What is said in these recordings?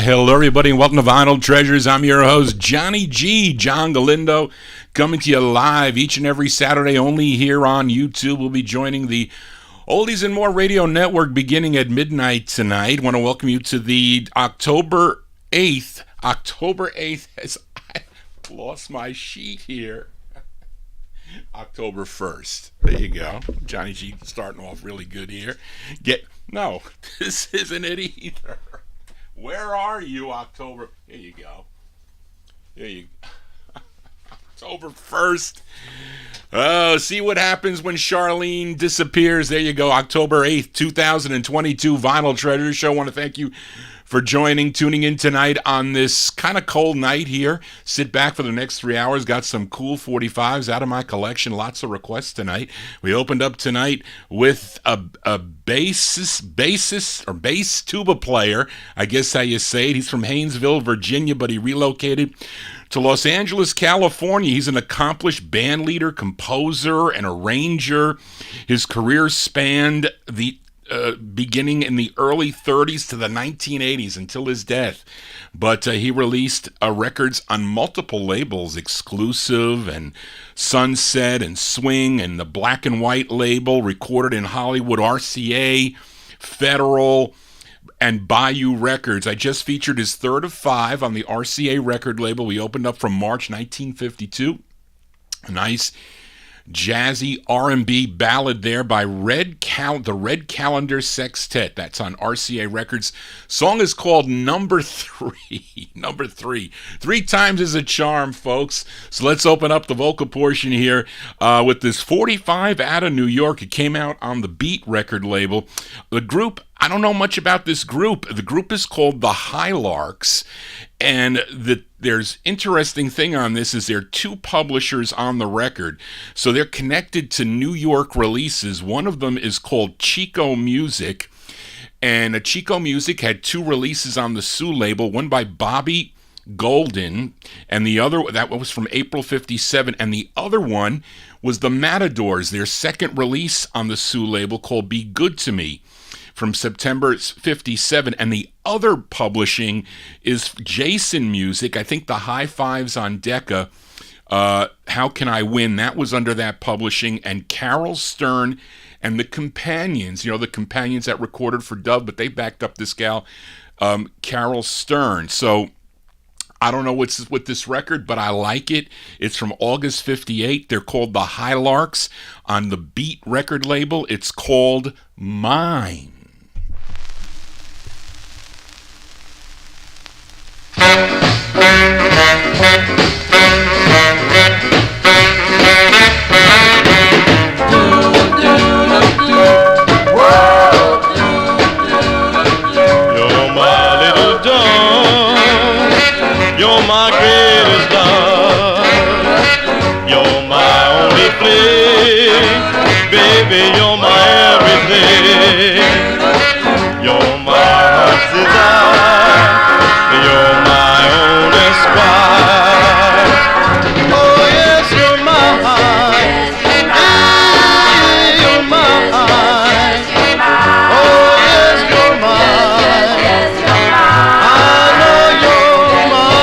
Hello, everybody, and welcome to Vinyl Treasures. I'm your host, Johnny G, John Galindo, coming to you live each and every Saturday only here on YouTube. We'll be joining the Oldies and More Radio Network beginning at midnight tonight. I want to welcome you to the October 8th, as I lost my sheet here. October 1st. There you go. Johnny G starting off really good here. No, this isn't it either. Where are you, October? Here you go. October 1st. Oh, see what happens when Charlene disappears. There you go. October 8th, 2022 Vinyl Treasure Show. I want to thank you for tuning in tonight on this kind of cold night here. Sit back for the next 3 hours. Got some cool 45's out of my collection. Lots of requests tonight. We opened up tonight with a bassist or bass tuba player, I guess how you say it. He's from Haynesville, Virginia, but he relocated to Los Angeles, California. He's an accomplished band leader, composer, and arranger. His career spanned the beginning in the early 30s to the 1980s until his death. But he released records on multiple labels, Exclusive and Sunset and Swing and the Black and White label, recorded in Hollywood, RCA, Federal, and Bayou Records. I just featured his third of 5 on the RCA record label. We opened up from March 1952. A nice jazzy R&B ballad there by the Red Callender Sextet. That's on RCA Records. Song is called Number 3. Number 3. 3 times is a charm, folks. So let's open up the vocal portion here with this 45 out of New York. It came out on the Beat record label. The group, I don't know much about this group. The group is called the Larks, and there's interesting thing on this is there are 2 publishers on the record, so they're connected to New York releases. One of them is called Chico Music, and Chico Music had 2 releases on the Sue label, one by Bobby Golden, and the other, that was from April 57, and the other one was the Matadors, their second release on the Sue label called Be Good to Me, from September 57, and the other publishing is Jason Music. I think the High Fives on Decca, How Can I Win? That was under that publishing, and Carol Stern and the Companions, the Companions that recorded for Dove, but they backed up this gal, Carol Stern. So I don't know what's with this record, but I like it. It's from August 58. They're called the Larks on the Beat record label. It's called Mine. You're my greatest love. You're my only flame. Baby, you're my everything. You're my heart's desire. You're my only squire. Oh, yes, you're mine. Yeah, you're mine. Oh, yes, you're mine. I know you're mine.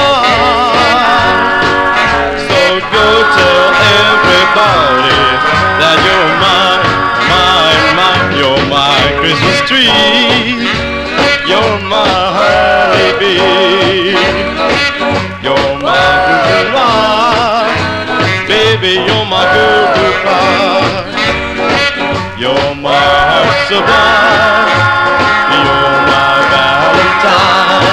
So go tell everybody that you're mine, mine, mine. You're my Christmas tree. You're my honeybee. You're my good life. Baby, you're my good goodbye. You're my heart sublime. You're my Valentine.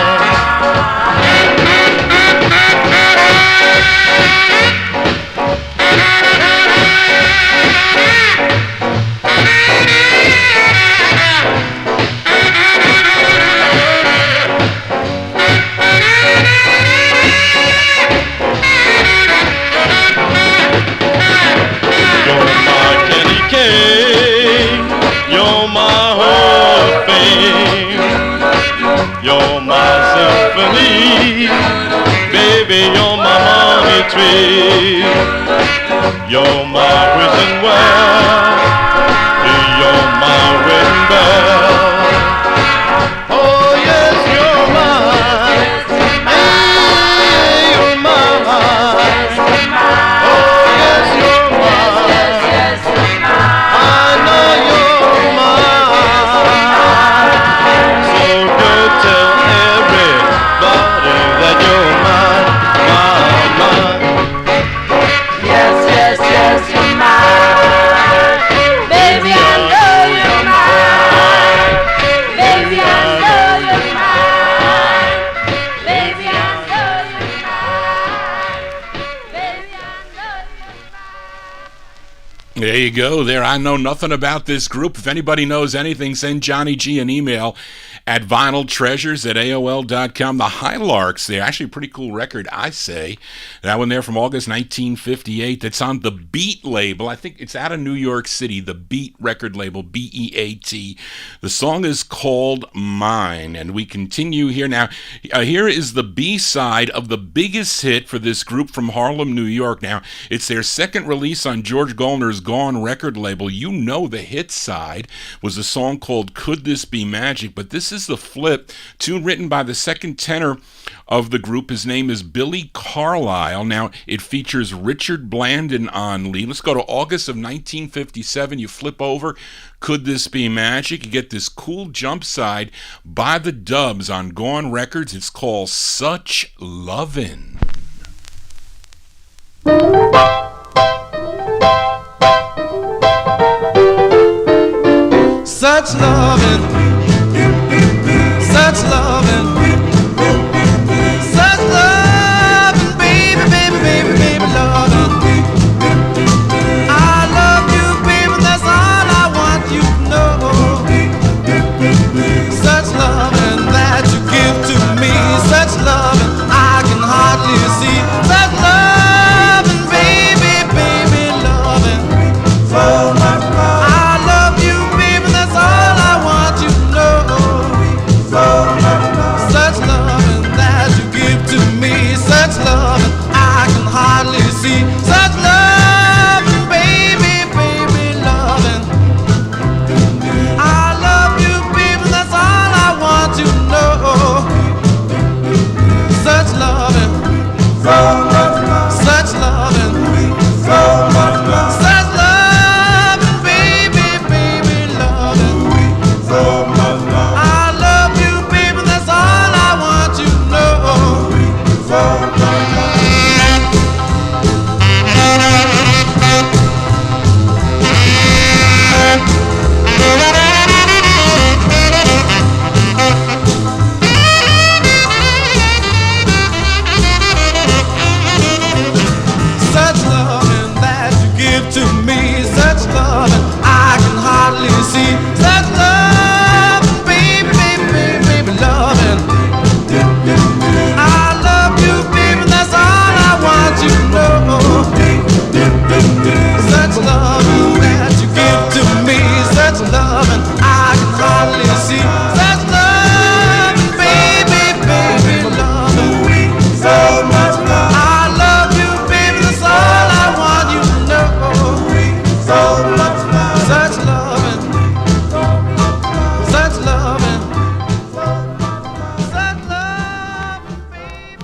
You're my Hall of Fame. You're my symphony. Baby, you're my honey tree. You're my prison well. You're my wedding bell. Oh, yes, you're mine. There you go. There, I know nothing about this group. If anybody knows anything, send Johnny G an email at vinyltreasures@aol.com. The Larks, they're actually a pretty cool record, I say. That one there from August 1958. That's on the Beat label. I think it's out of New York City, the Beat record label, B-E-A-T. The song is called Mine, and we continue here now. Here is the B-side of the biggest hit for this group from Harlem, New York. Now, it's their second release on George Gollner's Gone record label. You know the hit side was a song called Could This Be Magic, but this is the flip, tune written by the second tenor of the group. His name is Billy Carlisle. Now, it features Richard Blandon on lead. Let's go to August of 1957. You flip over Could This Be Magic? You get this cool jump side by the Dubs on Gone Records. It's called Such Lovin'. Such loving, such loving, such loving, baby, baby, baby, baby, loving. I love you, baby, that's all I want you to know. Such loving that you give to me, such loving I can hardly see. Such loving, baby, baby, loving. So much love. I love you, baby, that's all I want you to know. So much love. Such loving that you give to me, such loving I can hardly see. Such loving, baby, baby, loving. I love you, baby, that's all I want you to know. Such loving, so much love. Such loving, so much love. Such loving, baby, baby, loving. So much love. I love you, baby, that's all I want you to know. So much love. Such loving that you give to me, such loving I can hardly see. Such loving, baby, baby, baby, baby, loving. I love you, baby, that's all I want you to know. Such loving that you give to me, such loving I can hardly see. Such loving, baby, baby, loving. So much love. I love you, baby, that's all I want you to know. So much love. Such loving, such loving, such loving, baby.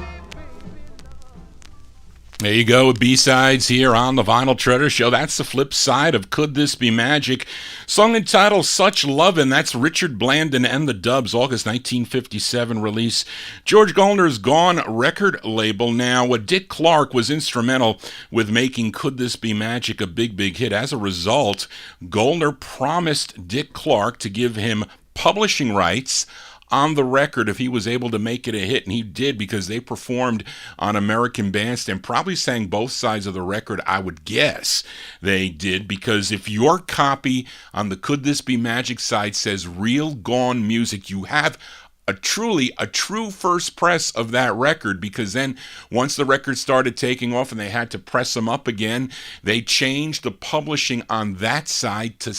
There you go, B-sides here on the Vinyl Treasure Show. That's the flip side of Could This Be Magic? Song entitled Such Lovin'. That's Richard Blandon and the Dubs, August 1957 release. George Gollner's Gone record label. Now, Dick Clark was instrumental with making Could This Be Magic a big, big hit. As a result, Gollner promised Dick Clark to give him publishing rights on the record if he was able to make it a hit, and he did, because they performed on American Bandstand, probably sang both sides of the record. I would guess they did, because if your copy on the Could This Be Magic side says Real Gone Music, you have a true first press of that record, because then once the record started taking off and they had to press them up again, they changed the publishing on that side to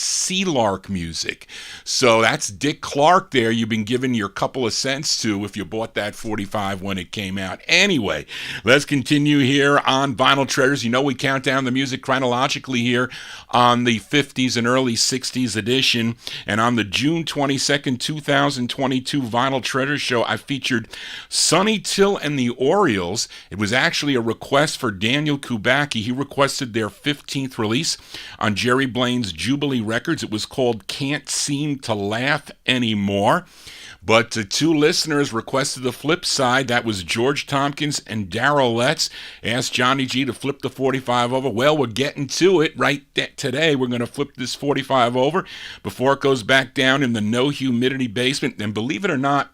Lark Music. So that's Dick Clark there you've been giving your couple of cents to if you bought that 45 when it came out. Anyway, let's continue here on Vinyl Treasures. You know we count down the music chronologically here on the 50s and early 60s edition, and on the June 22nd, 2022 Vinyl Treasure Show, I featured Sonny Till and the Orioles. It was actually a request for Daniel Kubacki. He requested their 15th release on Jerry Blaine's Jubilee Records. It was called Can't Seem to Laugh Anymore. But two listeners requested the flip side. That was George Tompkins and Darrell Letts. Asked Johnny G to flip the 45 over. Well, we're getting to it right today. We're going to flip this 45 over before it goes back down in the no humidity basement. And believe it or not,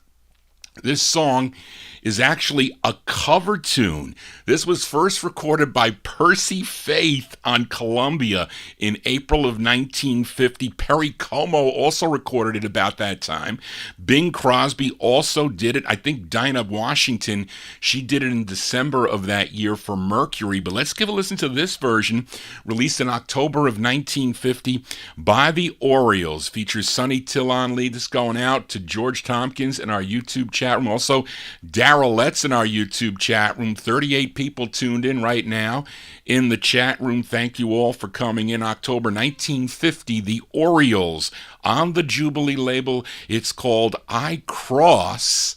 this song is actually a cover tune. This was first recorded by Percy Faith on Columbia in April of 1950. Perry Como also recorded it about that time. Bing Crosby also did it. I think Dinah Washington, she did it in December of that year for Mercury. But let's give a listen to this version, released in October of 1950 by the Orioles. Features Sonny Till on lead. This is going out to George Tompkins in our YouTube chat room. Also, Daryl Letts in our YouTube chat room. 38 people tuned in right now in the chat room. Thank you all for coming in. October 1950, the Orioles on the Jubilee label. It's called I Cross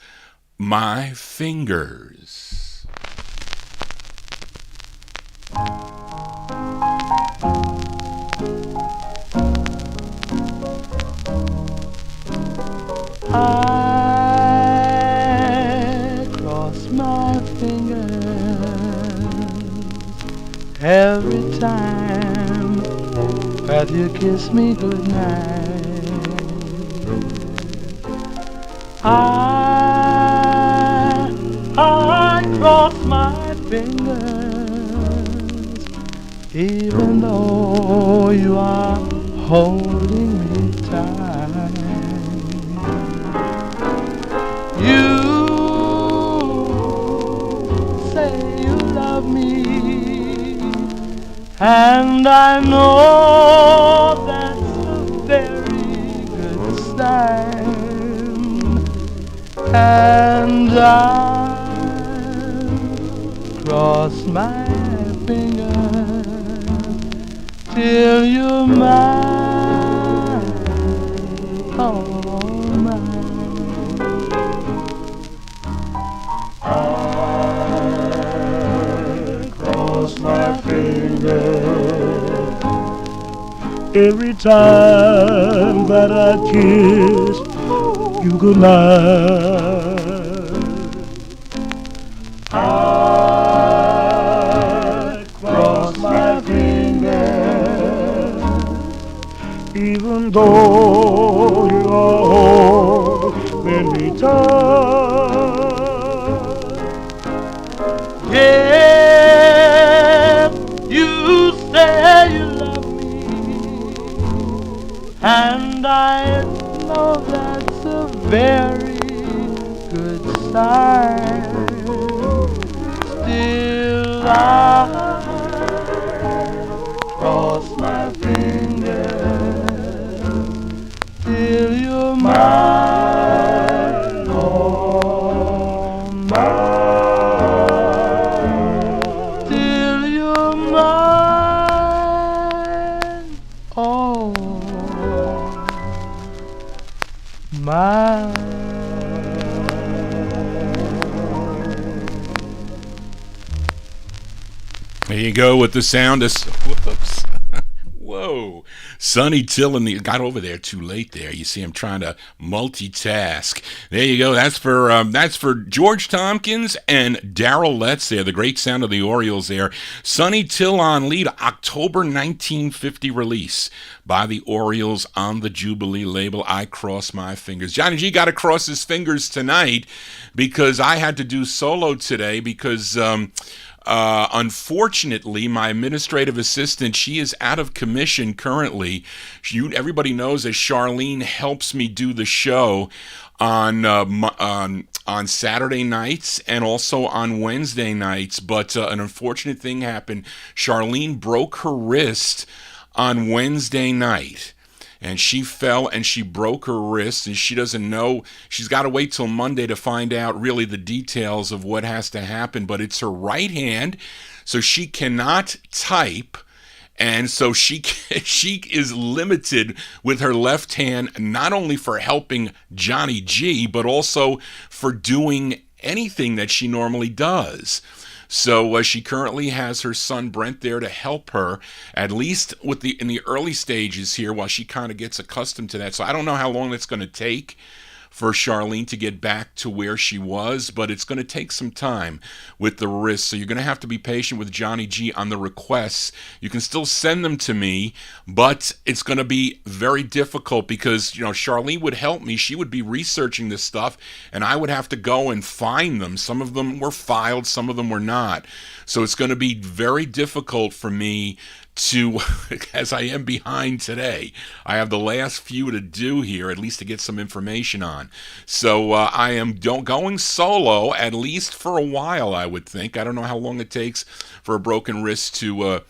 My Fingers. I cross my fingers every time that you kiss me goodnight. I cross my fingers even though you are holding me tight. You say you love me, and I know that's a very good sign. And I cross my fingers till you're mine, oh mine. I cross my fingers every time that I kiss you goodnight. I cross my fingers even though you are holding me tight. Yeah, you say you love me, and I know that's a very good sign. Still I cross my fingers till you're mine, oh mine, till you're mine, oh mine. There you go with the sound of... Whoops. Whoa. Sonny Till and the... Got over there too late there. You see, I'm trying to multitask. There you go. That's for George Tompkins and Daryl Letts there. The great sound of the Orioles there. Sonny Till on lead. October 1950 release by the Orioles on the Jubilee label. I cross my fingers. Johnny G got to cross his fingers tonight because I had to do solo today because... unfortunately, my administrative assistant, she is out of commission currently. Everybody knows that Charlene helps me do the show on Saturday nights and also on Wednesday nights. But an unfortunate thing happened. Charlene broke her wrist on Wednesday night. And she fell and she broke her wrist, and she doesn't know. She's got to wait till Monday to find out really the details of what has to happen. But it's her right hand, so she cannot type. And so she is limited with her left hand, not only for helping Johnny G, but also for doing anything that she normally does. So she currently has her son Brent there to help her, at least in the early stages here, while she kind of gets accustomed to that. So I don't know how long that's going to take for Charlene to get back to where she was, but it's going to take some time with the wrist. So you're going to have to be patient with Johnny G on the requests. You can still send them to me, but it's going to be very difficult because, Charlene would help me. She would be researching this stuff, and I would have to go and find them. Some of them were filed, some of them were not. So it's going to be very difficult for me to, as I am behind today. I have the last few to do here, at least to get some information on. So I am going solo, at least for a while, I would think. I don't know how long it takes for a broken wrist to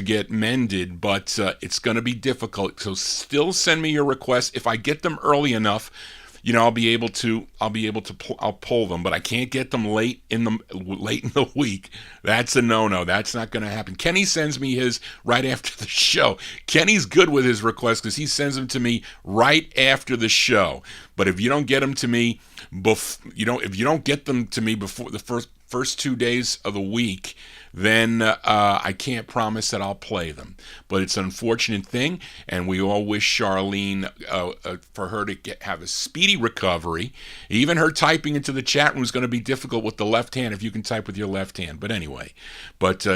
get mended, but it's going to be difficult. So still send me your requests. If I get them early enough, I'll pull them, but I can't get them late in the week. That's a no-no. That's not going to happen. Kenny sends me his right after the show. Kenny's good with his requests because he sends them to me right after the show. But if you don't get them to me, if you don't get them to me before the first 2 days of the week, then I can't promise that I'll play them. But it's an unfortunate thing, and we all wish Charlene for her to have a speedy recovery. Even her typing into the chat room is going to be difficult with the left hand if you can type with your left hand. But anyway,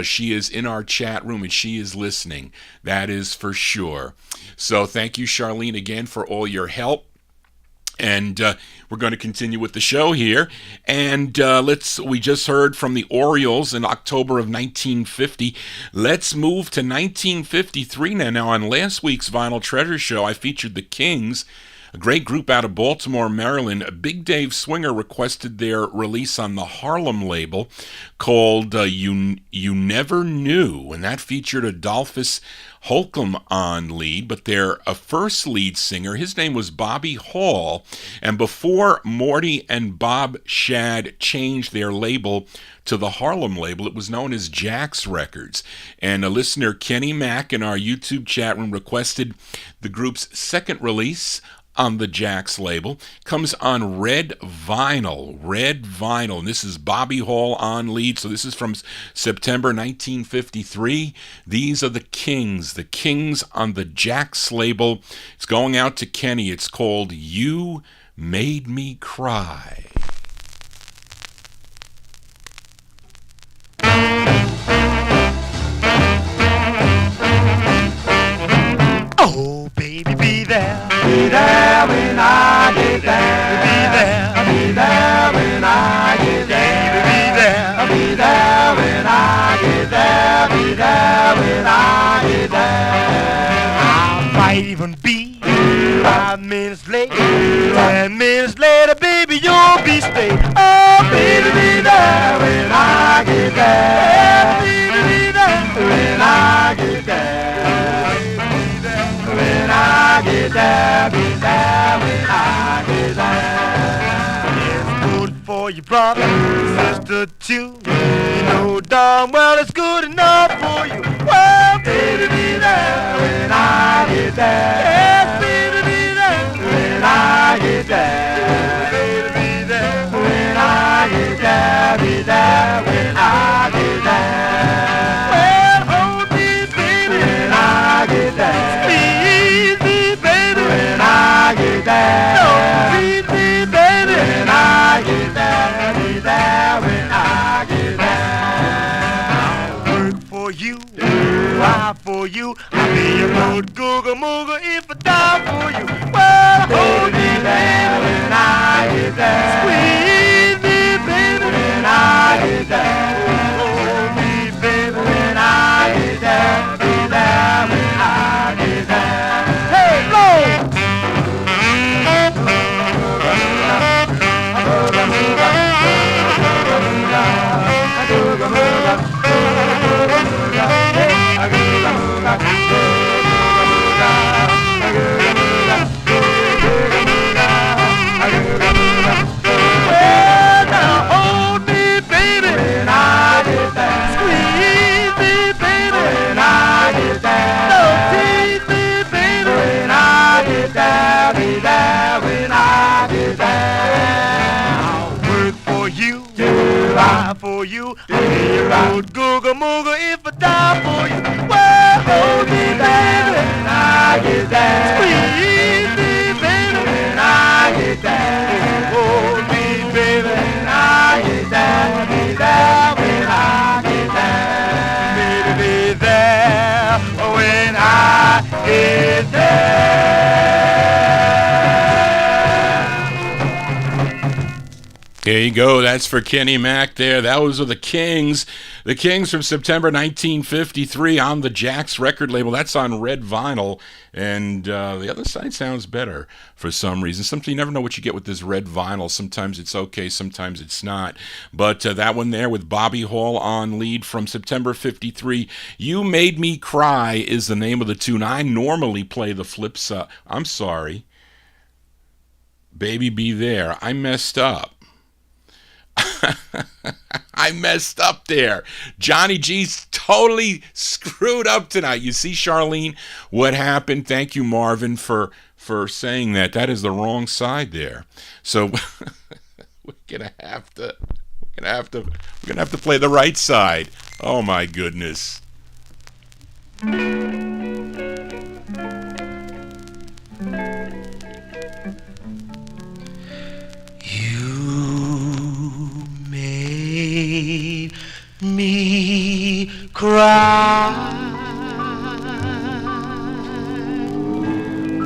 she is in our chat room, and she is listening. That is for sure. So thank you, Charlene, again for all your help. And we're going to continue with the show here. And we just heard from the Orioles in October of 1950. Let's move to 1953 now. Now, on last week's Vinyltreasure show, I featured the Kings, a great group out of Baltimore, Maryland. Big Dave Swinger requested their release on the Harlem label called You Never Knew, and that featured Adolphus Holcomb on lead, but their first lead singer, his name was Bobby Hall, and before Morty and Bob Shad changed their label to the Harlem label, it was known as Jack's Records, and a listener, Kenny Mack, in our YouTube chat room requested the group's second release on the Jack's label. Comes on red vinyl, and this is Bobby Hall on lead. So this is from September 1953. These are the Kings on the Jack's label. It's going out to Kenny. It's called You Made Me Cry. Oh, baby, be there. Be there when I get there. Be there. Be there when I get there. Be there. Be there when I get there. Be there when I get there. I might even be 5 minutes late. 10 minutes later, baby, you'll be late. Oh, baby, be there when I get there. Baby, be there when I get there. When I get there, be there when I get there. It's good for your brother, sister too. You know darn well it's good enough for you. Well, baby, be there when I get there. Yes, baby, be there when I get there. Baby, be there when I get there. Be there when I get there. Well, hold me, baby, when I get there. I get there. No, treat me, baby. When I get there, be there when I get there. I'll work for you, die for you. I'll be a good googa mooga if I die for you. Well, hold me, baby, when I get there. Squeeze me, baby, when I get there. Hold me, baby, when I get there. Be there when I get there. Hey, blow! Well, now hold me, baby, when I get there. Squeeze me, baby, when I get there. No, tease me, baby, when I get there. Be there when I get there. I'll work for you, die for you. I'll be a good googa mooga if I die for you. Well, hold me, baby, when I get there. Squeeze me, baby, when I get there. There you go. That's for Kenny Mack there. Those are the Kings. The Kings from September 1953 on the Jax record label. That's on red vinyl. And the other side sounds better for some reason. Sometimes you never know what you get with this red vinyl. Sometimes it's okay, sometimes it's not. But that one there with Bobby Hall on lead from September 53. You Made Me Cry is the name of the tune. I normally play the flip side. I'm sorry. Baby Be There. I messed up. I messed up there. Johnny G's totally screwed up tonight. You see, Charlene, what happened? Thank you, Marvin, for saying that. That is the wrong side there. So we're gonna have to play the right side. Oh my goodness. Made me cry.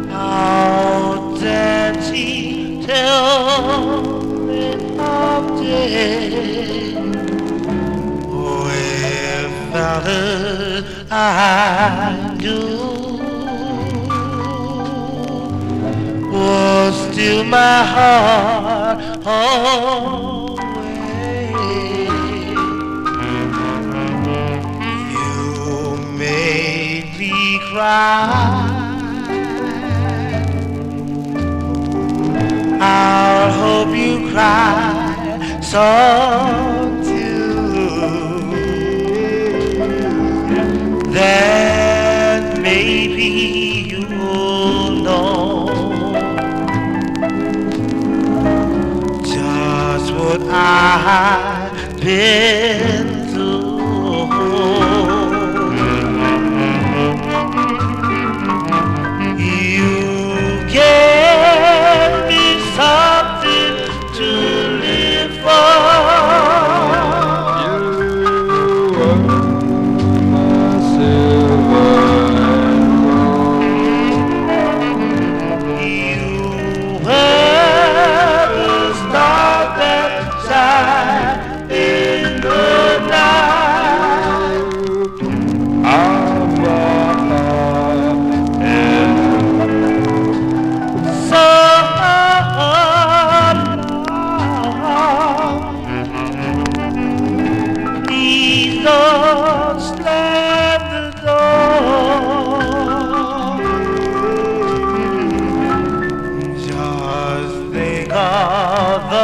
How dancing tell it of day. Without her I do. Was still my heart away. You made me cry. I'll hope you cry some too. Then maybe you'll know what I've been through. You gave me something to live for. You were my silver and gold. You were the star that in the night of my heart and so long. Please don't slam the door. Just think of the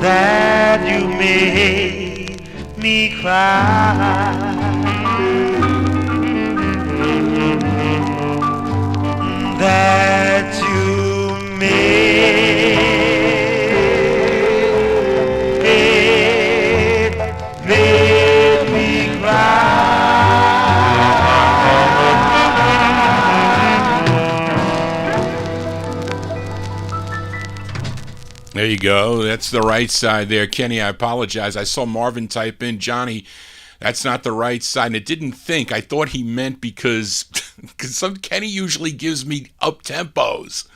that you made me cry. That you made me cry. There you go. That's the right side there. Kenny, I apologize. I saw Marvin type in, Johnny, that's not the right side. And it didn't think. I thought he meant because Kenny usually gives me up tempos.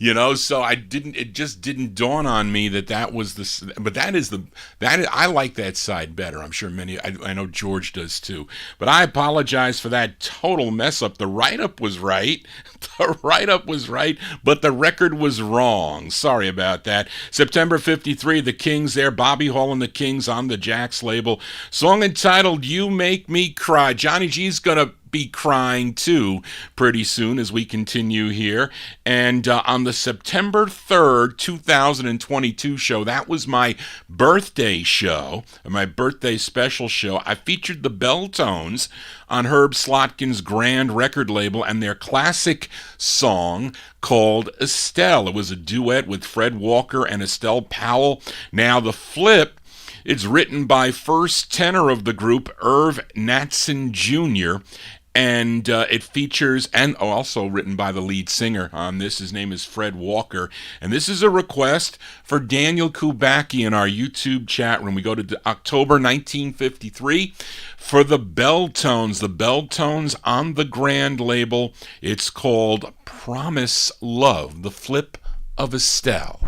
You know, so it just didn't dawn on me that was the, but I like that side better. I'm sure I know George does too. But I apologize for that total mess up. The write-up was right. But the record was wrong. Sorry about that. September 53, the Kings there. Bobby Hall and the Kings on the Jax label. Song entitled You Make Me Cry. Johnny G's gonna be crying too pretty soon as we continue here. And on the September 3rd, 2022 show, that was my birthday show, my birthday special show. I featured the Belltones on Herb Slotkin's Grand record label and their classic song called Estelle. It was a duet with Fred Walker and Estelle Powell. Now the flip, it's written by first tenor of the group, Irv Natson Jr., and it features, and also written by the lead singer on this. His name is Fred Walker, and this is a request for Daniel Kubacki in our YouTube chat room. We go to October 1953 for the Belltones on the Grand label. It's called Promise Love, the flip of Estelle.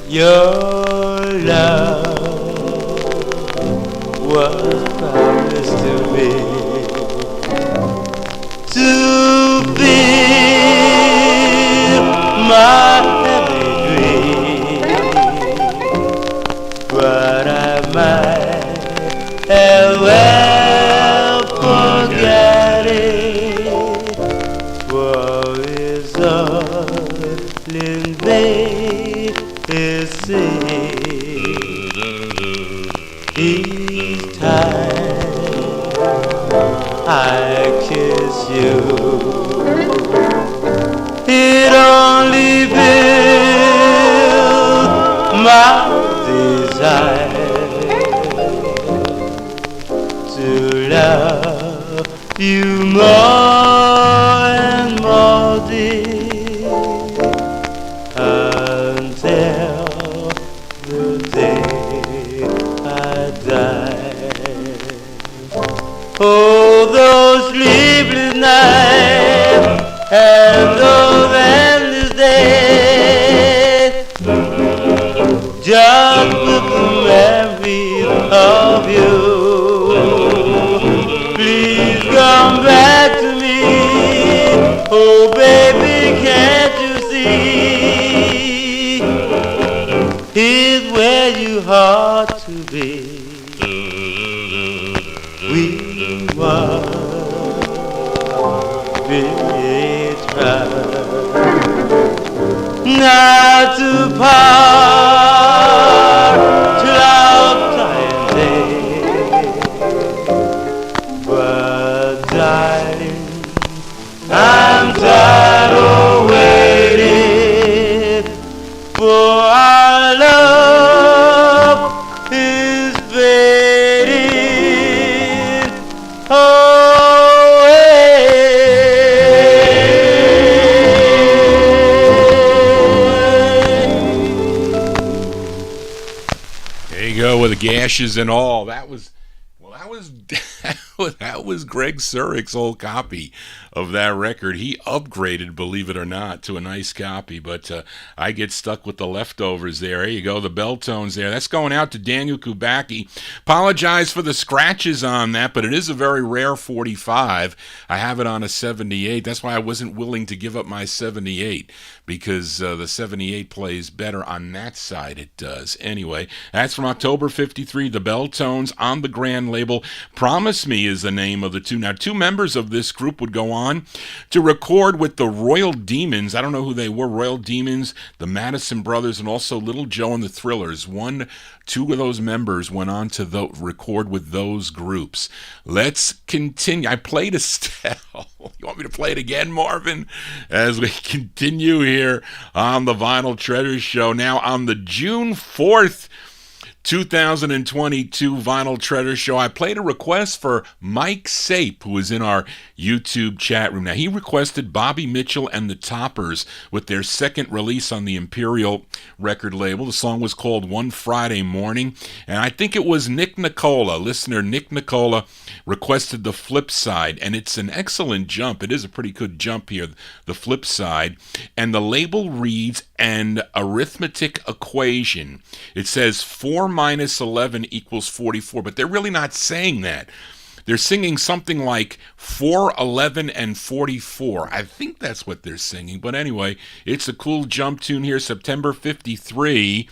Your love was promised to me, to fill my every dream, but I might as well forget it, for it's all in vain. Each time I kiss you, it only fills my desire to love you more and more, dear, until the day I die. Oh, those sleepless nights and those endless days, just with the memory of you. Please come back to me. Oh, baby, can't you see? Here's where you ought to be. We must be tried not to part till our dying day. But darling, I'm tired of waiting for our love is fading away. There you go, with the gashes and all. That was that was Greg Zurich's old copy of that record. He upgraded, believe it or not, to a nice copy, but I get stuck with the leftovers there. There you go, the Belltones there. That's going out to Daniel Kubacki. Apologize for the scratches on that, but it is a very rare 45. I have it on a 78. That's why I wasn't willing to give up my 78, because the 78 plays better on that side. It does. Anyway, that's from October 53, the Belltones on the Grand label. Promise Me is the name of the two. Now, two members of this group would go on to record with the Royal Demons. I don't know who they were. Royal Demons, the Madison Brothers, and also Little Joe and the Thrillers. Two of those members went on to record with those groups. Let's continue. I played Estelle. You want me to play it again, Marvin? As we continue here on the Vinyl Treasure Show. Now, on the June 4th, 2022 Vinyl Treasure Show, I played a request for Mike Sape, who was in our YouTube chat room. Now, he requested Bobby Mitchell and the Toppers with their second release on the Imperial record label. The song was called One Friday Morning, and I think it was Nick Nicola, listener Nick Nicola, requested the flip side, and it's an excellent jump. It is a pretty good jump here, the flip side, and the label reads an arithmetic equation. It says 4 minus 11 equals 44, but they're really not saying that. They're singing something like 4, 11, and 44. I think that's what they're singing. But anyway, it's a cool jump tune here, September 53.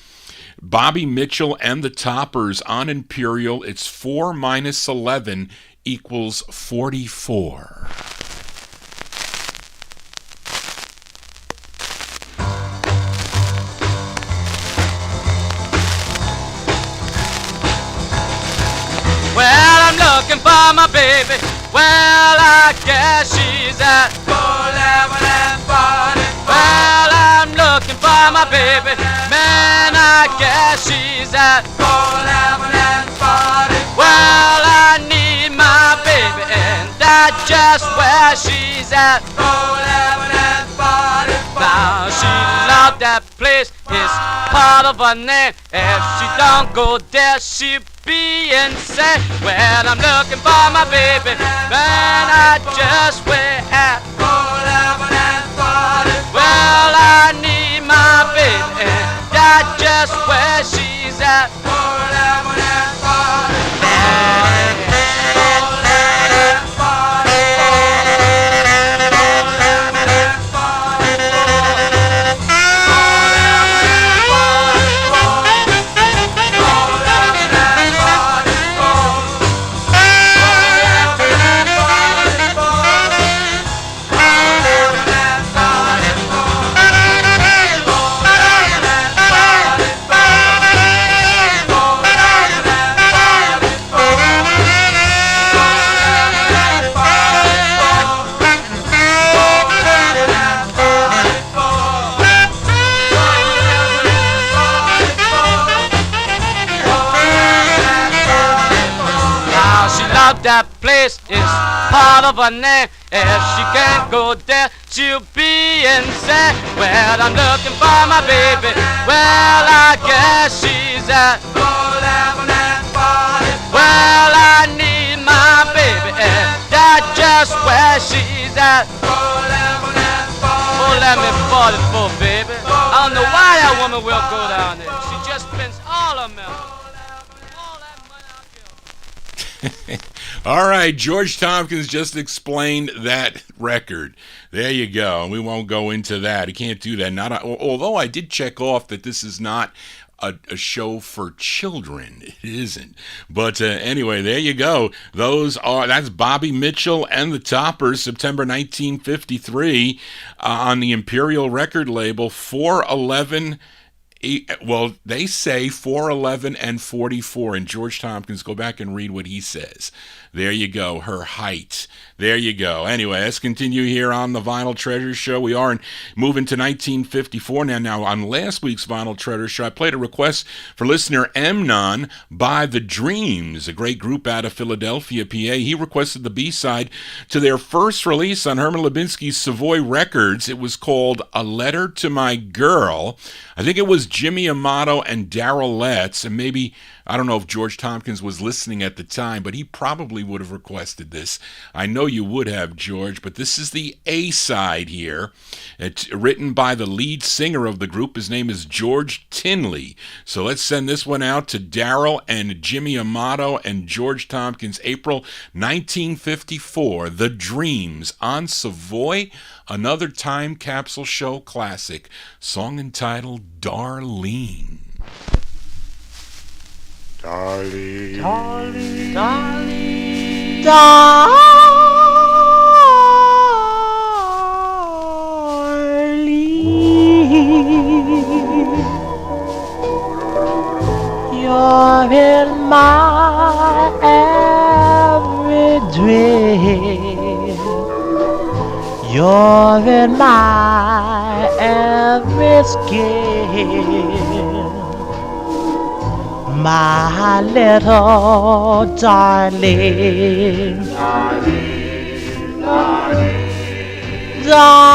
Bobby Mitchell and the Toppers on Imperial. It's 4 minus 11 equals 44. Well, I'm looking Well, I guess she's at 411 and 40. Well, I'm looking for my baby. Man, I guess she's at 411 and 40. Well, I need my baby, and that's just where she's at 411 and 40. Now, she loved that place, it's part of her name. If she don't go there, she'll be insane. Well, I'm looking for my baby, man, I just way at 411 and 40. Well, I need my baby, and that's just where she's at 411 and 40. That place is part of her name. If she can't go there, she'll be insane. Well, I'm looking for my baby. Well, I guess she's at 411 and 40. Well, I need my baby, and that's just where she's at 411 and 40. 411 baby. I don't know why that woman will go down there. She just spends all her money. All right, George Tompkins just explained that record. There you go. We won't go into that. He can't do that. Although I did check off that this is not a show for children. It isn't. But anyway, there you go. That's Bobby Mitchell and the Toppers, September 1953, on the Imperial record label, 411. Well, they say 411 and 44, and George Tompkins, go back and read what he says. There you go, her height. There you go. Anyway, let's continue here on the Vinyl Treasure Show. We are moving to 1954 now. Now, on last week's Vinyl Treasure Show, I played a request for listener Emnon by The Dreams, a great group out of Philadelphia, PA. He requested the B-side to their first release on Herman Lubinsky's Savoy Records. It was called A Letter to My Girl. I think it was Jimmy Amato and Darrell Letts, and maybe, I don't know if George Tompkins was listening at the time, but he probably would have requested this. I know you would have, George, but this is the A-side here. It's written by the lead singer of the group. His name is George Tinley. So let's send this one out to Darrell and Jimmy Amato and George Tompkins, April 1954, The Dreams on Savoy, another time capsule show classic, song entitled Darlene. Darlene, Darling, darling, you're in my every dream, you're in my every scheme, my little darling, darling, darling, darling,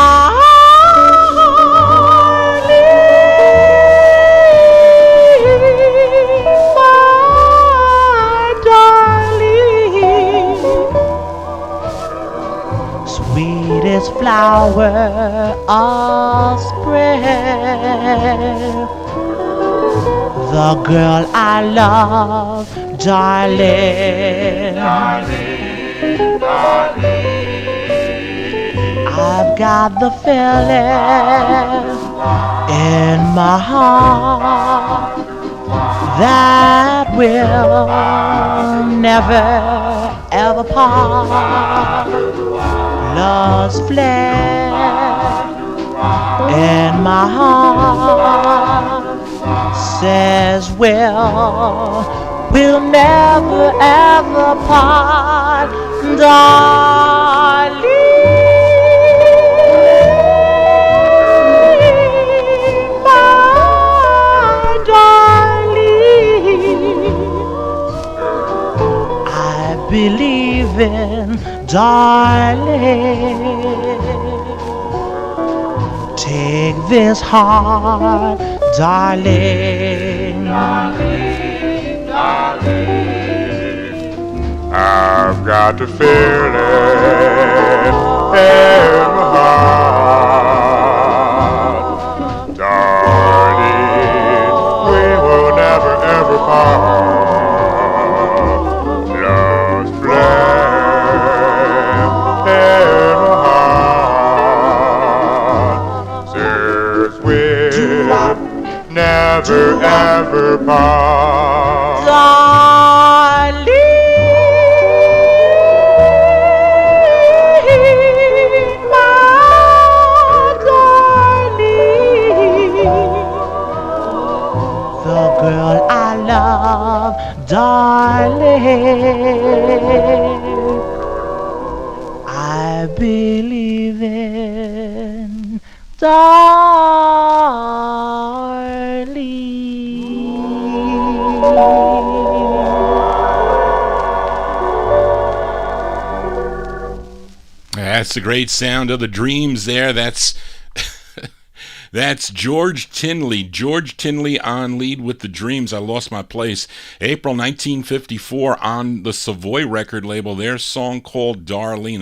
my darling, sweetest flower of spring, the girl I love, darling, darling, darling. I've got the feeling in my heart that will never ever part. Love's flame in my heart says we'll never ever part, darling, my darling, I believe in darling. Take this heart, darling, darling, darling. I've got to feel it in my heart, darling. We will never ever part. Love's flame in my heart says we'll never ever part. Darling, my darling, the girl I love, darling, I believe in That's the great sound of the Dreams there. That's that's George Tinley. George Tinley on lead with the Dreams. I lost my place. April 1954 on the Savoy record label. Their song called Darlene.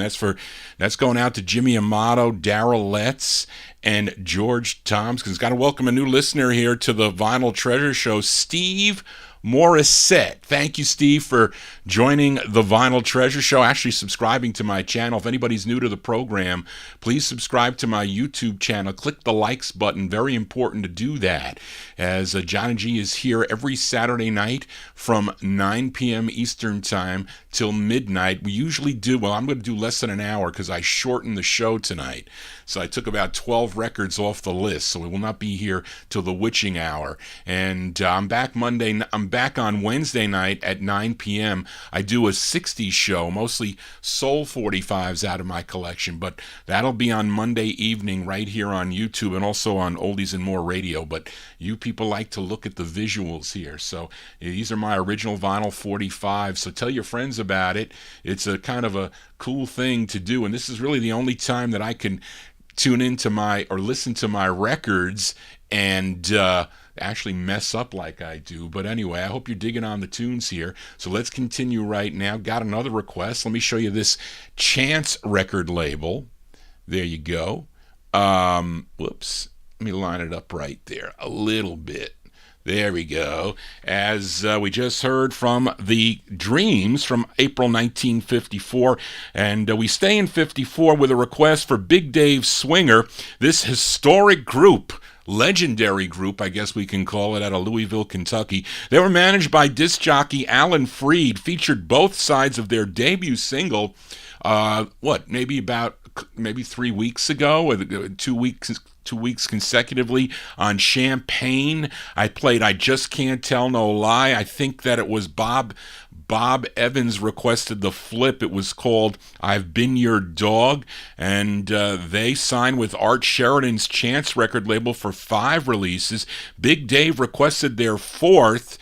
That's going out to Jimmy Amato, Darrell Letts, and George Tompkins. Got to welcome a new listener here to the Vinyl Treasure Show, Steve Morissette. Thank you, Steve, for joining the Vinyl Treasure Show, actually subscribing to my channel. If anybody's new to the program, please subscribe to my YouTube channel. Click the likes button. Very important to do that, as Johnny G is here every Saturday night from 9 p.m. Eastern Time till midnight. We usually do, well, I'm going to do less than an hour because I shortened the show tonight. So I took about 12 records off the list, so we will not be here till the witching hour. And I'm back on Wednesday night at 9 p.m. I do a 60s show, mostly soul 45s out of my collection, but that'll be on Monday evening right here on YouTube and also on Oldies and More Radio. But you people like to look at the visuals here, so these are my original vinyl 45s, so tell your friends about it. It's a kind of a cool thing to do, and this is really the only time that I can tune into my or listen to my records and actually mess up like I do. But anyway, I hope you're digging on the tunes here. So let's continue right now. Got another request. Let me show you this Chance record label. There you go. Whoops. Let me line it up right there a little bit. There we go. As we just heard from the Dreams from April 1954. And we stay in 54 with a request for Big Dave Swinger, this historic group, legendary group, I guess we can call it, out of Louisville, Kentucky. They were managed by disc jockey Alan Freed, featured both sides of their debut single, maybe 3 weeks ago, or 2 weeks consecutively on Champagne. I played I Just Can't Tell No Lie. I think that it was Bob Evans requested the flip. It was called I've Been Your Dog, and they signed with Art Sheridan's Chance record label for 5 releases. Big Dave requested their 4th,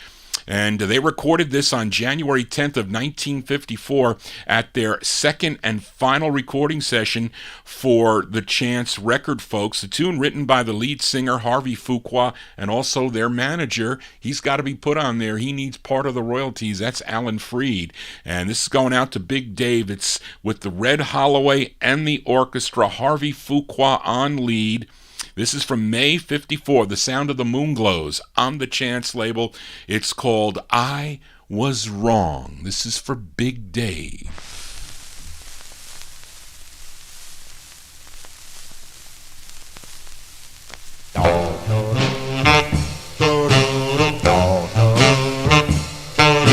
and they recorded this on January 10th of 1954 at their second and final recording session for the Chance record folks. The tune written by the lead singer, Harvey Fuqua, and also their manager. He's got to be put on there. He needs part of the royalties. That's Alan Freed. And this is going out to Big Dave. It's with the Red Holloway and the orchestra, Harvey Fuqua on lead. This is from May 54, the sound of the Moonglows on the Chance label. It's called I Was Wrong. This is for Big Dave.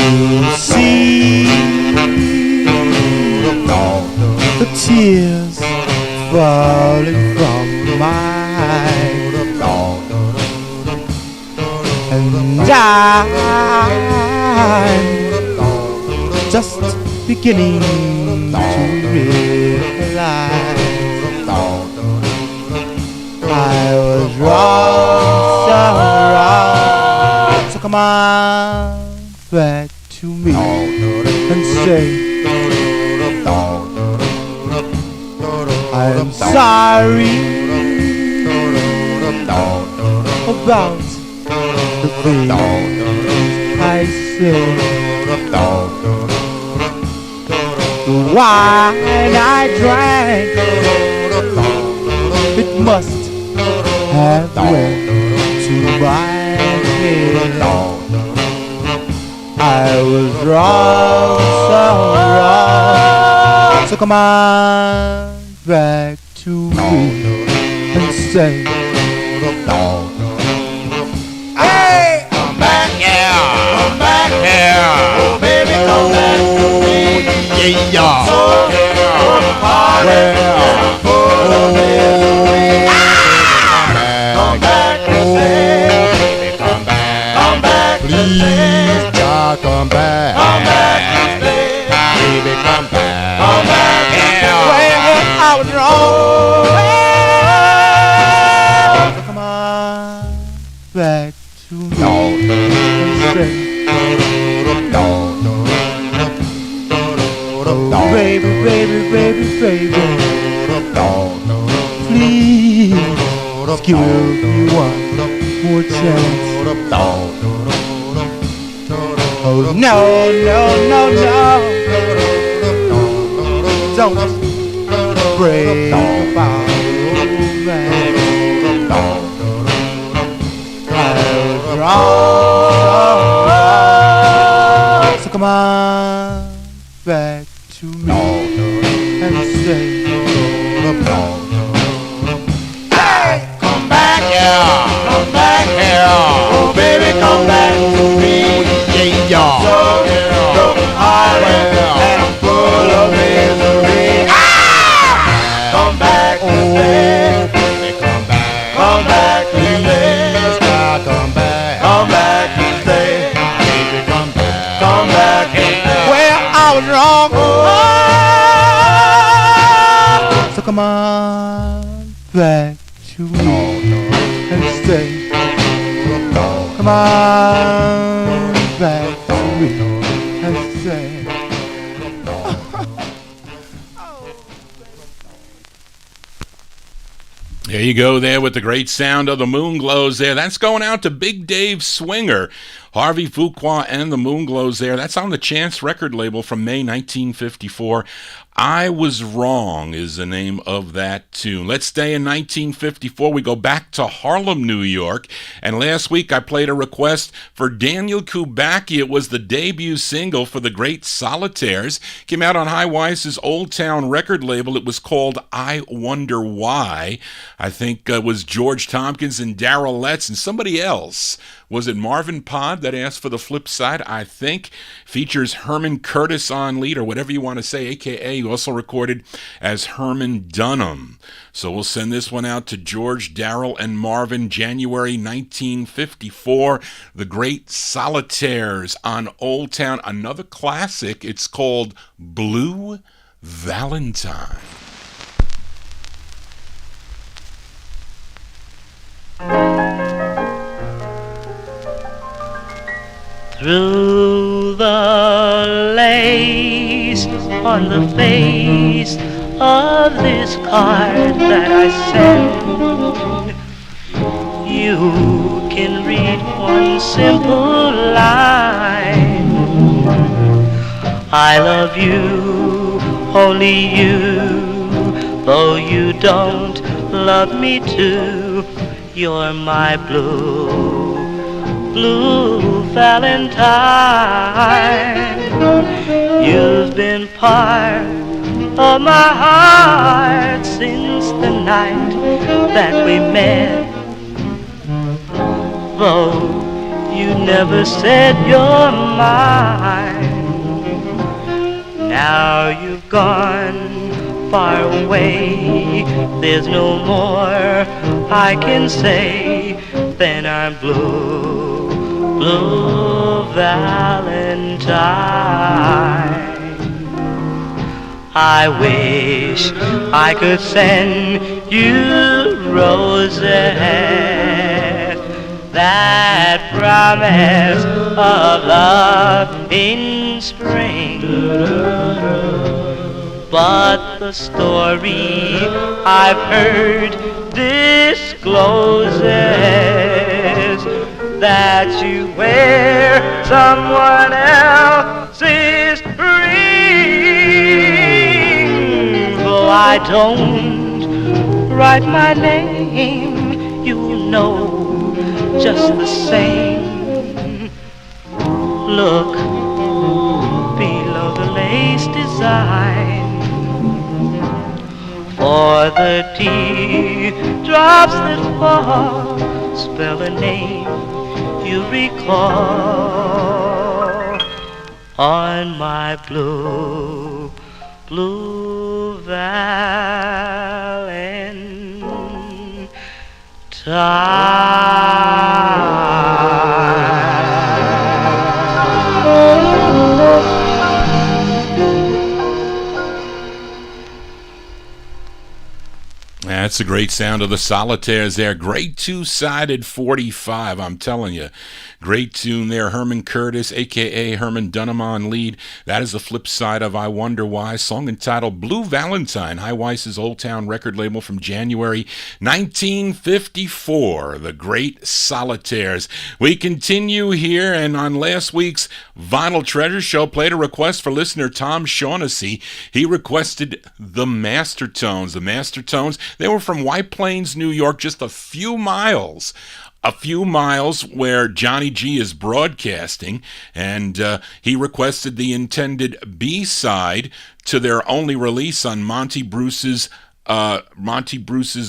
You see the tears falling from my and I'm just beginning to sorry about the things I said. The wine I drank, it must have went to my head. I was wrong, so wrong. So come on back to me and say, hey, come back here, come back here, oh baby, come back to me. Yeah, so the party is full of misery. Come back and say, baby, come back, please, God, come back and stay, baby, come back, yeah. Well, I was wrong. So come on back to me and say, oh, baby, baby, baby, baby, please give me one more chance. Oh, no, no, no, no, don't break apart, oh man. I was wrong, so come on back to me and say, hey, come back here, come back here, oh baby, come back to me. Yeah, so broken hearted and full of misery. Ah! Come back and stay, baby, come back and stay, come back and stay, baby, come back and stay. Well, I was wrong. Oh, so come on back to me and stay. Come on back to me and say. There you go there with the great sound of the Moonglows there. That's going out to Big Dave Swinger, Harvey Fuqua and the Moonglows there. That's on the Chance record label from May 1954. I Was Wrong is the name of that tune. Let's stay in 1954. We go back to Harlem, New York. And last week I played a request for Daniel Kubacki. It was the debut single for the great Solitaires. Came out on High Weiss's Old Town record label. It was called I Wonder Why. I think it was George Tompkins and Darrell Letts and somebody else. Was it Marvin Pod that asked for the flip side? I think. Features Herman Curtis on lead, or whatever you want to say, a.k.a. also recorded as Herman Dunham. So we'll send this one out to George, Darrell, and Marvin, January 1954. The great Solitaires on Old Town. Another classic. It's called Blue Valentine. Through the lace on the face of this card that I send, you can read one simple line. I love you, only you, though you don't love me too. You're my blue Valentine. You've been part of my heart since the night that we met. Though you never said you're mine, now you've gone far away. There's no more I can say than I'm blue Valentine. I wish I could send you roses that promise of love in spring. But the story I've heard discloses that you wear someone else's ring. Though I don't write my name, you'll know just the same. Look below the lace design, for the teardrops that fall spell a name you recall on my blue, blue Valentine. That's a great sound of the Solitaires there. Great two-sided 45, I'm telling you. Great tune there. Herman Curtis, a.k.a. Herman Dunham on lead. That is the flip side of I Wonder Why, song entitled Blue Valentine, High Weiss's Old Town record label from January 1954, the great Solitaires. We continue here, and on last week's Vinyltreasure show, played a request for listener Tom Shaughnessy. He requested the Mastertones. The Mastertones, they were from White Plains, New York, just a few miles where Johnny G is broadcasting, and he requested the intended B-side to their only release on Monty Bruce's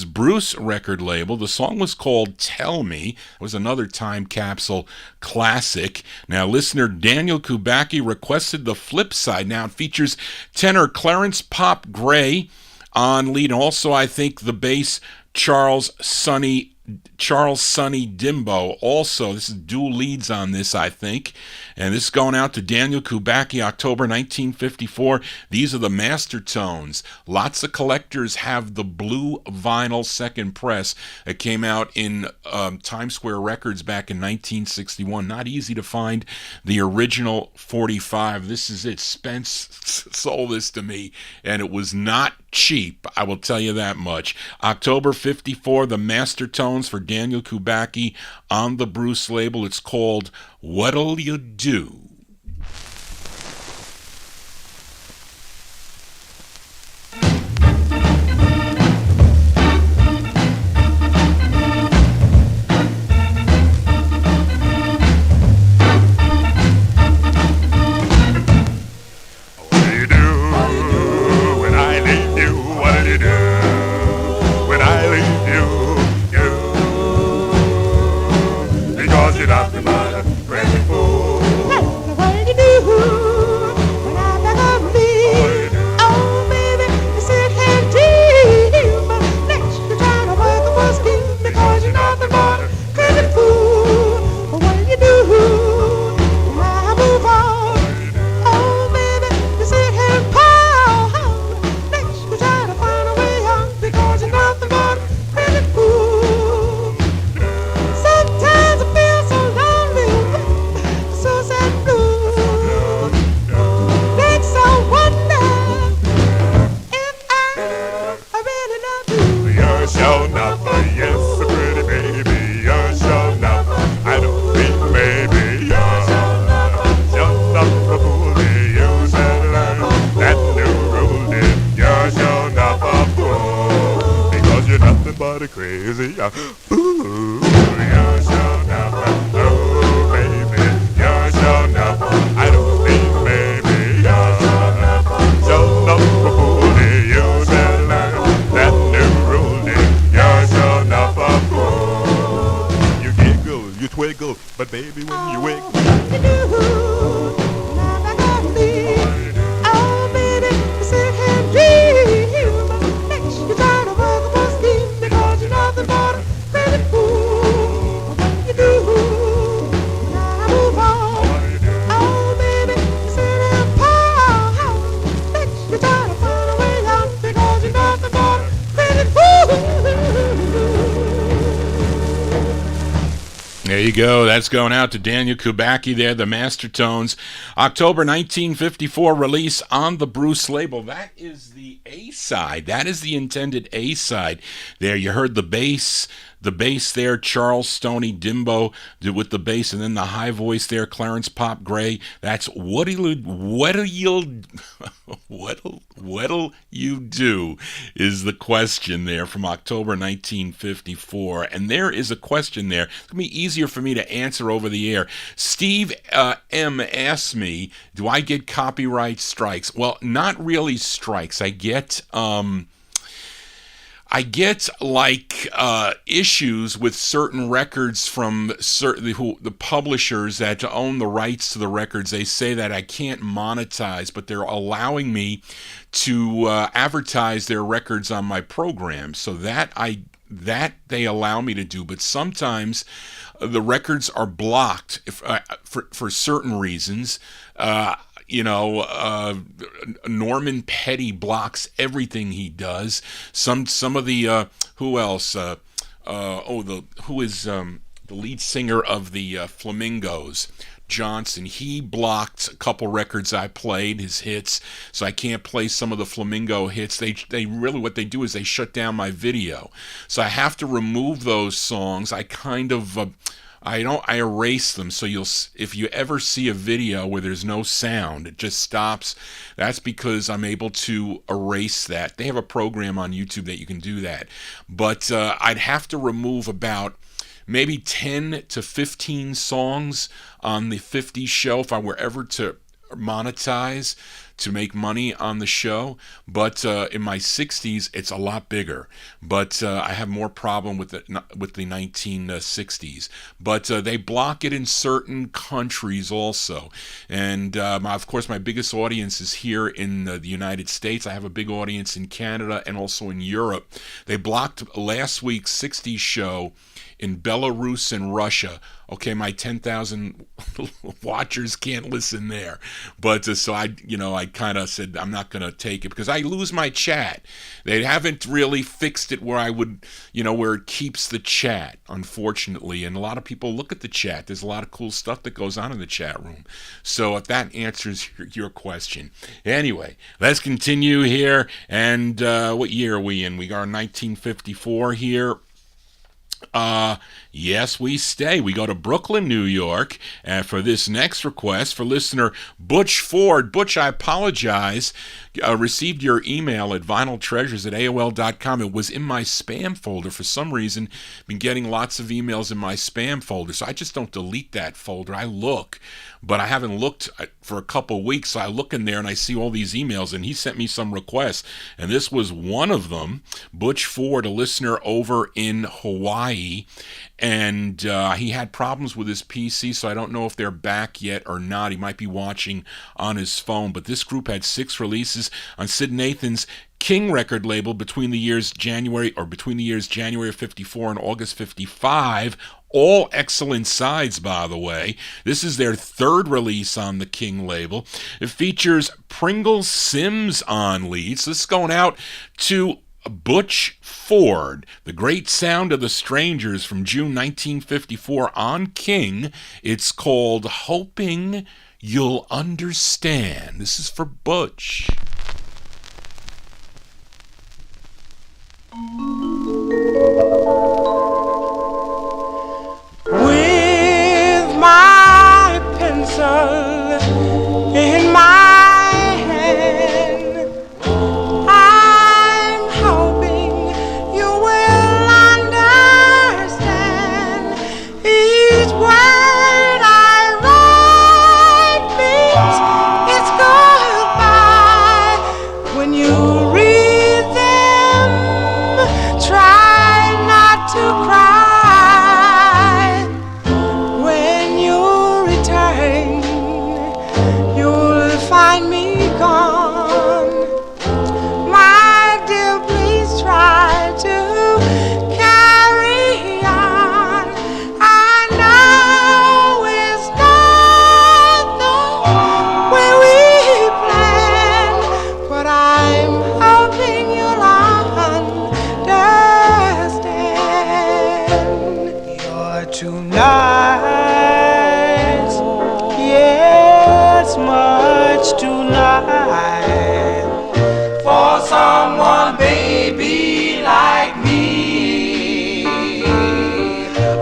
Bruce record label. The song was called Tell Me. It was another time capsule classic. Now, listener Daniel Kubacki requested the flip side. Now, it features tenor Clarence Pop Gray on lead. Also, I think the bass Charles Sonny Dimbo. Also, this is dual leads on this, I think. And this is going out to Daniel Kubacki, October 1954. These are the Mastertones. Lots of collectors have the blue vinyl second press that came out in Times Square Records back in 1961. Not easy to find the original 45. This is it. Spence sold this to me, and it was not cheap, I will tell you that much. October 54, the Mastertones for Daniel Kubacki on the Bruce label. It's called What'll You Do? Do you go. That's going out to Daniel Kubacki there, the Mastertones. October 1954 release on the Bruce label. That is the A-side. That is the intended A-side. There, you heard the bass. The bass there, Charles Stoney Dimbo with the bass, and then the high voice there, Clarence Pop Gray. That's what'll you do is the question there from October 1954. And there is a question there. It's going to be easier for me to answer over the air. Steve M. asked me, do I get copyright strikes? Well, not really strikes. I get like issues with certain records from the publishers that own the rights to the records. They say that I can't monetize, but they're allowing me to advertise their records on my program. So that they allow me to do. But sometimes the records are blocked for certain reasons. Norman Petty blocks everything he does. Some of the who else? Who is the lead singer of the Flamingos? Johnson. He blocked a couple records I played, his hits, so I can't play some of the Flamingo hits. They really, what they do is they shut down my video, so I have to remove those songs. I kind of I erase them, so if you ever see a video where there's no sound, it just stops. That's because I'm able to erase that. They have a program on YouTube that you can do that. But I'd have to remove about maybe 10 to 15 songs on the 50s show if I were ever to monetize, to make money on the show. But in my 60s, it's a lot bigger. But I have more problem with the 1960s. But they block it in certain countries also. And of course, my biggest audience is here in the United States. I have a big audience in Canada and also in Europe. They blocked last week's 60s show in Belarus and Russia. Okay, my 10,000 watchers can't listen there. But so I kind of said I'm not going to take it because I lose my chat. They haven't really fixed it where I would, where it keeps the chat, unfortunately. And a lot of people look at the chat. There's a lot of cool stuff that goes on in the chat room. So if that answers your question. Anyway, let's continue here. And what year are we in? We are in 1954 here. Yes, we stay. We go to Brooklyn, New York, and for this next request for listener Butch Ford. Butch, I apologize. Received your email at vinyltreasures@aol.com. It was in my spam folder for some reason. Been getting lots of emails in my spam folder, so I just don't delete that folder. I look, but I haven't looked for a couple weeks. So I look in there and I see all these emails, and he sent me some requests, and this was one of them. Butch Ford, a listener over in Hawaii, and he had problems with his PC, so I don't know if they're back yet or not. He might be watching on his phone, but this group had 6 releases on Sid Nathan's King record label between the years January of 54 and August 55. All excellent sides, by the way. This is their 3rd release on the King label. It features Pringle Sims on leads. This is going out to Butch Ford, the great sound of the Strangers from June 1954 on King. It's called Hoping You'll Understand. This is for Butch. With my pencil in my hand, I'm hoping you will understand. Each word I write means it's goodbye. baby like me.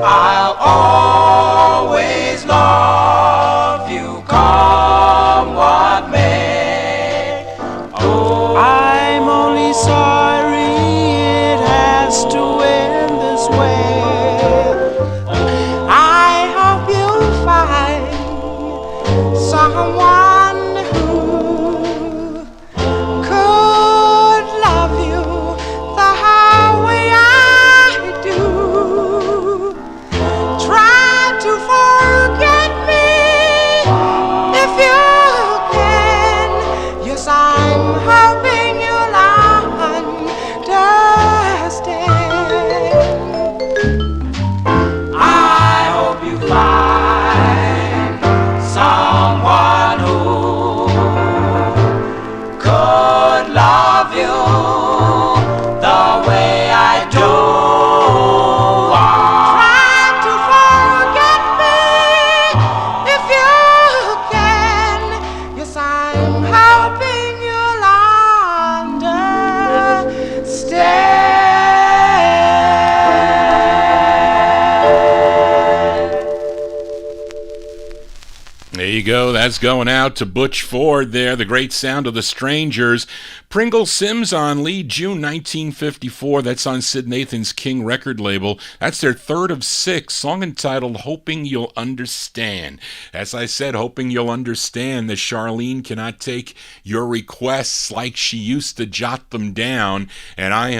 I'll always love you, come what may. Oh, I'm only sorry it has to end this way. I hope you'll find someone who could love you the way I do. Try to forget me if you can. Yes, I'm hoping you'll understand. I hope you find someone who could love you the way I do. Try to forget me if you can. Yes, I'm hoping you'll understand. There you go. That's going out to Butch Ford there, the great sound of the Strangers. Pringle Sims on lead, June 1954. That's on Sid Nathan's King record label. That's their third of 6, song entitled Hoping You'll Understand. As I said, hoping you'll understand that Charlene cannot take your requests like she used to jot them down, and I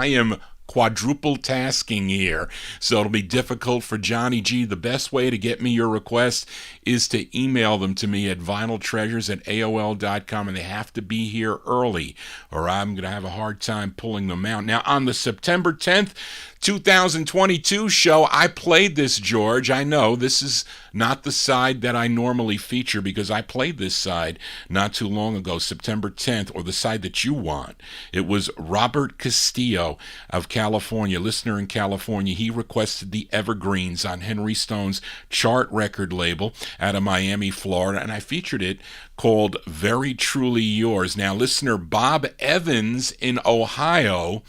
am quadruple tasking here, so it'll be difficult for Johnny G. The best way to get me your request is to email them to me at vinyltreasures@aol.com, and they have to be here early, or I'm going to have a hard time pulling them out. Now, on the September 10th, 2022 show, I played this, George. I know this is not the side that I normally feature because I played this side not too long ago, September 10th, or the side that you want. It was Robert Castillo of California, listener in California. He requested the Evergreens on Henry Stone's chart record label out of Miami, Florida, and I featured it called Very Truly Yours. Now, listener Bob Evans in Ohio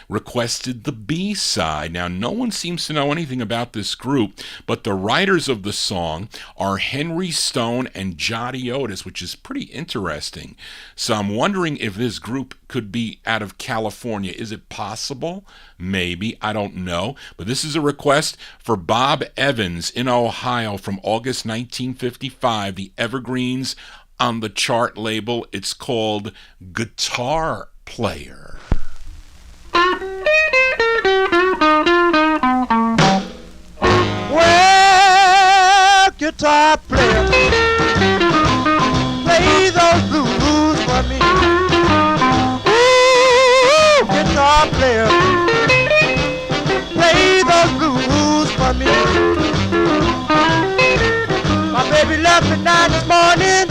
requested the B-side. Now, no one seems to know anything about this group, but the writers of the song are Henry Stone and Jody Otis, which is pretty interesting. So I'm wondering if this group could be out of California. Is it possible? Maybe. I don't know. But this is a request for Bob Evans in Ohio from August 1955, the Evergreens on the chart label. It's called Guitar Player. Well, guitar player, play those blues for me. Ooh, guitar player, play those blues for me. My baby left at 9 this morning.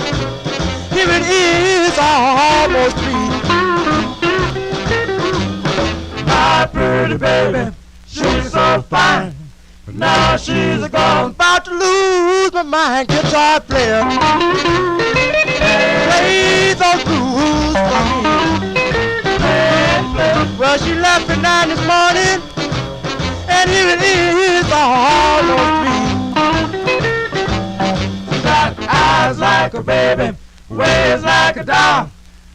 Here it is, almost 3. My pretty baby, she's so fine. But now she's gone, about to lose my mind. Guitar player, play those blues for me. Well, she left at 9 this morning, and here it is, almost 3. Got eyes like a baby, ways like a doll.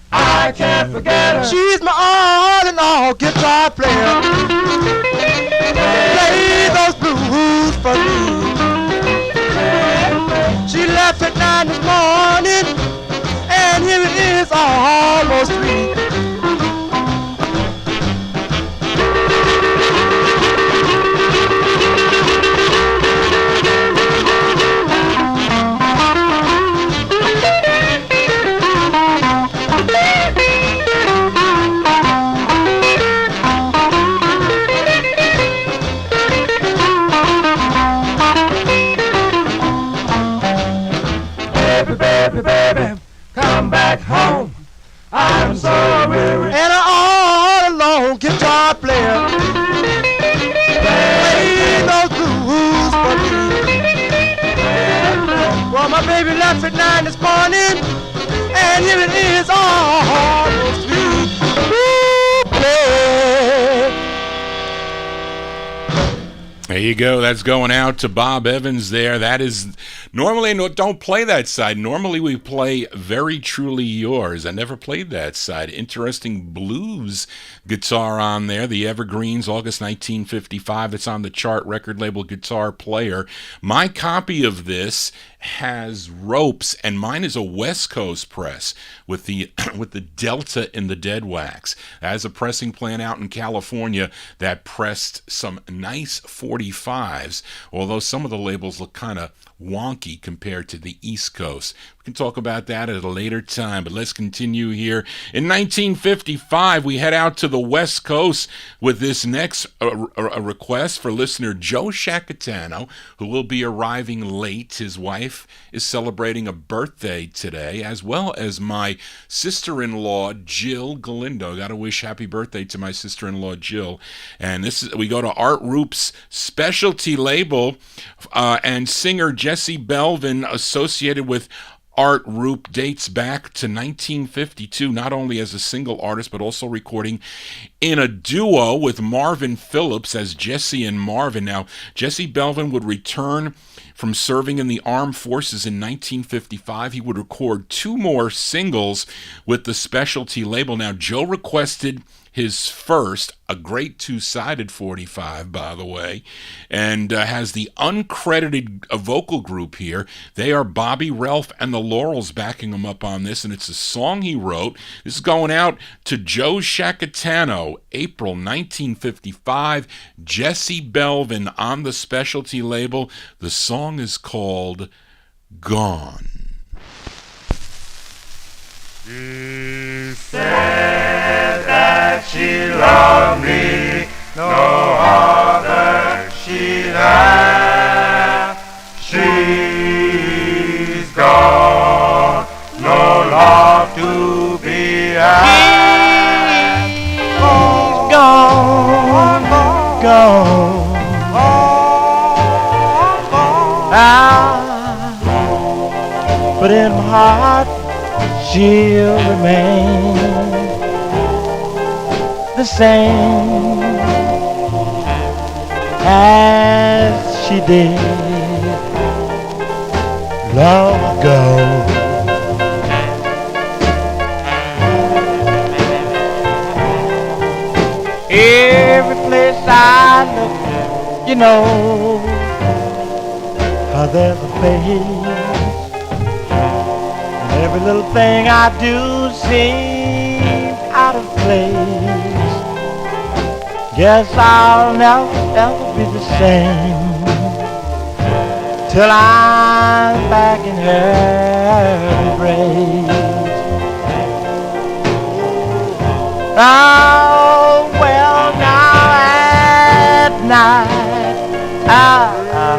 I can't forget her. She's my all in all. Guitar player, play those blues for me. She left at 9 this morning, and here it is, almost 3. Baby, come back home. I There you go. That's going out to Bob Evans there. That is, normally I don't play that side. Normally we play Very Truly Yours. I never played that side. Interesting blues guitar on there. The Evergreens, August 1955. It's on the chart, record label Guitar Player. My copy of this has ropes, and mine is a West Coast press with the with the Delta in the dead wax. As a pressing plant out in California that pressed some nice 45's, although some of the labels look kind of wonky compared to the East Coast. We can talk about that at a later time, but let's continue here. In 1955, we head out to the West Coast with this next a request for listener Joe Shacatano, who will be arriving late. His wife is celebrating a birthday today, as well as my sister-in-law, Jill Galindo. Got to wish happy birthday to my sister-in-law, Jill. And we go to Art Roop's specialty label, and singer Jesse Belvin, associated with Art Roop, dates back to 1952, not only as a single artist, but also recording in a duo with Marvin Phillips as Jesse and Marvin. Now, Jesse Belvin would return from serving in the armed forces in 1955. He would record 2 more singles with the specialty label. Now, Joe requested his first, a great 2-sided 45, by the way, and has the uncredited vocal group here. They are Bobby Ralph and the Laurels backing him up on this, and it's a song he wrote. This is going out to Joe Shacatano, April 1955, Jesse Belvin on the specialty label. The song is called Gone. She said that she loved me, no other she'd have. She's gone, no love to be had. She's gone, gone, but in my heart she'll remain the same as she did long ago. Every place I look, you know, there's a face. Every little thing I do seems out of place. Guess I'll never, ever be the same till I'm back in her embrace. Oh, well, now at night I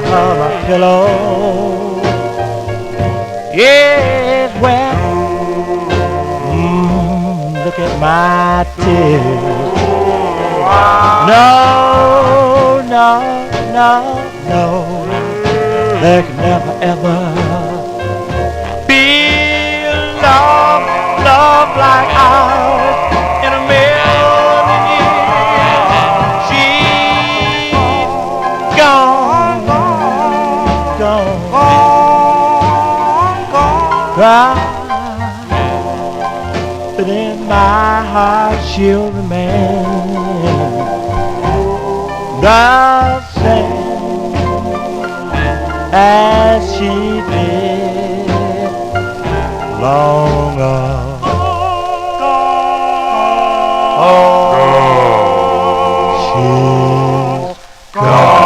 hum my pillow. Yes, well, look at my tears. No, no, no, no, there can never ever be a love like ours in a million years. She's gone, gone, but in my heart she'll remain the same as she did long ago. She's gone.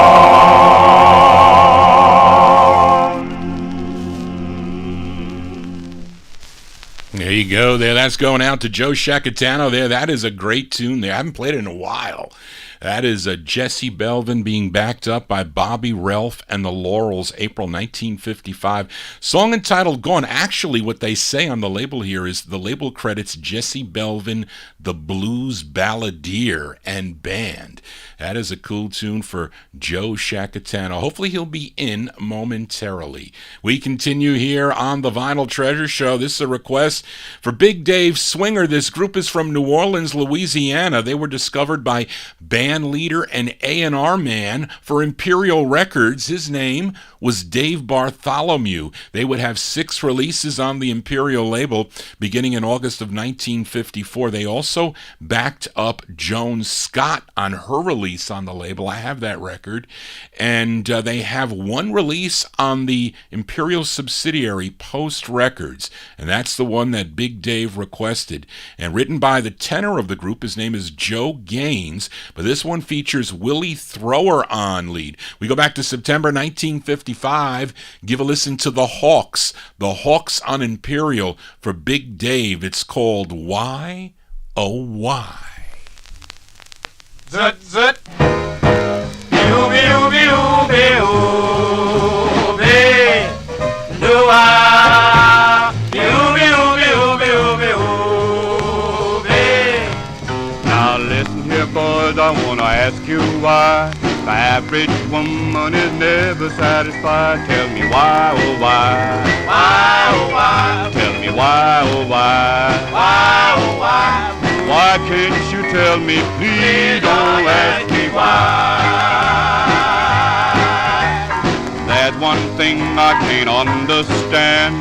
There you go. There, that's going out to Joe Shacatano there. That is a great tune there. I haven't played it in a while. That is a Jesse Belvin being backed up by Bobby Ralph and the Laurels, April 1955. Song entitled Gone. Actually, what they say on the label here is the label credits Jesse Belvin, the Blues Balladeer and Band. That is a cool tune for Joe Shacatano. Hopefully he'll be in momentarily. We continue here on the Vinyltreasure Show. This is a request For Big Dave Swinger, this group is from New Orleans, Louisiana. They were discovered by band leader and A&R man for Imperial Records. His name was Dave Bartholomew. They would have 6 releases on the Imperial label beginning in August of 1954. They also backed up Joan Scott on her release on the label. I have that record. And they have 1 release on the Imperial subsidiary Post Records, and that's the one that Big Dave requested. And written by the tenor of the group, his name is Joe Gaines, but this one features Willie Thrower on lead. We go back to September 1955, give a listen to the Hawks on Imperial. For Big Dave, it's called Why, Oh Why. Zut, zut. Ooby, ooby, ooby, ooby. Do-ah. Ooby, ooby, ooby, ooby, ooby. Now listen here, boys, I wanna ask you why the average woman is never satisfied. Tell me why, oh why. Why, oh why. Tell me why, oh why. Why, oh why. Why can't you tell me, please don't ask me why. There's one thing I can't understand,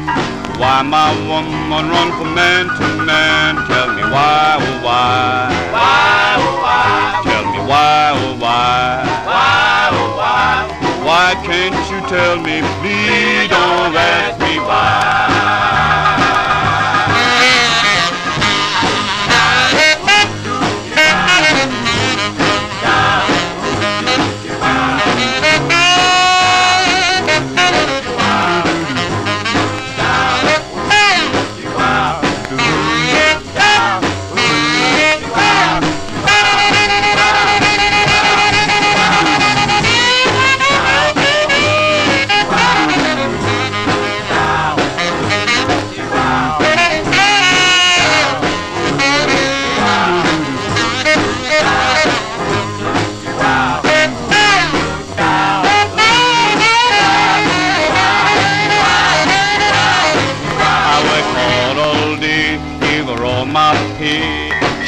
why my woman run from man to man. Tell me why, oh why. Why, oh why. Tell me why, oh why. Why, oh why. Why can't you tell me, please don't ask me why.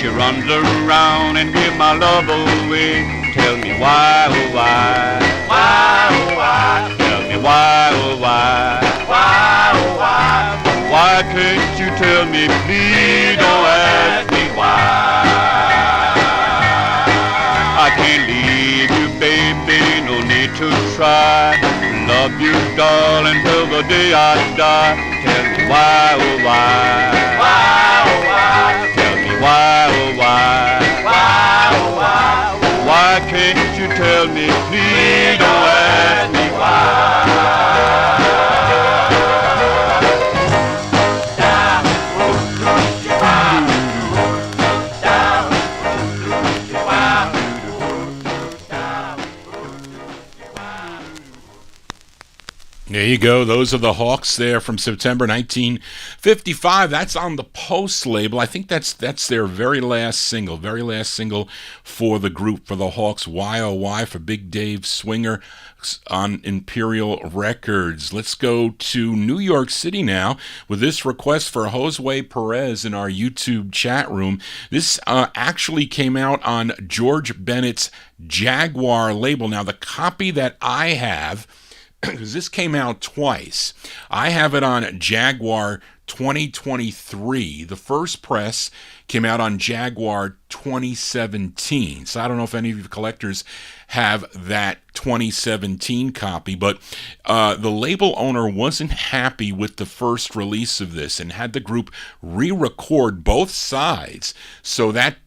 She runs around and gives my love away. Tell me why, oh why. Why, oh why. Tell me why, oh why. Why, oh why. Why can't you tell me, please don't ask me why. I can't leave you, baby, no need to try. Love you, darling, till the day I die. Tell me why, oh why. Why, oh why. Why, oh why? Why, oh why? Why can't you tell me, please don't ask me why? There you go. Those are the Hawks there from September 1955. That's on the Post label. I think that's their very last single for the group, for the Hawks. Why, oh why, for Big Dave Swinger on Imperial Records. Let's go to New York City now with this request for Josue Perez in our YouTube chat room. This actually came out on George Bennett's Jaguar label. Now, the copy that I have, because this came out twice, I have it on Jaguar 2023. The first press came out on Jaguar 2017. So I don't know if any of you collectors have that 2017 copy, but the label owner wasn't happy with the first release of this and had the group re-record both sides. So that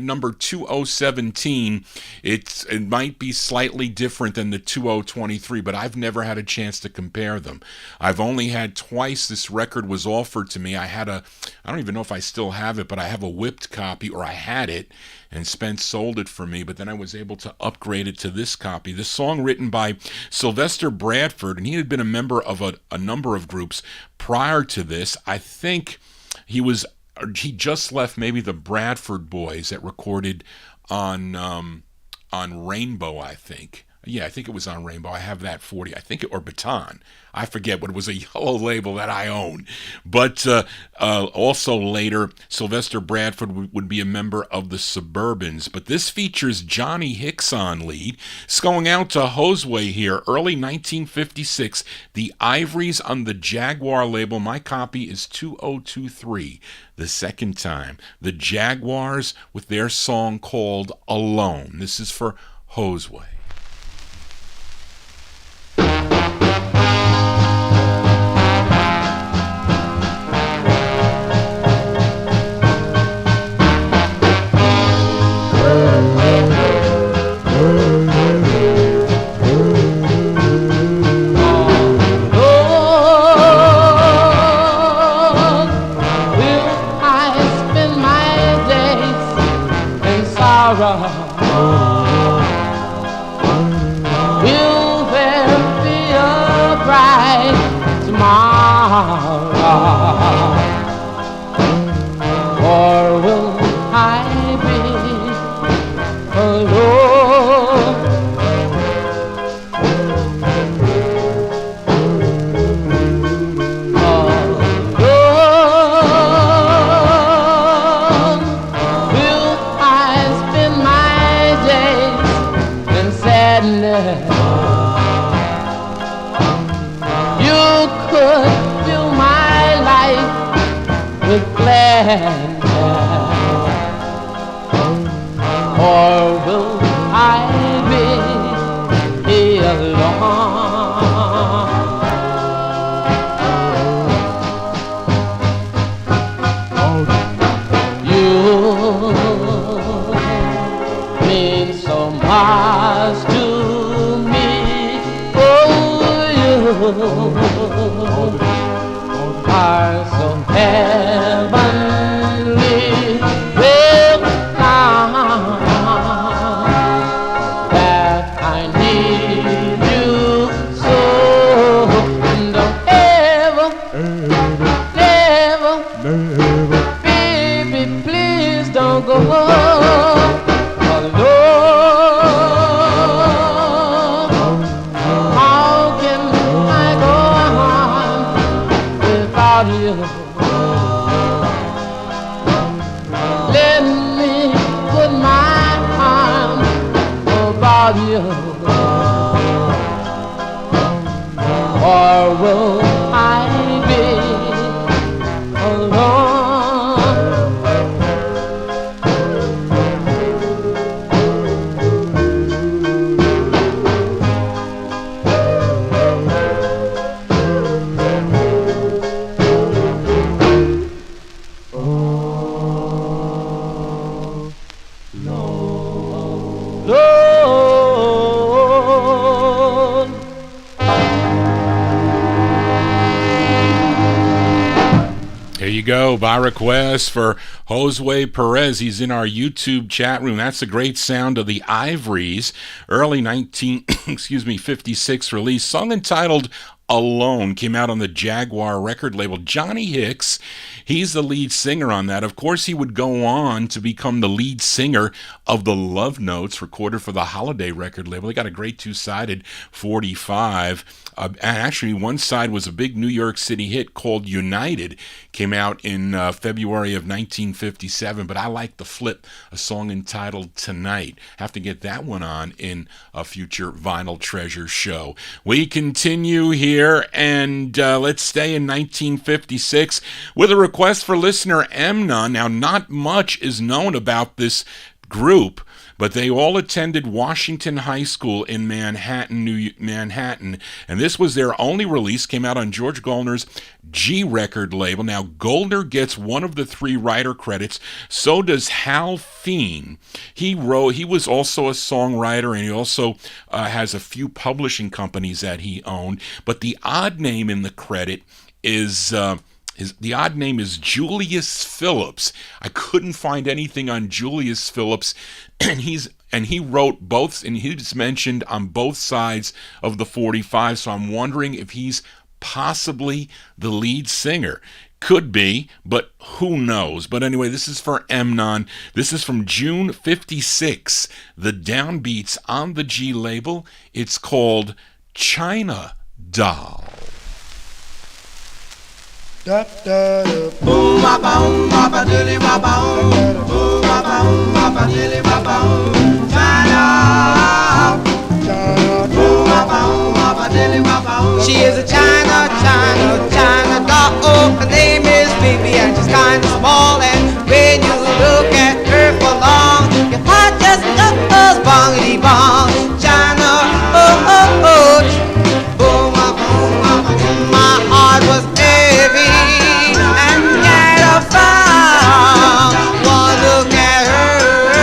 number 2017, it might be slightly different than the 2023, but I've never had a chance to compare them. I've only had twice this record was offered to me. I don't even know if I still have it, but I have a whipped copy, or I had it, and Spence sold it for me, but then I was able to upgrade it to this copy. This song written by Sylvester Bradford, and he had been a member of a number of groups prior to this. I think he just left maybe the Bradford Boys that recorded on Rainbow, I think. Yeah, I think it was on Rainbow. I have that 40. I think or Baton. I forget, but it was a yellow label that I own. But also later, Sylvester Bradford would be a member of the Suburbans. But this features Johnny Hicks on lead. It's going out to Josue here, early 1956. The Ivories on the Jaguar label. My copy is 2023. The second time. The Jaguars with their song called Alone. This is for Josue. Will there be a bright tomorrow, or will I be alone? You could fill my life with gladness, or will I be alone? You mean so much to me, oh, you are so heavenly. Well, now that I need you so, don't never, baby, please don't go alone. How can I go on without you? Let me put my arms about you, or will I be alone? There you go, by request for Josue Perez. He's in our YouTube chat room. That's the great sound of the Ivories, early 56 release, song entitled Alone, came out on the Jaguar record label. Johnny Hicks, he's the lead singer on that. Of course, he would go on to become the lead singer of the Love Notes, recorded for the Holiday record label. They got a great two-sided 45. And actually, one side was a big New York City hit called United. Came out in February of 1957, but I like the flip, a song entitled Tonight. Have to get that one on in a future Vinyltreasure show. We continue here, and let's stay in 1956 with a request for listener Emna. Now, not much is known about this group, but they all attended Washington High School in Manhattan, and this was their only release. Came out on George Goldner's G record label. Now, Goldner gets one of the three writer credits. So does Hal Feen. He was also a songwriter, and he also has a few publishing companies that he owned. But the odd name in the credit is the odd name is Julius Phillips. I couldn't find anything on Julius Phillips, and he wrote both, and he's mentioned on both sides of the 45. So I'm wondering if he's possibly the lead singer. Could be, but who knows? But anyway, this is for Emnon. This is from June 56. The Downbeats on the G label. It's called China Doll. Da da da. Boom ba boom ba ba dilly ba boom. Boom ba boom ba ba dilly ba boom. China. Boom ba boom ba ba dilly ba boom. She is a China doll. Oh, her name is Baby and she's kind of small. And when you look at her for long, your heart just goes bongity bong. China, oh oh oh. Boom ba boom ba ba boom. My heart was heavy. One look at her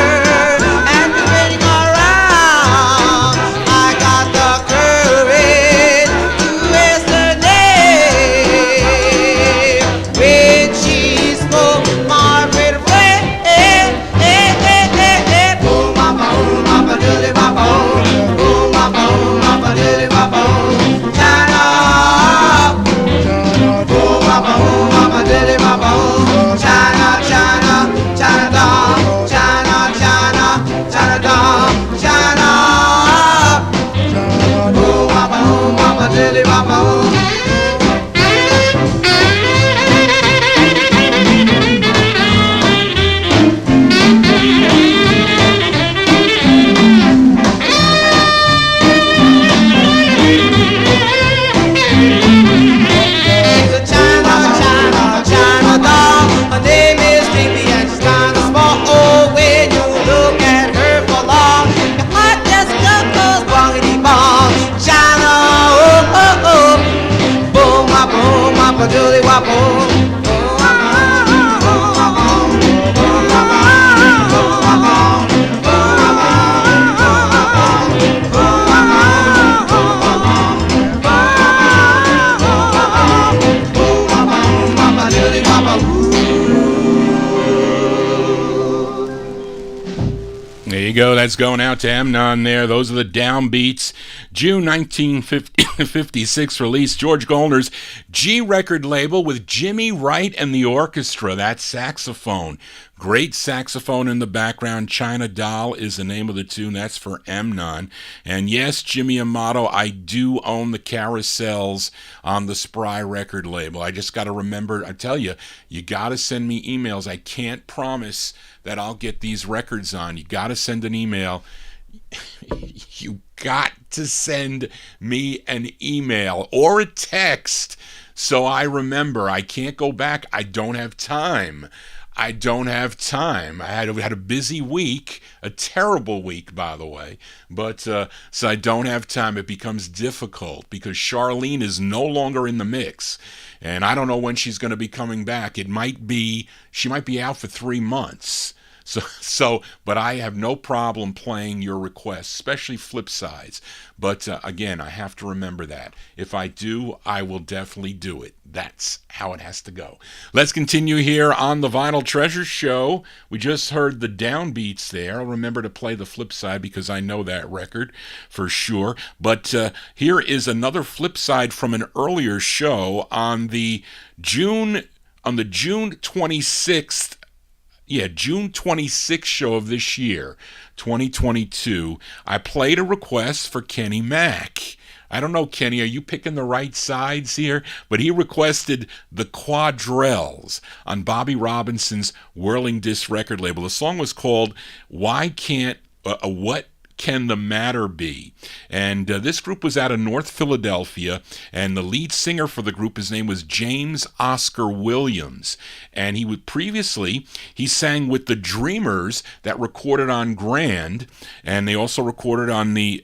and spinning around. I got the courage to ask her name. When she spoke my great way, boom ba boom ba ba dilly ba boom, boom ba boom ba ba dilly ba boom. China, boom ba boom ba ba dilly ba boom. China, China, China doll, China, China, China doll, China. Boom ba boom ba ba dilly ba boom. Dooley wobble. There you go. That's going out to Amnon there. Those are the Downbeats. June 1956 release. George Goldner's G record label with Jimmy Wright and the orchestra. That saxophone. Great saxophone in the background. China Doll is the name of the tune. That's for Amnon. And yes, Jimmy Amato, I do own the Carousels on the Spry record label. I just got to remember, I tell you, you got to send me emails. I can't promise that I'll get these records on. You got to send an email. You got to send me an email or a text so I remember. I can't go back. I don't have time. I had a busy week, a terrible week, by the way, but so I don't have time. It becomes difficult because Charlene is no longer in the mix, and I don't know when she's going to be coming back. She might be out for 3 months. But I have no problem playing your requests, especially flip sides. But again, I have to remember that. If I do, I will definitely do it. That's how it has to go. Let's continue here on the Vinyltreasure show. We just heard the Downbeats there. I'll remember to play the flip side because I know that record for sure. But here is another flip side from an earlier show on the June 26th. Yeah, June 26th show of this year, 2022, I played a request for Kenny Mack. I don't know, Kenny, are you picking the right sides here? But he requested the Quadrels on Bobby Robinson's Whirling Disc record label. The song was called What Can the Matter Be? And this group was out of North Philadelphia, and the lead singer for the group, his name was James Oscar Williams. And he sang with the Dreamers that recorded on Grand, and they also recorded on the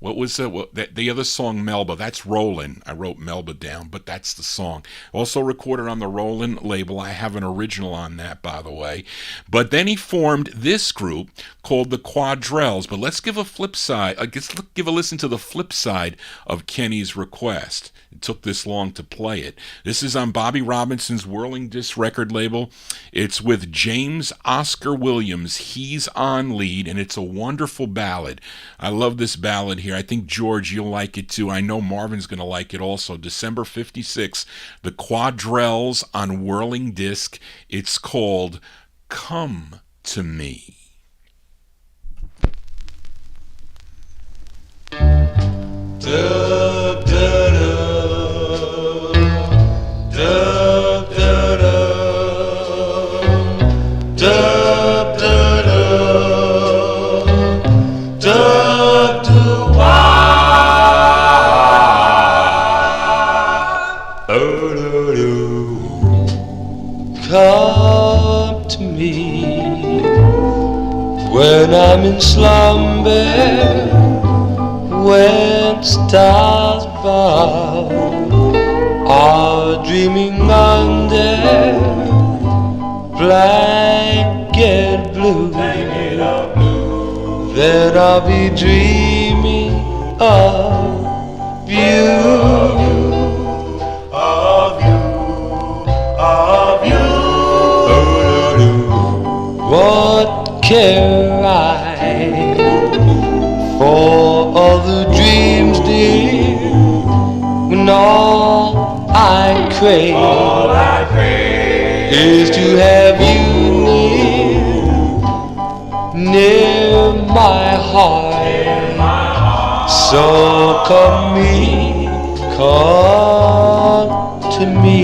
the other song, Melba? That's Rollin'. I wrote Melba down, but that's the song. Also recorded on the Rollin' label. I have an original on that, by the way. But then he formed this group called the Quadrels. But let's give a flip side. Let's give a listen to the flip side of Kenny's request. It took this long to play it. This is on Bobby Robinson's Whirling Disc record label. It's with James Oscar Williams. He's on lead, and it's a wonderful ballad. I love this ballad here. here. I think, George, you'll like it too. I know Marvin's going to like it also. December 56, the Quadrels on Whirling Disc. It's called Come to Me. Come to me when I'm in slumber, when stars above are dreaming under blanket blue, then I'll be dreaming of you. What care I for all the dreams, dear, when all I crave is to have you near my heart. So come to me.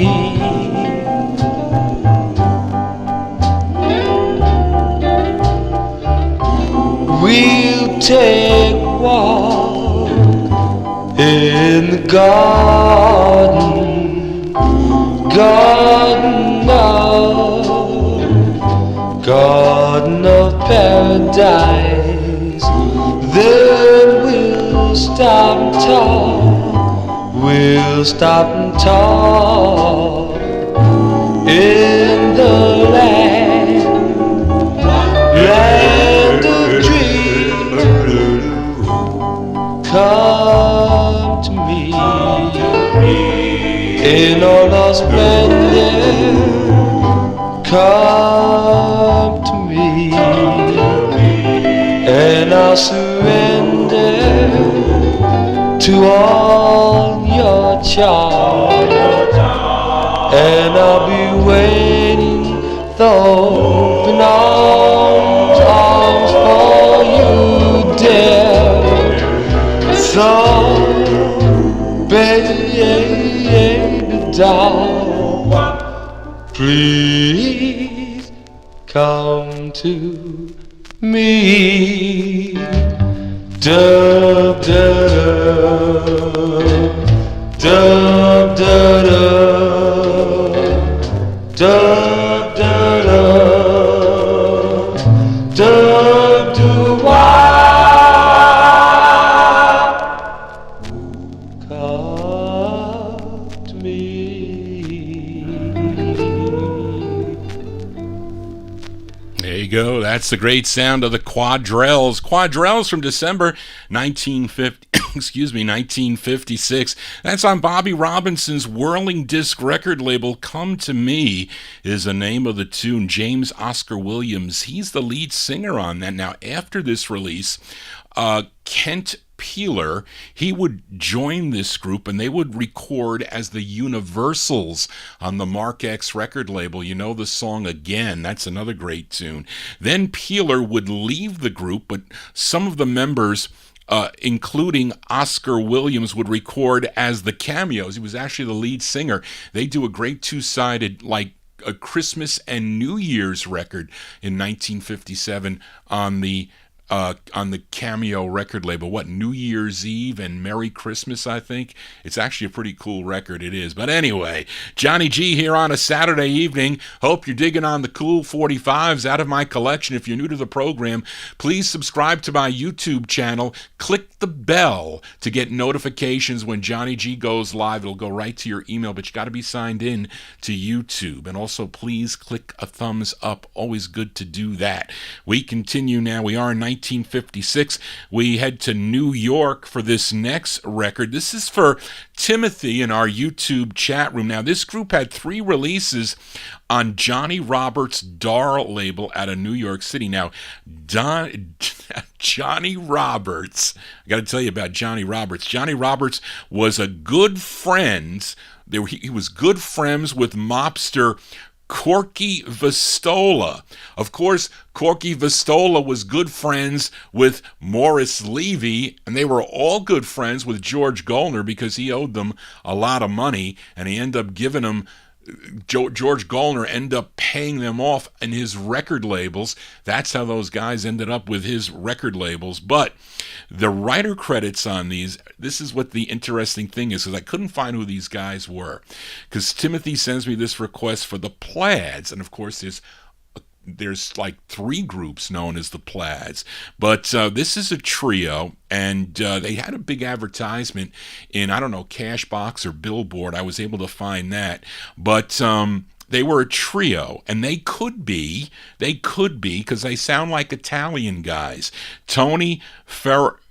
We'll take a walk in the garden of paradise. Then we'll stop and talk in the land of dreams. Come to me in all our splendor. Come to me, and I'll surrender to all your charms, and I'll be waiting with open arms for you, dear. So, baby doll, please come to me. Dub, dub, dub, dub, dub, dub, dub, dub, dub, come to me. There you go. That's the great sound of the Quadrels. Quadrels from December 1956. That's on Bobby Robinson's Whirling Disc record label. Come to Me is the name of the tune. James Oscar Williams, he's the lead singer on that. Now, after this release, Kent Peeler, he would join this group and they would record as the Universals on the Mark X record label. You know the song Again, that's another great tune. Then Peeler would leave the group, but some of the members, including Oscar Williams, would record as the Cameos. He was actually the lead singer. They do a great two-sided, like, a Christmas and New Year's record in 1957 on the Cameo record label. What, New Year's Eve and Merry Christmas, I think? It's actually a pretty cool record, it is. But anyway, Johnny G here on a Saturday evening. Hope you're digging on the cool 45s out of my collection. If you're new to the program, please subscribe to my YouTube channel. Click the bell to get notifications when Johnny G goes live. It'll go right to your email, but you got to be signed in to YouTube. And also, please click a thumbs up. Always good to do that. We continue now. We are in 1956. We head to New York for this next record. This is for Timothy in our YouTube chat room. Now, this group had 3 releases on Johnny Roberts' Dar label out of New York City. Now, Johnny Roberts. I got to tell you about Johnny Roberts. Johnny Roberts was a good friend. He was good friends with mobster Corky Vistola. Of course, Corky Vistola was good friends with Morris Levy, and they were all good friends with George Gollner because he owed them a lot of money, and he ended up giving them George Gollner ended up paying them off in his record labels. That's how those guys ended up with his record labels. But the writer credits on these, this is what the interesting thing is, because I couldn't find who these guys were. Because Timothy sends me this request for the Plaids, and of course there's like 3 groups known as the Plaids, but this is a trio, and they had a big advertisement in, I don't know, Cashbox or Billboard. I was able to find that, but they were a trio, and they could be, because they sound like Italian guys. Tony Ferrioli,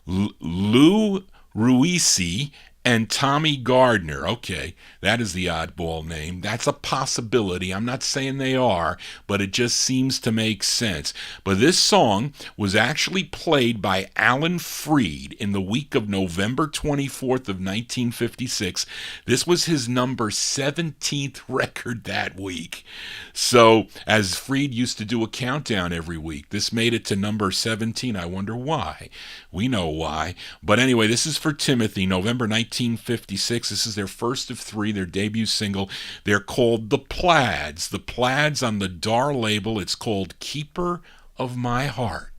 Lou Ruisi, and Tommy Gardner. Okay, that is the oddball name. That's a possibility. I'm not saying they are, but it just seems to make sense. But this song was actually played by Alan Freed in the week of November 24th of 1956. This was his number 17th record that week. So, as Freed used to do a countdown every week, this made it to number 17. I wonder why. We know why. But anyway, this is for Timothy, November 1956. This is their first of 3, their debut single. They're called the Plaids. The Plaids on the Dar label. It's called Keeper of My Heart.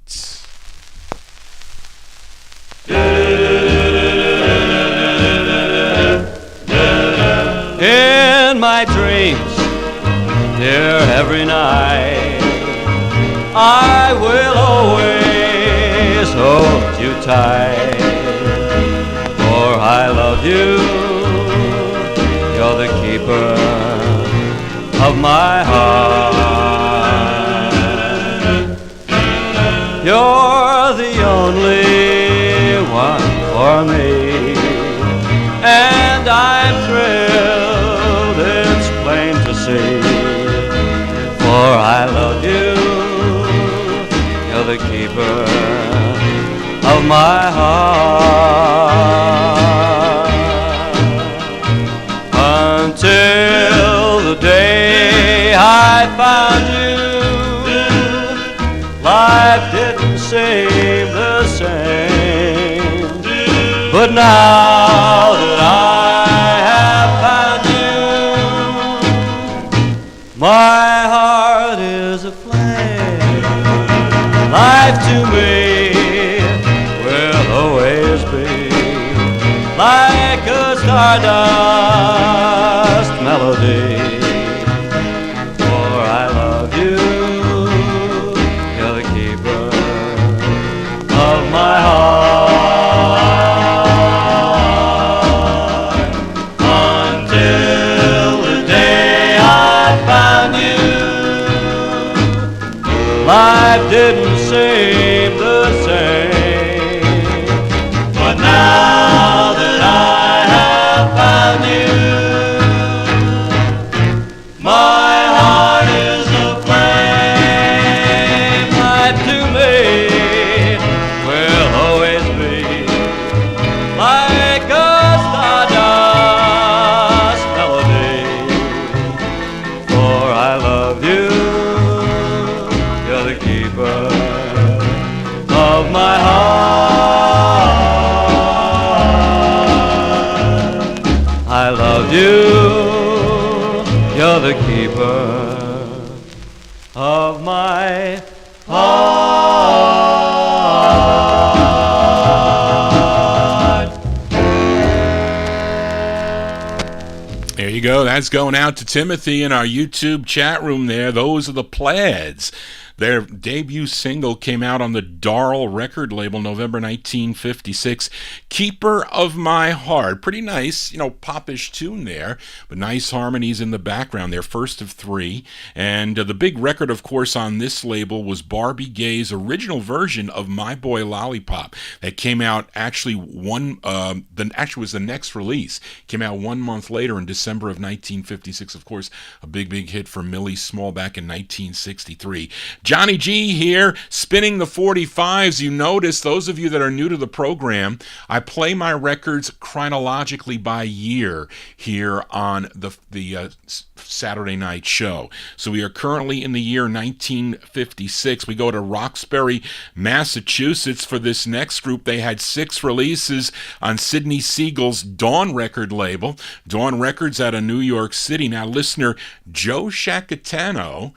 In my dreams, dear, every night I will always hold you tight, for I love you. You're the keeper of my heart. You're the only one for me, and I'm thrilled, it's plain to see, for I love you. You're the keeper of my heart. Until the day I found you, life didn't seem the same. But now that I have found you, my heart is aflame. Life to me will always be like a stardust melody, for I love you. You're the keeper of my heart. Until the day I found you, life didn't seem the same. But now that I have found you, my heart is aflame. Life to me will always be like a stardust melody, for I love you. You're the keeper of my heart. I love you. You're the keeper of my heart. There you go. That's going out to Timothy in our YouTube chat room there. Those are the Plaids. Their debut single came out on the Darl record label November 1956. Keeper of My Heart. Pretty nice, popish tune there, but nice harmonies in the background. Their first of 3. And the big record, of course, on this label was Barbie Gay's original version of My Boy Lollipop. That came out actually was the next release. Came out 1 month later in December of 1956. Of course, a big hit for Millie Small back in 1963. Johnny G here, spinning the 45's. You notice, those of you that are new to the program, I play my records chronologically by year here on the Saturday night show. So we are currently in the year 1956. We go to Roxbury, Massachusetts for this next group. They had 6 releases on Sidney Siegel's Dawn record label. Dawn Records out of New York City. Now, listener Joe Shacatano,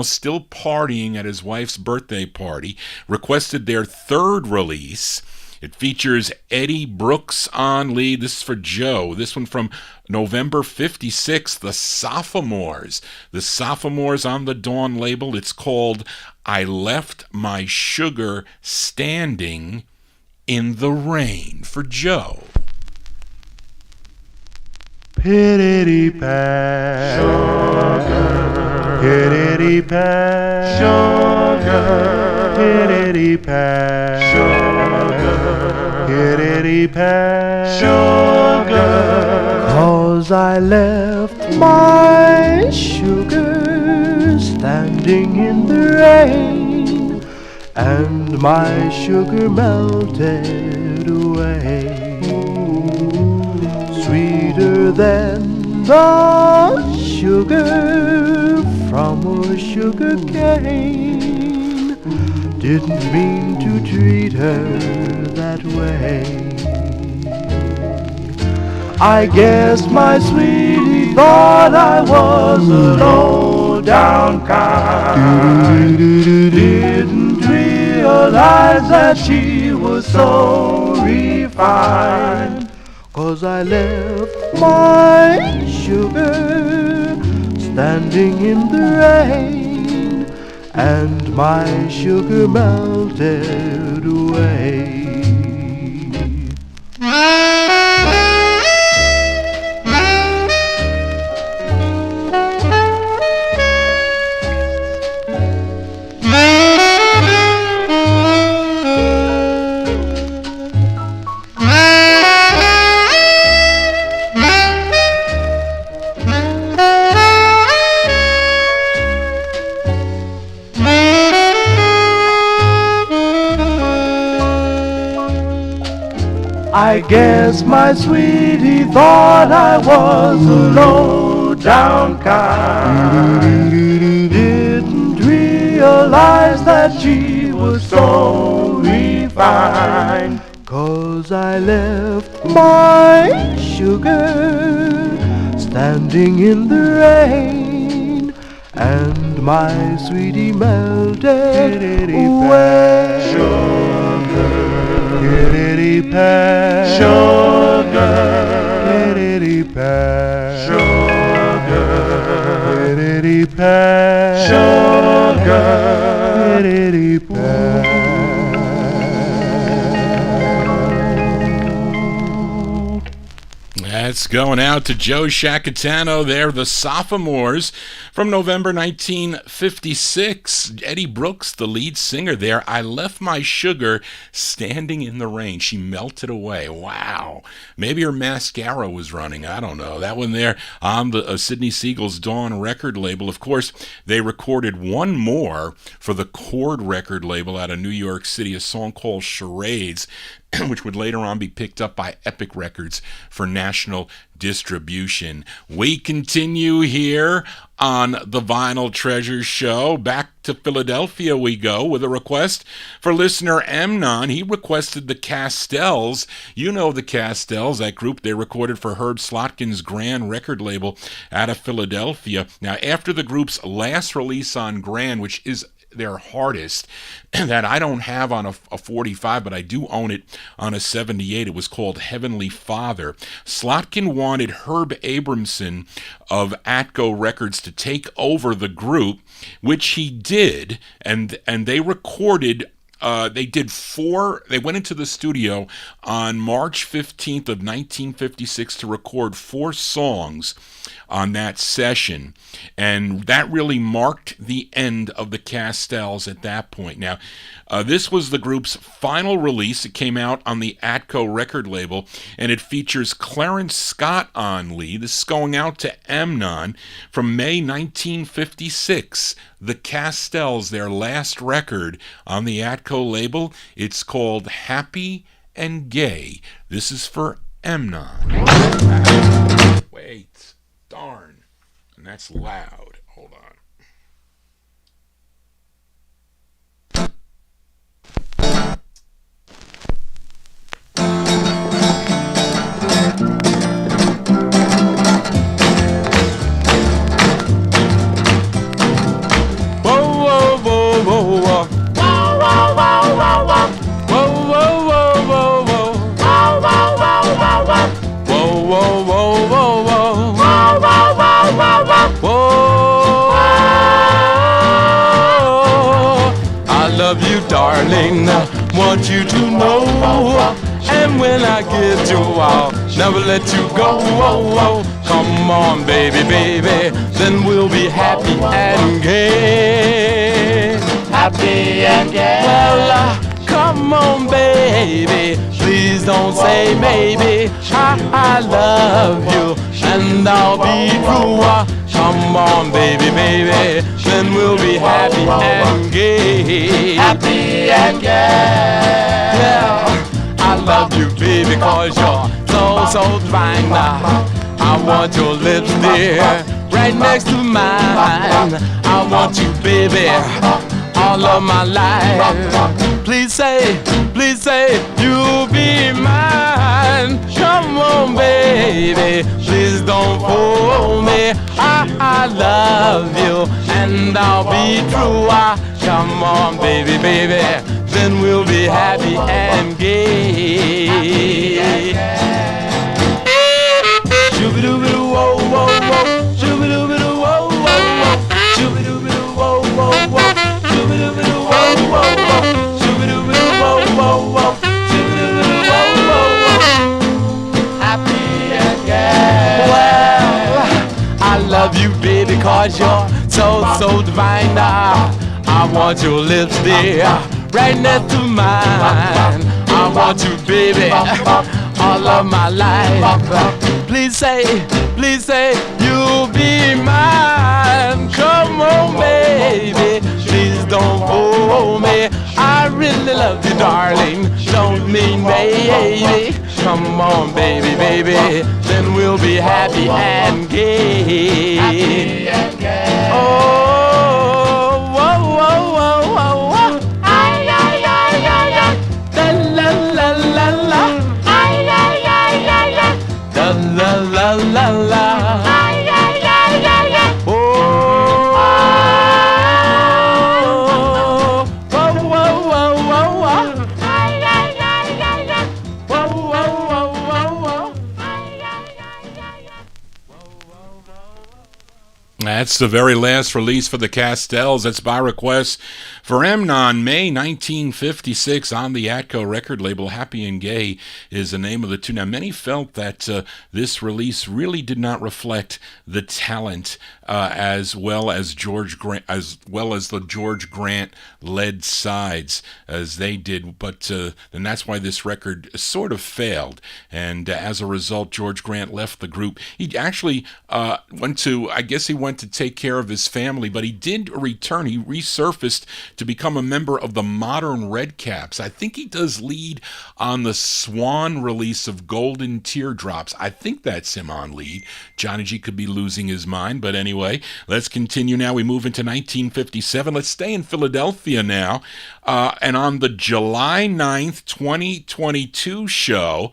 still partying at his wife's birthday party, requested their 3rd release. It features Eddie Brooks on lead. This is for Joe. This one from November 56, the Sophomores. The Sophomores on the Dawn label. It's called I Left My Sugar Standing in the Rain for Joe. Pittity-pat, sugar, pittity-pat, sugar, pittity-pat, sugar, pittity-pat, sugar. 'Cause I left my sugar standing in the rain, and my sugar melted away. Sweeter than the sugar from a sugar cane. Didn't mean to treat her that way. I guess my sweetie thought I was a low-down kind. Didn't realize that she was so refined. 'Cause I left my sugar standing in the rain, and my sugar melted away. I guess my sweetie thought I was a low-down kind. Didn't realize that she was so refined. 'Cause I left my sugar standing in the rain, and my sweetie melted away. Pittity-pat, sugar, pittity-pat, sugar, pittity-pat, sugar, pittity-pat. That's going out to Joe Shacatano there, the Sophomores from November 1956. Eddie Brooks, the lead singer there. I left my sugar standing in the rain. She melted away. Wow. Maybe her mascara was running. I don't know. That one there on the Sidney Siegel's Dawn record label. Of course, they recorded one more for the Chord record label out of New York City, a song called Charades, which would later on be picked up by Epic Records for national distribution. We continue here on the Vinyltreasure Show. Back to Philadelphia we go with a request for listener Amnon. He requested the Castells. You know the Castells, that group they recorded for Herb Slotkin's Grand record label out of Philadelphia. Now, after the group's last release on Grand, which is their hardest, that I don't have on a 45, but I do own it on a 78. It was called Heavenly Father. Slotkin wanted Herb Abramson of Atco Records to take over the group, which he did, and they recorded. They went into the studio on March 15th of 1956 to record 4 songs on that session. And that really marked the end of the Castells at that point. Now, this was the group's final release. It came out on the Atco record label, and it features Clarence Scott on lead. This is going out to Amnon from May 1956. the Castells, their last record on the Atco label. It's called Happy and Gay. This is for Emnon. Wait, darn. And that's loud. Hold on. Darling, want you to know, and when I get you, I'll never let you go. Come on, baby, baby, then we'll be happy and gay. Happy and gay. Well, come on, baby, please don't say maybe. I love you, and I'll be true. Come on, baby, baby, then we'll be happy and gay. Happy and gay. Yeah, I love you, baby, cause you're so fine. I want your lips, dear, right next to mine. I want you, baby, all of my life. Please say you'll be mine. Come on, baby, please don't fool me. I love you, and I'll be true. Come on, baby, baby, then we'll be happy and gay. Shoo-ba-doo-ba-doo, whoa, whoa, whoa. Shoo-ba-doo-ba-doo, whoa, whoa, whoa. Shoo-ba-doo-ba-doo, whoa, whoa, whoa. Shoo-ba-doo-ba-doo, whoa, whoa, whoa. Shoo-ba-doo-ba-doo, whoa, whoa, whoa. Shoo-ba-doo-ba-doo, whoa, whoa, whoa. Happy and gay. Well, I love you, baby, cause you're so divine. I want your lips, dear, right next to mine. I want you, baby, all of my life. Please say you'll be mine. Come on, baby, please don't fool me. I really love you, darling, don't mean maybe. Come on, baby, baby, then we'll be happy and gay. Happy and gay. Oh, whoa, whoa, whoa, whoa, whoa. Ay, ay, ay, ay, ay. La la la la la. Ay, ay, ay, ay, ay. La la la la la. Ay, ay, ay, ay, ay. Oh, whoa, whoa, whoa, whoa, whoa. Ay, ay, ay, ay, ay. Whoa, whoa, whoa, whoa, whoa. Ay, ay, ay, ay, ay. That's the very last release for the Castells. That's by request for Emnon, May 1956, on the Atco record label. Happy and Gay is the name of the tune. Now, many felt that this release really did not reflect the talent as well as the George Grant led sides as they did, but and that's why this record sort of failed. And as a result, George Grant left the group. He actually went to take care of his family, but he did return. He resurfaced to become a member of the Modern Redcaps. I think he does lead on the Swan release of Golden Teardrops. I think that's him on lead. Johnny G could be losing his mind, but anyway, let's continue now. We move into 1957. Let's stay in Philadelphia now. And on the July 9th, 2022 show,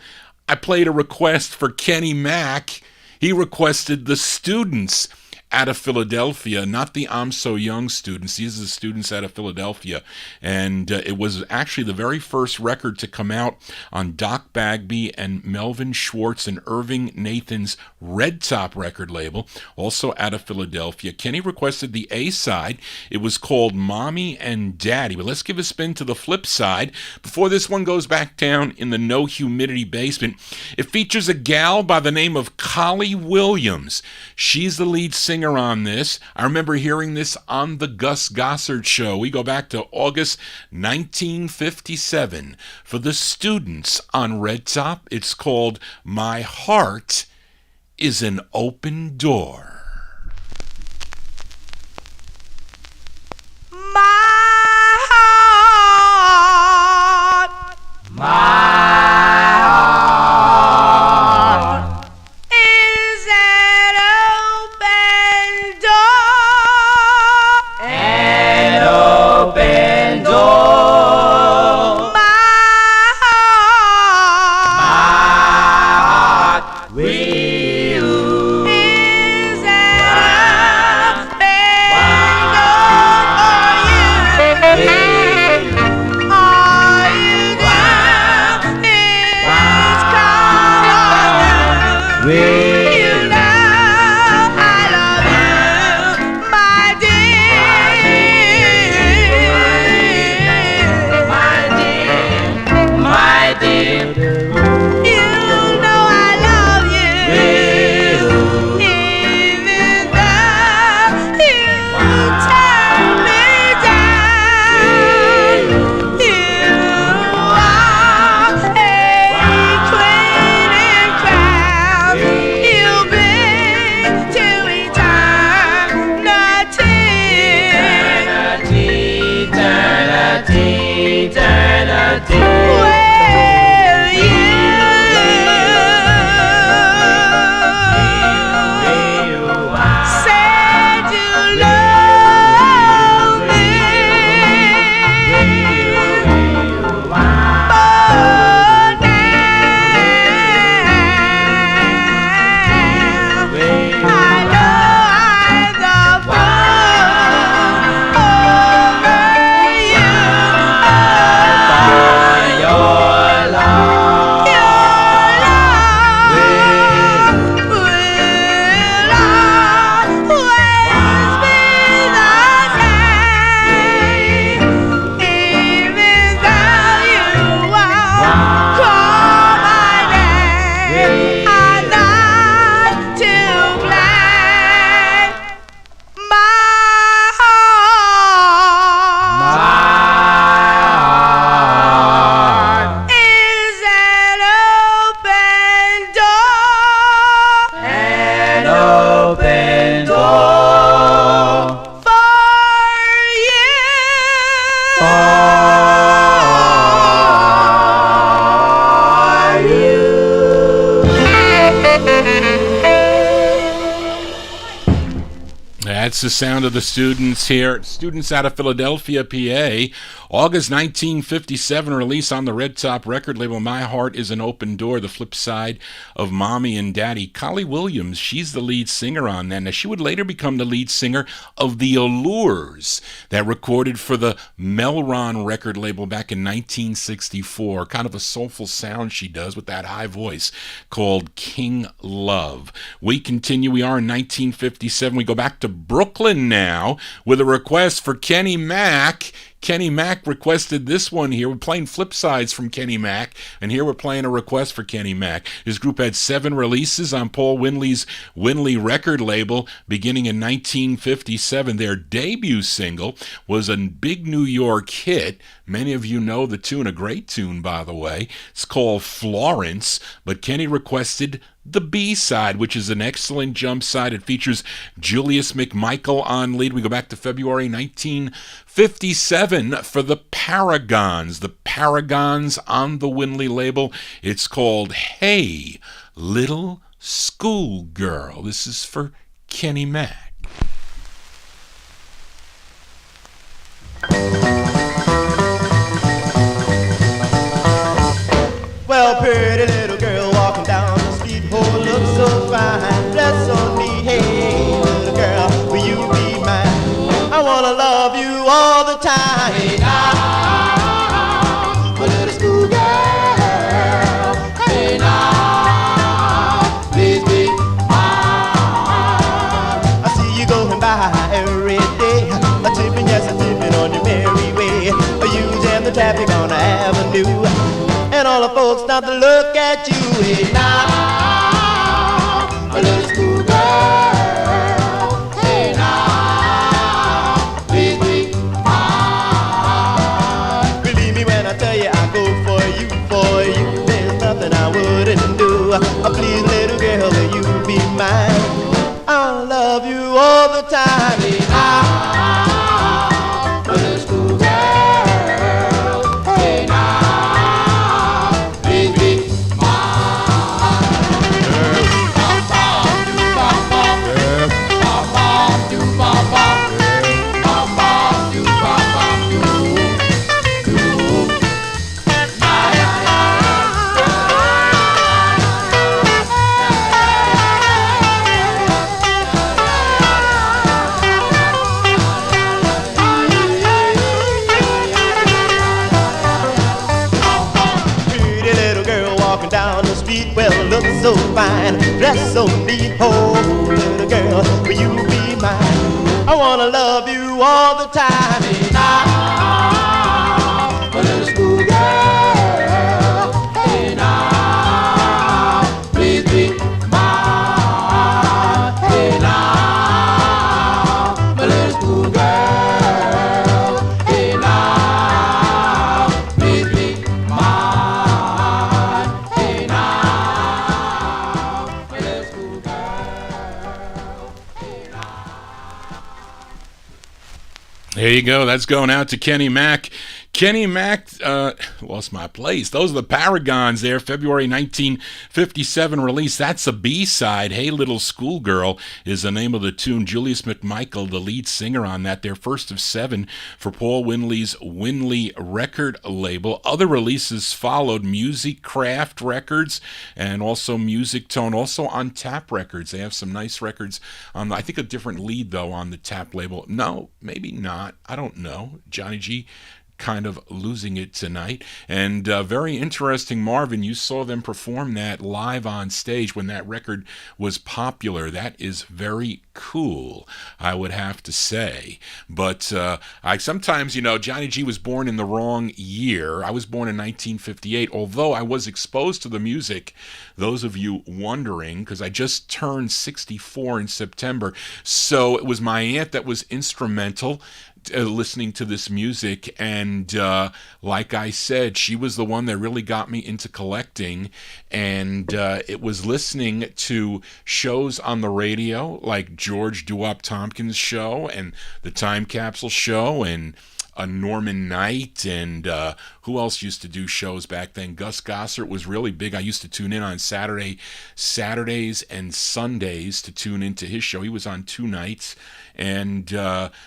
I played a request for Kenny Mack. He requested The Students out of Philadelphia, not the I'm So Young students. These are the students out of Philadelphia. And it was actually the very first record to come out on Doc Bagby and Melvin Schwartz and Irving Nathan's Red Top record label, also out of Philadelphia. Kenny requested the A-side. It was called Mommy and Daddy. But let's give a spin to the flip side before this one goes back down in the No Humidity basement. It features a gal by the name of Collie Williams. She's the lead singer on this. I remember hearing this on the Gus Gossard show. We go back to August 1957 for The Students on Red Top. It's called My Heart is an Open Door. That's the sound of the students here. Students out of Philadelphia, PA. August 1957 release on the Red Top record label, My Heart is an Open Door, the flip side of Mommy and Daddy. Collie Williams, she's the lead singer on that. Now, she would later become the lead singer of the Allures that recorded for the Melron record label back in 1964. Kind of a soulful sound she does with that high voice called King Love. We continue. We are in 1957. We go back to Brooklyn now with a request for Kenny Mack. Kenny Mack requested this one here. We're playing flip sides from Kenny Mack, and here we're playing a request for Kenny Mack. His group had 7 releases on Paul Winley's Winley record label beginning in 1957. Their debut single was a big New York hit. Many of you know the tune, a great tune, by the way. It's called Florence, but Kenny requested the B-side, which is an excellent jump side. It features Julius McMichael on lead. We go back to February 1957 for the Paragons. The Paragons on the Winley label. It's called Hey, Little Schoolgirl. This is for Kenny Mack. Well, pretty little girl walking down the street, oh, look so fine, dress so neat. Hey, little girl, will you be mine? I wanna love you all the time. Hey, now, a little schoolgirl. Hey, now, please be mine. I see you going by every day, a tipping, yes, a tipping on your merry way. You jam the traffic on the avenue, and all the folks stop to look at you. Hey, now, a little schoolgirl. Hey, now, please be mine. Believe me when I tell you I go for you, for you. There's nothing I wouldn't do. Please, little girl, will you be mine? I'll love you all the time. Hey, now, fine, dress so neat. Oh, little girl, will you be mine? I wanna love you all the time. Hey now, my little schoolgirl. Hey now, please be mine. Hey now, my little schoolgirl. Hey now, please be mine. Hey now, my little schoolgirl. Hey now. There you go. That's going out to Kenny Mack. Kenny Mack lost my place. Those are the Paragons there, February 1957 release. That's a B-side. Hey Little Schoolgirl is the name of the tune. Julius McMichael, the lead singer on that. Their first of 7 for Paul Winley's Winley record label. Other releases followed, Music Craft Records and also Music Tone, also on Tap Records. They have some nice records on, I think a different lead though on the Tap label. No, maybe not. I don't know. Johnny G kind of losing it tonight. And very interesting, Marvin, you saw them perform that live on stage when that record was popular. That is very cool, I would have to say. But I sometimes, Johnny G was born in the wrong year. I was born in 1958, although I was exposed to the music, those of you wondering, because I just turned 64 in September. So it was my aunt that was instrumental listening to this music, and like I said, she was the one that really got me into collecting, and it was listening to shows on the radio like George Doo-Wop Tompkins' show and the Time Capsule show and Norman Knight, and who else used to do shows back then? Gus Gossert was really big. I used to tune in on Saturdays and Sundays to tune into his show. He was on 2 nights. And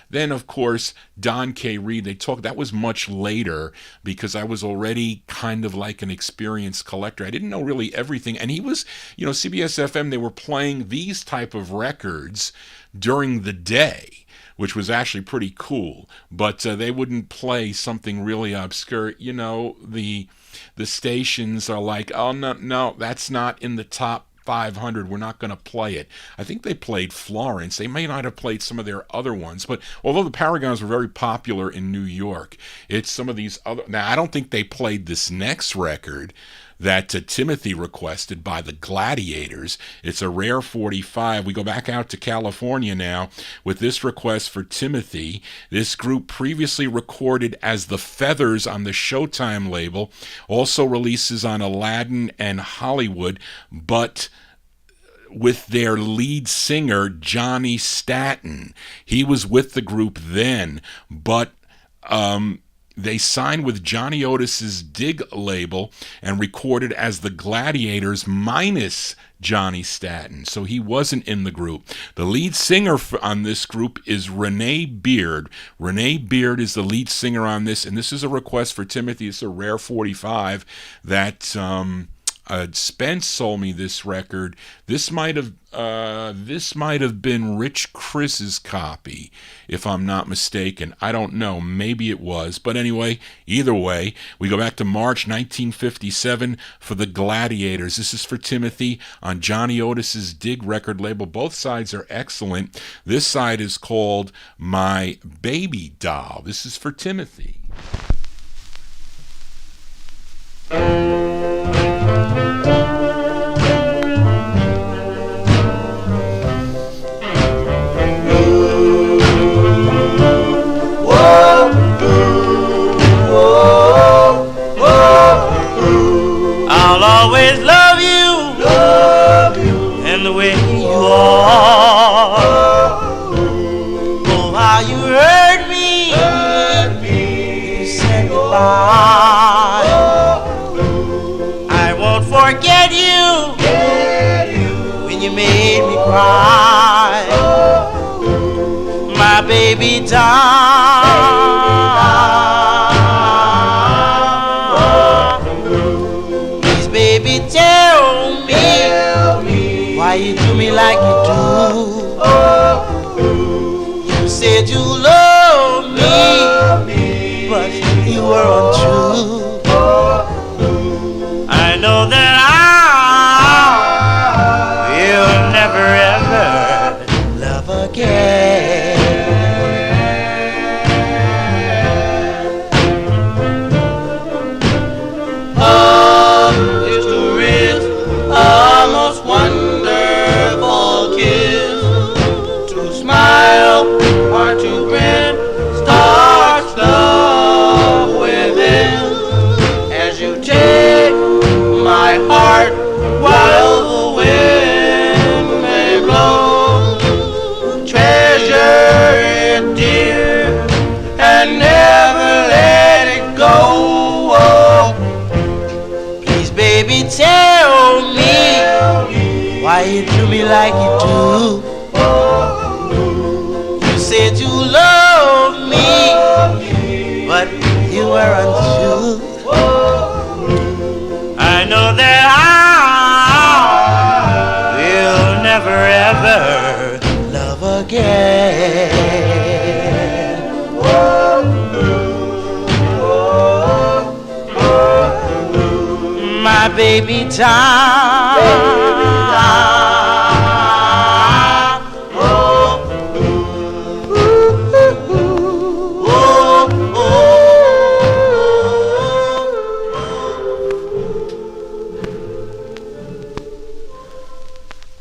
then, of course, Don K. Reed, that was much later because I was already kind of like an experienced collector. I didn't know really everything. And he was, CBS FM, they were playing these type of records during the day, which was actually pretty cool. But they wouldn't play something really obscure. The stations are like, oh, no, that's not in the top 500, we're not going to play it. I think they played Florence. They may not have played some of their other ones, but although the Paragons were very popular in New York, it's some of these other... Now, I don't think they played this next record that Timothy requested by the Gladiators. It's a rare 45. We go back out to California now with this request for Timothy. This group previously recorded as the Feathers on the Showtime label, also releases on Aladdin and Hollywood, but with their lead singer, Johnny Staton. He was with the group then, but they signed with Johnny Otis's Dig label and recorded as the Gladiators minus Johnny Staton, so he wasn't in the group. The lead singer on this group is Renee Beard. Renee Beard is the lead singer on this, and this is a request for Timothy. It's a rare 45 that Spence sold me this record. This might have been Rich Chris's copy, if I'm not mistaken. I don't know. Maybe it was. But anyway, either way, we go back to March 1957 for the Gladiators. This is for Timothy on Johnny Otis's Dig record label. Both sides are excellent. This side is called My Baby Doll. This is for Timothy. I'll always love you, and the way you are. Oh, how you hurt me, you said goodbye. I won't forget you when you made me cry. My baby doll. Tell me why you do me like you do. You said you love me, but you were untrue. I know that you do me like you do. You said you love me, but you were untrue. I know that I will never ever love again. My baby time.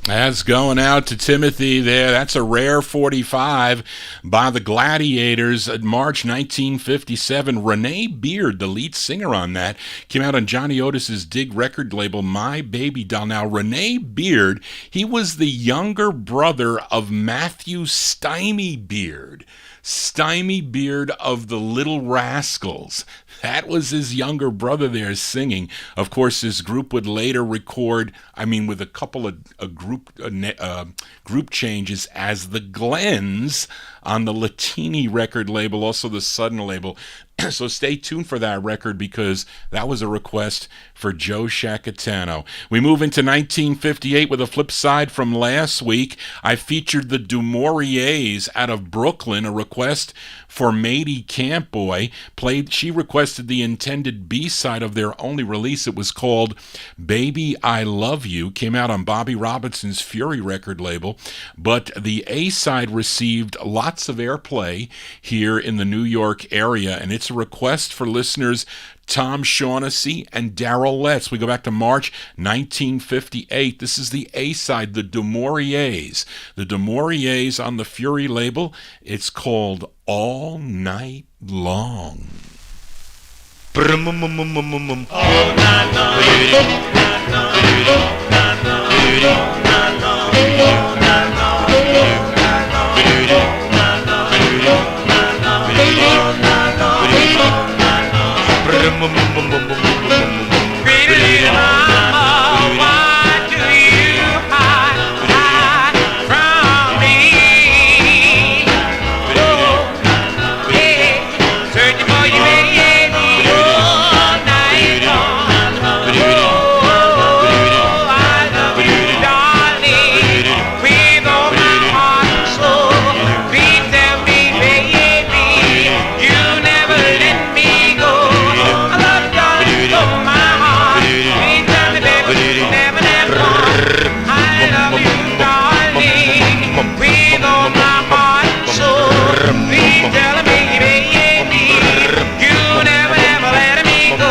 That's going out to Timothy there. That's a rare 45 by the Gladiators in March 1957. Renee Beard, the lead singer on that, came out on Johnny Otis's Dig record label, My Baby Doll. Now, Renee Beard, he was the younger brother of Matthew Stymie Beard. Stymie Beard of the Little Rascals. That was his younger brother there singing. Of course, his group would later record, with a couple of group changes, as the Glens on the Latini record label, also the Sudden label. So stay tuned for that record, because that was a request for Joe Shacatano. We move into 1958 with a flip side from last week. I featured the Du-Mauriers out of Brooklyn, a request for Matey Campboy. She requested the intended B-side of their only release. It was called Baby I Love You. Came out on Bobby Robinson's Fury record label. But the A-side received lots of airplay here in the New York area, and it's a request for listeners Tom Shaughnessy and Darrell Letts. We go back to March 1958. This is the A-side, the Du-Mauriers. The Du-Mauriers on the Fury label. It's called All Night Long. All night Pretty mama, why do you hide from me? Oh, yeah, searching for you, baby, all night long. Oh, I love you, darling, with all my heart and soul. Please tell me, baby, you never let me go. I love you, darling, so my heart. Please tell me, baby, never, never more. I love you, darling, with all my heart and soul. Please tell me, baby, you never, never let me go.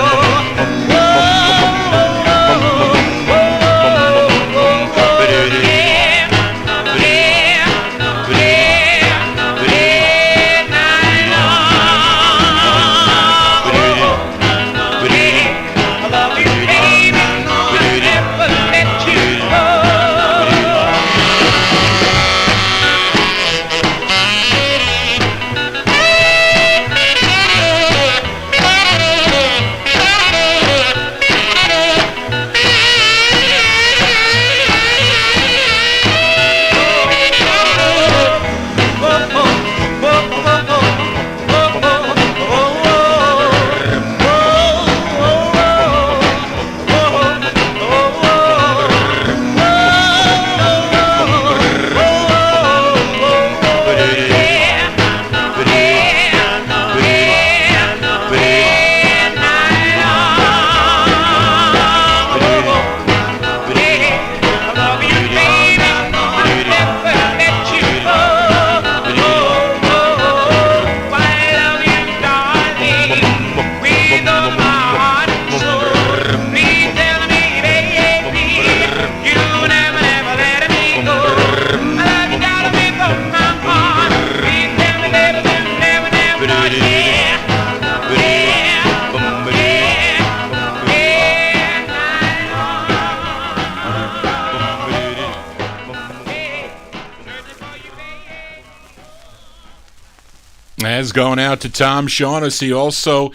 As going out to Tom Shaughnessy. Also,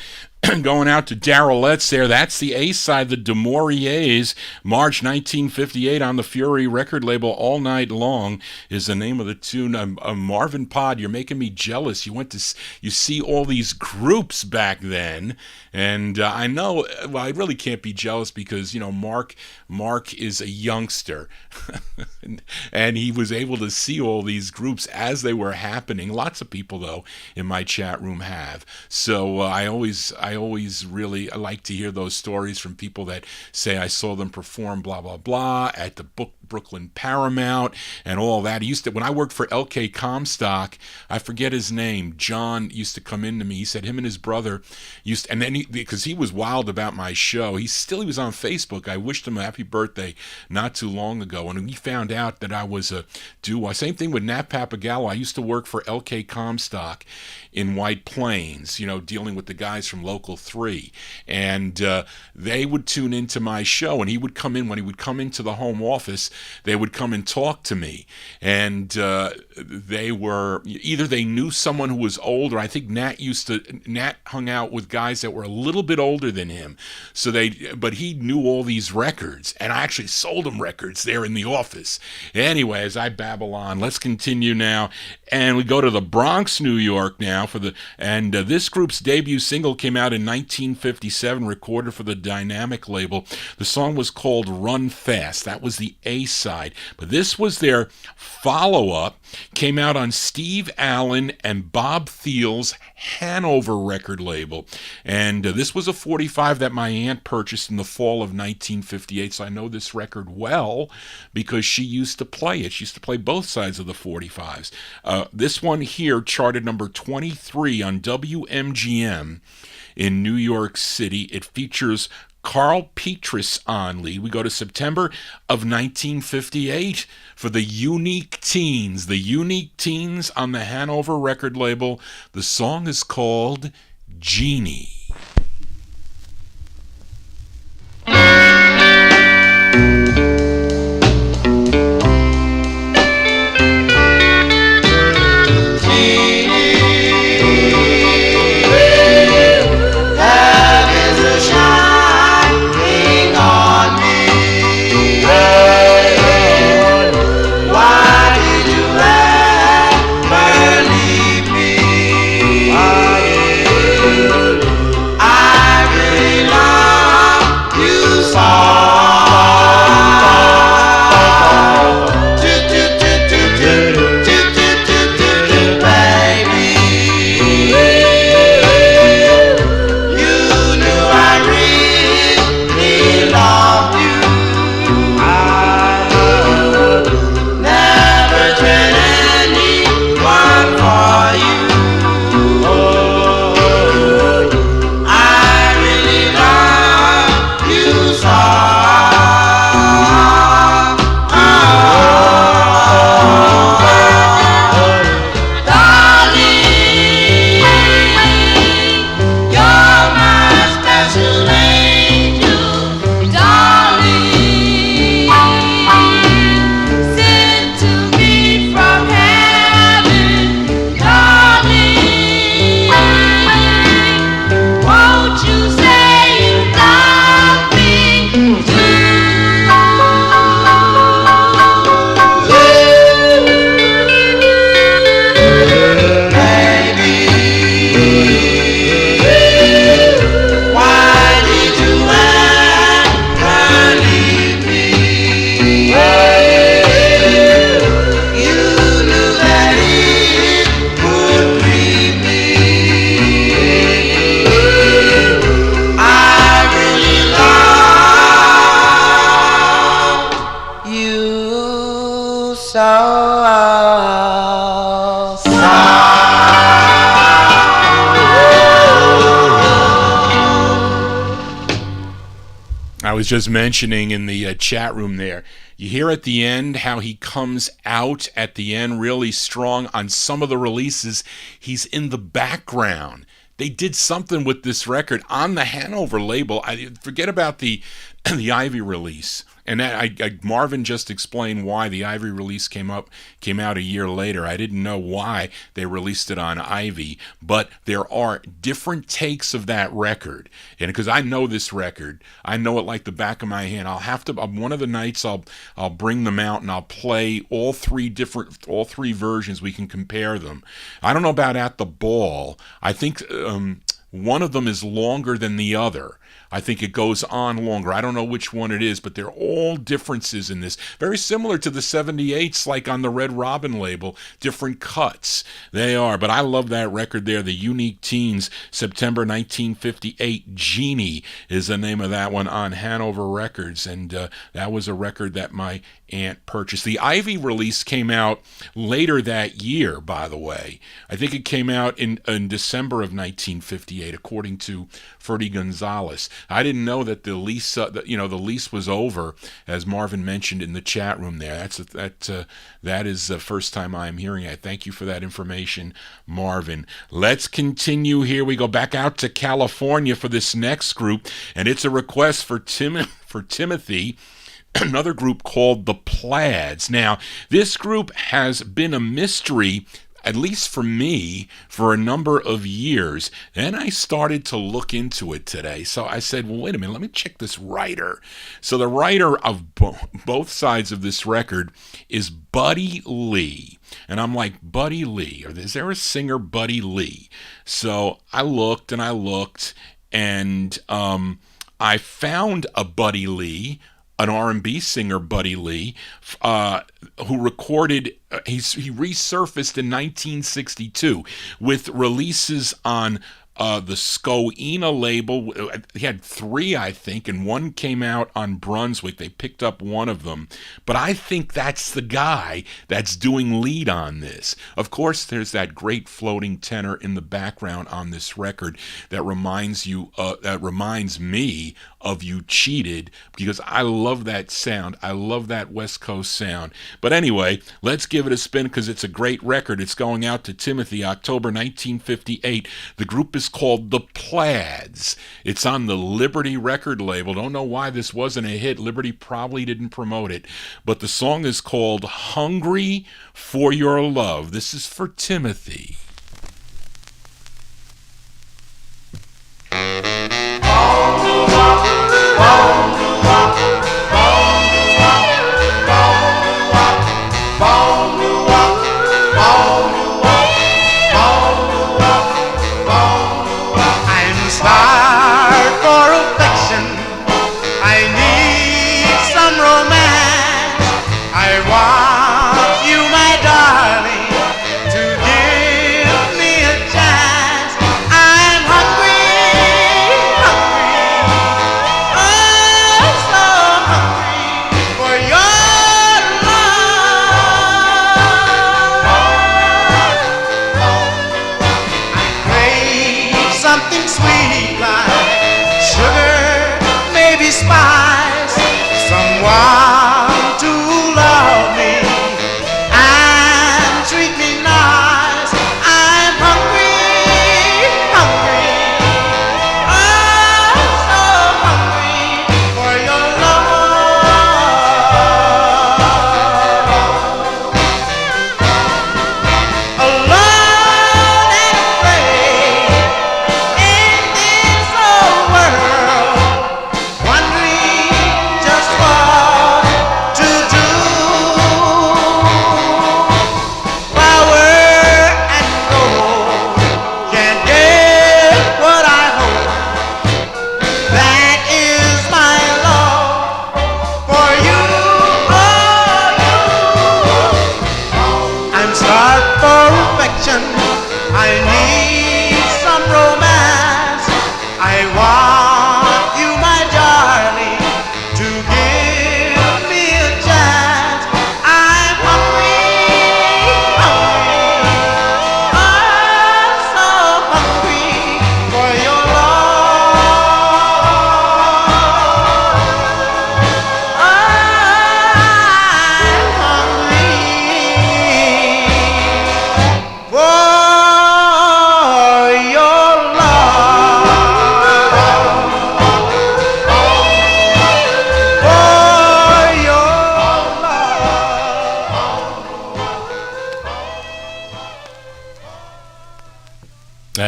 going out to Darylette's there. That's the A-side, the Du-Mauriers, March 1958 on the Fury record label. All Night Long is the name of the tune. Marvin Pod, you're making me jealous. You see all these groups back then, and I know, well, I really can't be jealous because, Mark is a youngster, and he was able to see all these groups as they were happening. Lots of people, though, in my chat room have. So I always really like to hear those stories from people that say, I saw them perform blah blah blah at the Brooklyn Paramount and all that. When I worked for LK Comstock, I forget his name, John used to come in to me. He said him and his brother because he was wild about my show. He was on Facebook. I wished him a happy birthday not too long ago, and he found out that I was a duo. Same thing with Nat Papagallo. I used to work for LK Comstock in White Plains, dealing with the guys from Local 3, and they would tune into my show, and he would come in. When he would come into the home office, they would come and talk to me, and they knew someone who was older. I think Nat hung out with guys that were a little bit older than him, but he knew all these records, and I actually sold him records there in the office. Anyway, as I babble on, let's continue now, and we go to the Bronx, New York now this group's debut single came out in 1957, recorded for the Dynamic label. The song was called Run Fast. That was the A-side, but this was their follow-up. Came out on Steve Allen and Bob Thiel's Hanover record label, and this was a 45 that my aunt purchased in the fall of 1958, so I know this record well because she used to play it. She used to play both sides of the 45s. This one here charted number 23 on WMGM in New York City. It features Carl Petras on lead. We go to September of 1958 for the Unique Teens. The Unique Teens on the Hanover record label. The song is called Genie. I was just mentioning in the chat room there, you hear at the end how he comes out at the end really strong. On some of the releases, he's in the background. They did something with this record on the Hanover label. I forget about the Ivy release. And Marvin just explained why the Ivory release came out a year later. I didn't know why they released it on Ivy, but there are different takes of that record. And because I know this record, I know it like the back of my hand. I'll have to, one of the nights I'll bring them out and I'll play all three versions. We can compare them. I don't know about At the Ball. I think one of them is longer than the other. I think it goes on longer. I don't know which one it is, but they're all differences in this. Very similar to the 78s, like on the Red Robin label, different cuts. They are, but I love that record there, The Unique Teens, September 1958. Genie is the name of that one on Hanover Records, and that was a record that my aunt purchased. The Ivy release came out later that year, by the way. I think it came out in December of 1958, according to Ferdy Gonzalez. I didn't know that the lease, the lease was over, as Marvin mentioned in the chat room there. That is the first time I'm hearing it. Thank you for that information, Marvin. Let's continue here. We go back out to California for this next group, and it's a request for Timothy. Another group called the Plaids. Now, this group has been a mystery, at least for me, for a number of years. Then I started to look into it today. So I said, well, wait a minute, let me check this writer. So the writer of both sides of this record is Buddy Lee. And I'm like, Buddy Lee, is there a singer Buddy Lee? So I looked, and I found a Buddy Lee, an R&B singer, Buddy Lee, who recorded, he resurfaced in 1962 with releases on the Skoina label. He had 3, I think, and one came out on Brunswick. They picked up one of them. But I think that's the guy that's doing lead on this. Of course, there's that great floating tenor in the background on this record that reminds me of You Cheated, because I love that sound. I love that West Coast sound. But anyway, let's give it a spin because it's a great record. It's going out to Timothy, October 1958. The group is called the Plaids. It's on the Liberty record label. Don't know why this wasn't a hit. Liberty probably didn't promote it. But the song is called Hungry for Your Love. This is for Timothy.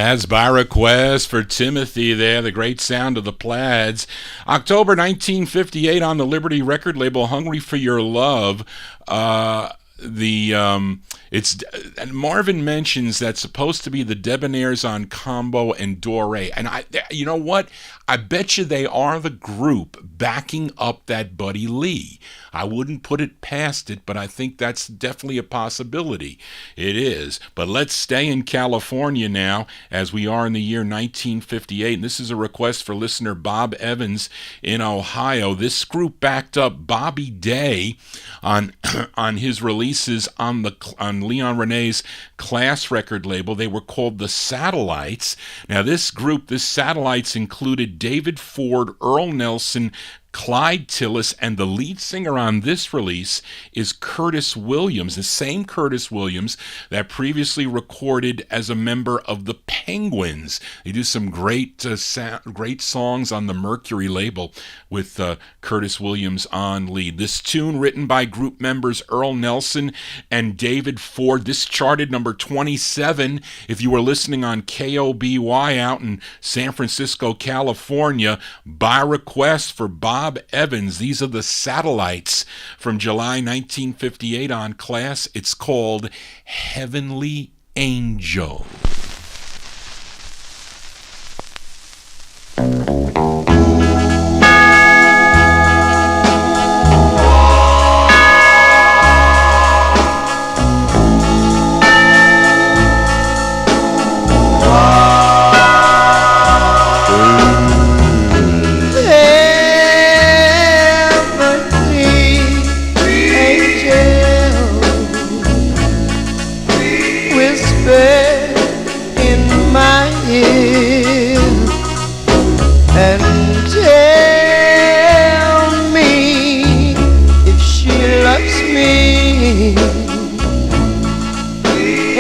That's by request for Timothy there, the great sound of the Plaids. October 1958 on the Liberty record label, Hungry for Your Love. It's and Marvin mentions that's supposed to be the Debonaires on Combo and Doré, and you know what? I bet you they are the group backing up that Buddy Lee. I wouldn't put it past it, but I think that's definitely a possibility. It is. But let's stay in California now, as we are in the year 1958. And this is a request for listener Bob Evans in Ohio. This group backed up Bobby Day on on his releases on Leon Renee's Class record label. They were called the Satellites. Now this Satellites included David Ford, Earl Nelson, Clyde Tillis, and the lead singer on this release is Curtis Williams, the same Curtis Williams that previously recorded as a member of the Penguins. They do some great songs on the Mercury label with Curtis Williams on lead. This tune, written by group members Earl Nelson and David Ford, this charted number 27 if you were listening on KOBY out in San Francisco, California, by request for Bob Evans. These are the Satellites from July 1958 on Class. It's called Heavenly Angel.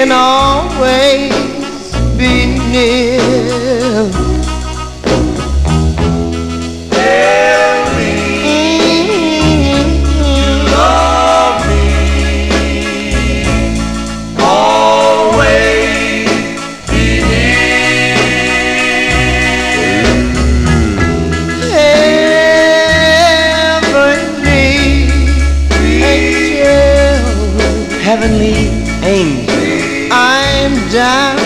And always be near. Tell me you love me. Always be near. Heavenly angel. I'm down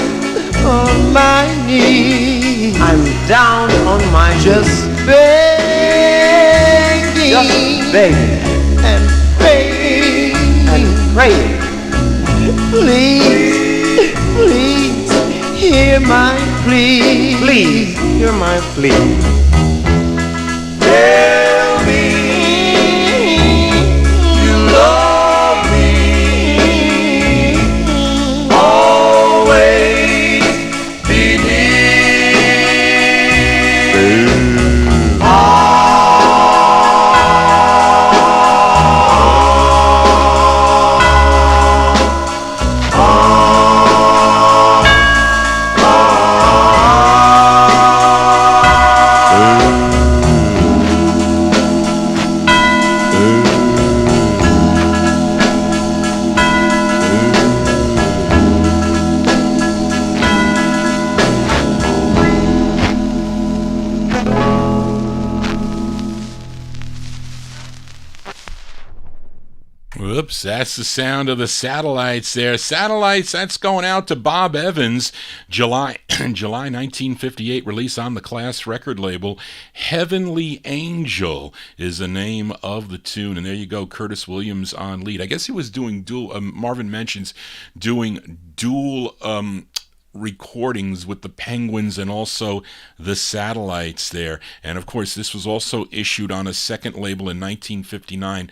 on my knees. I'm down on my just begging, and praying and praying. Please, please hear my plea. Please hear my plea. Tell me you love me. Always be near. Whoops, that's the sound of the Satellites there. Satellites, that's going out to Bob Evans. July 1958 release on the Class record label. Heavenly Angel is the name of the tune. And there you go, Curtis Williams on lead. I guess he was doing dual, Marvin mentions doing dual recordings with the Penguins and also the Satellites there. And of course, this was also issued on a second label in 1959,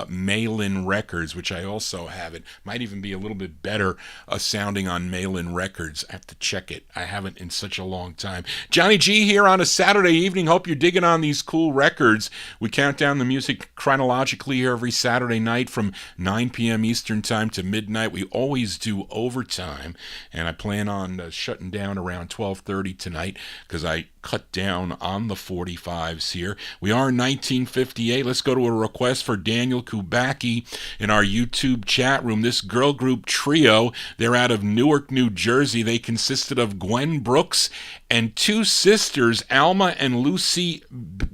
Malin Records, which I also have. It might even be a little bit better sounding on Malin Records. I have to check it. I haven't in such a long time. Johnny G here on a Saturday evening. Hope you're digging on these cool records. We count down the music chronologically here every Saturday night from 9 p.m. Eastern Time to midnight. We always do overtime, and I plan on shutting down around 12:30 tonight because I cut down on the 45s here. We are in 1958. Let's go to a request for Daniel Kubacki in our YouTube chat room. This girl group trio, they're out of Newark, New Jersey. They consisted of Gwen Brooks and two sisters, Alma and Lucy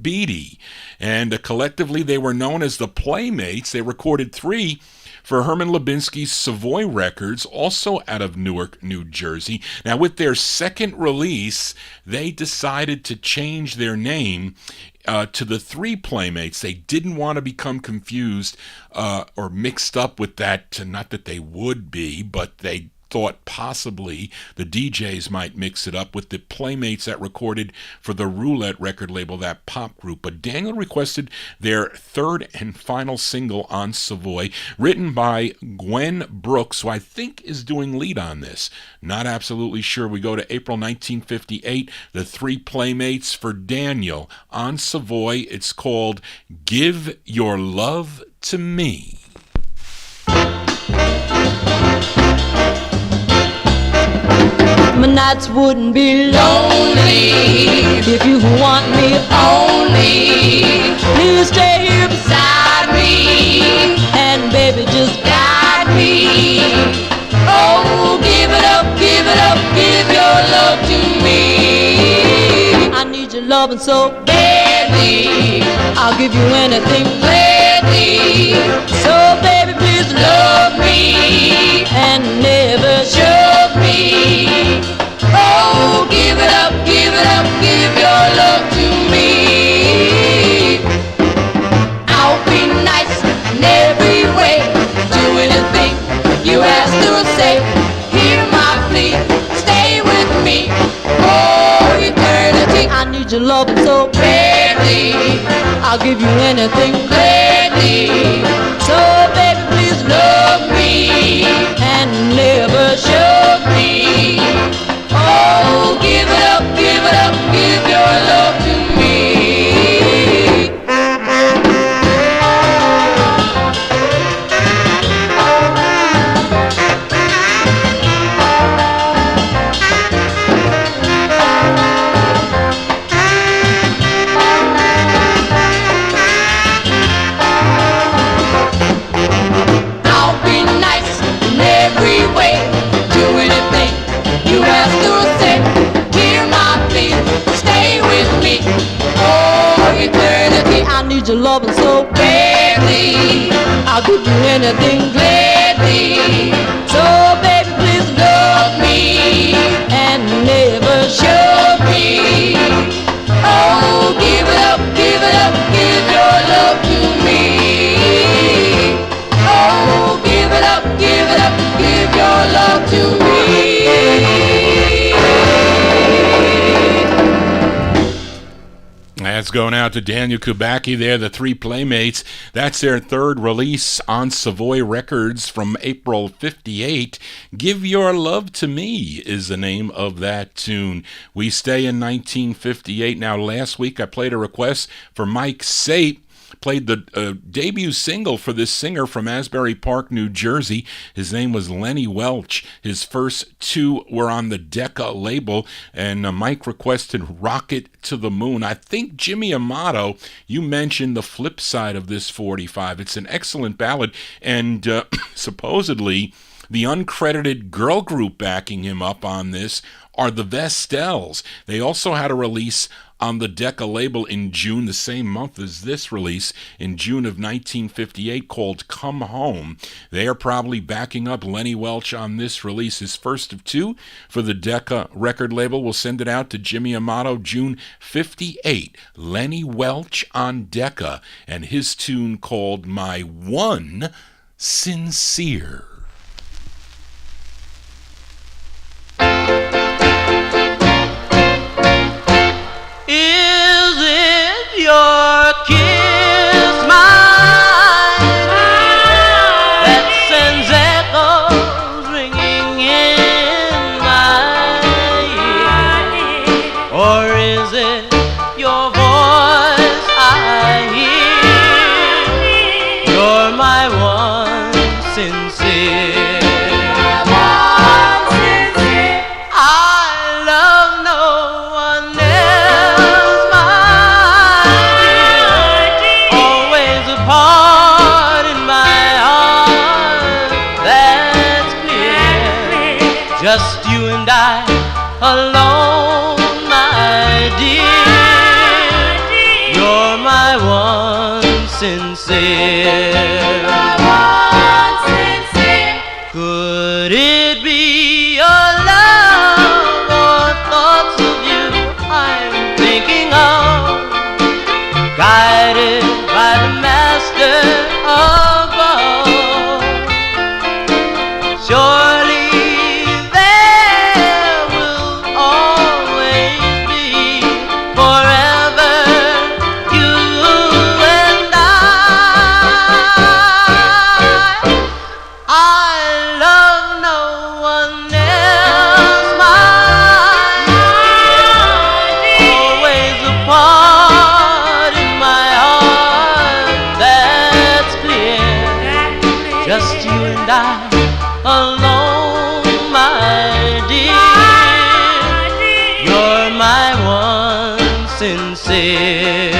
Beatty. And collectively, they were known as the Playmates. They recorded 3 for Herman Lubinsky's Savoy Records, also out of Newark, New Jersey. Now, with their second release, they decided to change their name to the Three Playmates. They didn't want to become confused or mixed up with that, not that they would be, but they thought possibly the DJs might mix it up with the Playmates that recorded for the Roulette record label, that pop group. But Daniel requested their third and final single on Savoy, written by Gwen Brooks, who I think is doing lead on this. Not absolutely sure. We go to April 1958, the Three Playmates for Daniel on Savoy. It's called Give Your Love to Me. My nights wouldn't be lonely if you want me only. Please stay here beside me, and baby, just guide me. Oh, give it up, give it up, give your love to me. I need your loving so badly, I'll give you anything gladly. So baby, please love me and never shove me. Oh, give it up, give it up, give your love to me. I'll be nice in every way, do anything you ask to say. Hear my plea, stay with me for eternity. I need your loving so badly, I'll give you anything gladly. So baby, please love me and never shove me. Oh, give it up, give it up, give your love to me. I'll be nice in every way, do anything you ask to say. Hear my plea, stay with me for eternity. I need your loving so badly, I'll give you anything gladly. So baby, please love me and never shove me. Oh, give it up, give it up, give your love to me. Oh, give it up, give it up, give your love to me. That's going out to Daniel Kubacki there, the Three Playmates. That's their third release on Savoy Records from April 58. Give Your Love to Me is the name of that tune. We stay in 1958. Now, last week I played a request for Mike Sape. Played the debut single for this singer from Asbury Park, New Jersey. His name was Lenny Welch. His first 2 were on the Decca label, and Mike requested Rocket to the Moon. I think Jimmy Amato, you mentioned the flip side of this 45. It's an excellent ballad, and supposedly the uncredited girl group backing him up on this are the Castells. They also had a release on the Decca label in June, the same month as this release, in June of 1958, called Come Home. They are probably backing up Lenny Welch on this release, his first of 2 for the Decca record label. We'll send it out to Jimmy Amato, June 58. Lenny Welch on Decca, and his tune called My One Sincere. Is it your kiss, mine, that sends echoes ringing in my ear? Or is it your voice I hear? You're my one sincere just you and I alone, my dear. You're my one sincere. Could it be your love or thoughts of you I'm thinking of, guided by the master above? Surely there will always be forever you and I love no one else, my dear. Always apart in my heart, that's clear. Just you and I alone, my dear. You're my one sincere.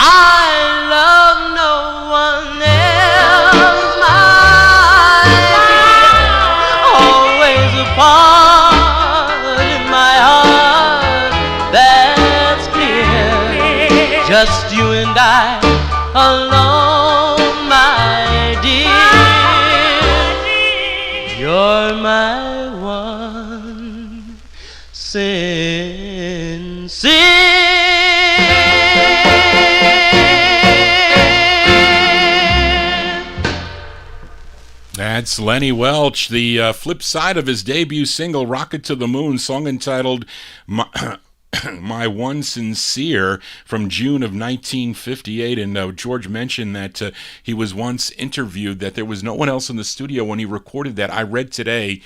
I love no one else, my dear. Always apart in my heart, that's clear. Just you and I alone, my dear. You're my one sincere. That's Lenny Welch, the flip side of his debut single, Rocket to the Moon, song entitled My One Sincere, from June of 1958. And George mentioned that he was once interviewed that there was no one else in the studio when he recorded that. I read today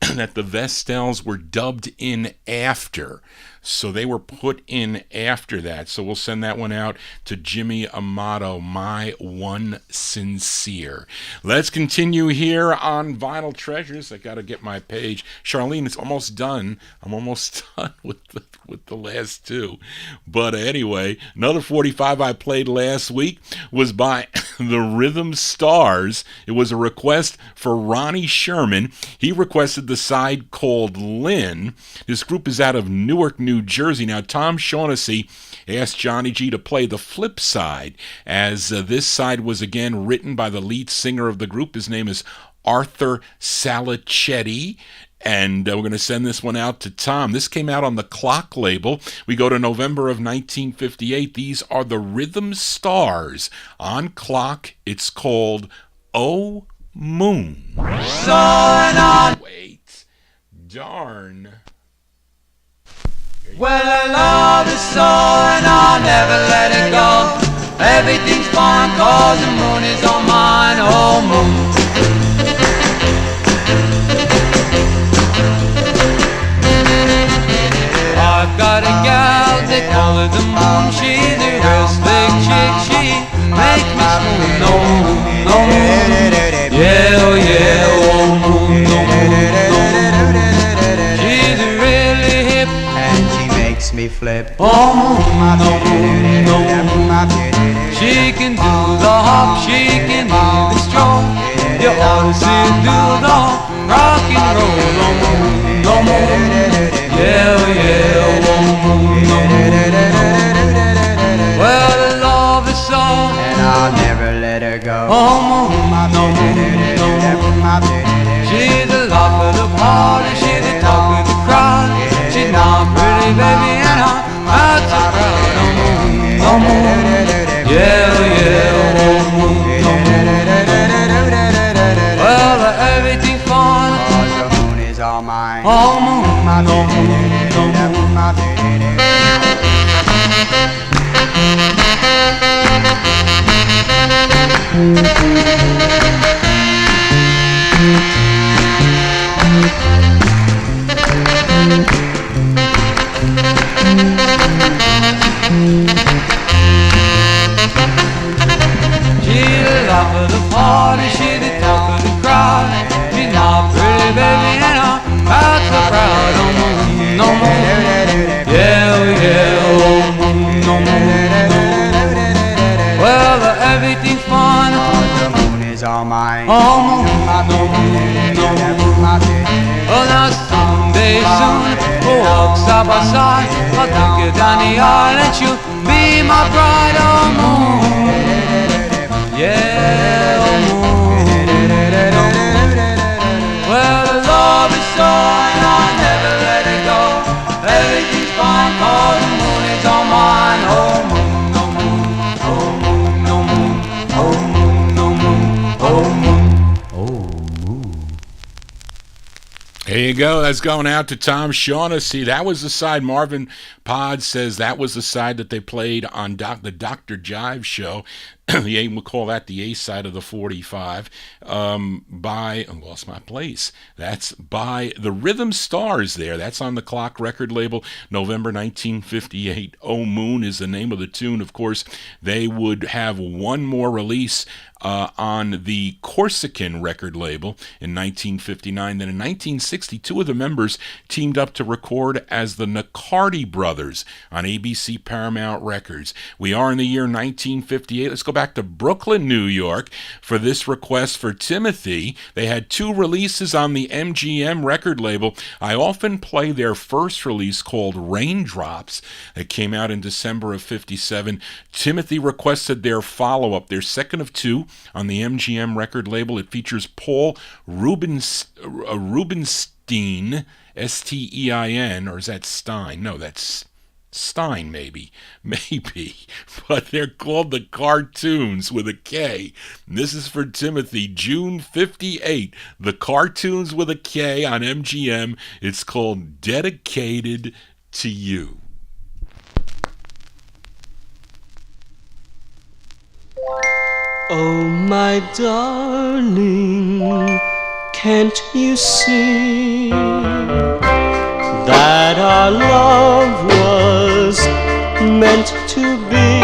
that the Vestels were dubbed in after. So they were put in after that. So we'll send that one out to Jimmy Amato, My One Sincere. Let's continue here on Vinyl Treasures. I got to get my page. Charlene, it's almost done. I'm almost done with the last two. But anyway, another 45 I played last week was by the Rhythm Stars. It was a request for Ronnie Sherman. He requested the side called Lynn. This group is out of Newark, New Jersey. Now, Tom Shaughnessy asked Johnny G to play the flip side, as this side was again written by the lead singer of the group. His name is Arthur Salicetti. And we're going to send this one out to Tom. This came out on the Clock label. We go to November of 1958. These are the Rhythm Stars. On Clock, it's called Oh Moon. Wait. Darn. Well, I love the soul and I'll never let it go. Everything's fine 'cause the moon is on mine, oh moon. I've got a gal, they call her the moon. She's a real slick chick, she makes me swoon, no moon, no moon. Yeah, oh yeah, oh moon, no moon, no moon. She's really hip and she makes me flip. Oh moon, no moon, no moon. She can do the hop, she can do the stroll. You ought to see her do the rock and roll. No moon, no moon. Yeah, yeah, oh moon, no moon. Well, I love the song and I'll never let her go. Oh moon, no moon, no moon. She's the life of the party, she's the talk of the crowd. She's not pretty, baby, and I'm out to proud. No moon, no moon. Yeah, yeah, oh moon, no moon. Well, everything's fine 'cause the moon is all mine. Oh moon, no moon, no moon. Oh, the someday soon we'll walk side by side. I'll take you down the aisle and you'll be my bride, oh moon. Yeah, oh moon. Well, the love is so and I'll never let it go. Everything's fine, oh the moon is all mine. Oh moon, oh moon, oh moon, oh moon, oh moon, oh moon, oh moon, oh moon. There you go. That's going out to Tom Shaughnessy. That was the side. Marvin Pod says that was the side that they played on the Dr. Jive show. We'll call that the A side of the 45 by, I lost my place. That's by the Rhythm Stars there. That's on the Clock record label, November 1958. Oh Moon is the name of the tune. Of course, they would have one more release on the Corsican record label in 1959. Then in 1960, two of the members teamed up to record as the Nicardi Brothers on ABC Paramount Records. We are in the year 1958. Let's go back to Brooklyn, New York for this request for Timothy. They had two releases on the MGM record label. I often play their first release called Raindrops that came out in December of 57. Timothy requested their follow-up, their second of two on the MGM record label. It features Paul Rubenstein, S-T-E-I-N, or is that Stein? No, that's Stein, maybe, but they're called the Cartoons with a K. And this is for Timothy, June 58, the Cartoons with a K on MGM. It's called Dedicated to You. Oh, my darling, can't you see that our love was meant to be?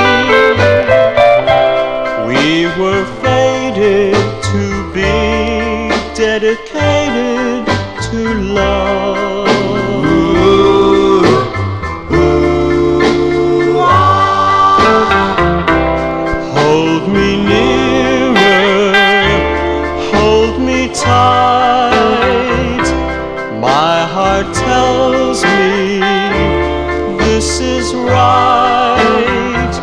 We were fated to be dedicated to love. Hold me nearer, hold me tight. My heart tells me this is right.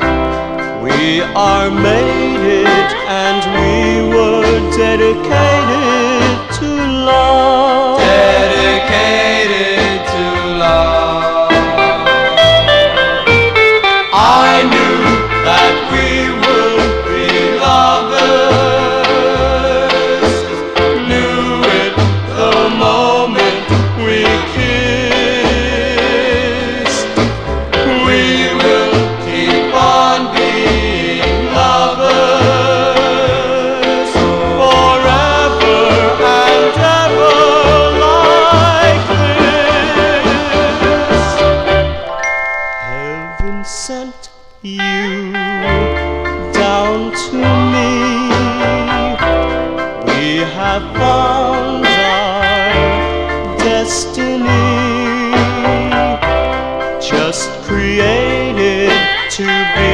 We are mated and we were dedicated to love. Dedicated to love. I knew that we would be lovers. Knew it the moment we kissed. We will keep on being lovers forever and ever like this. Heaven sent you down to me. We have found our destiny, just created to be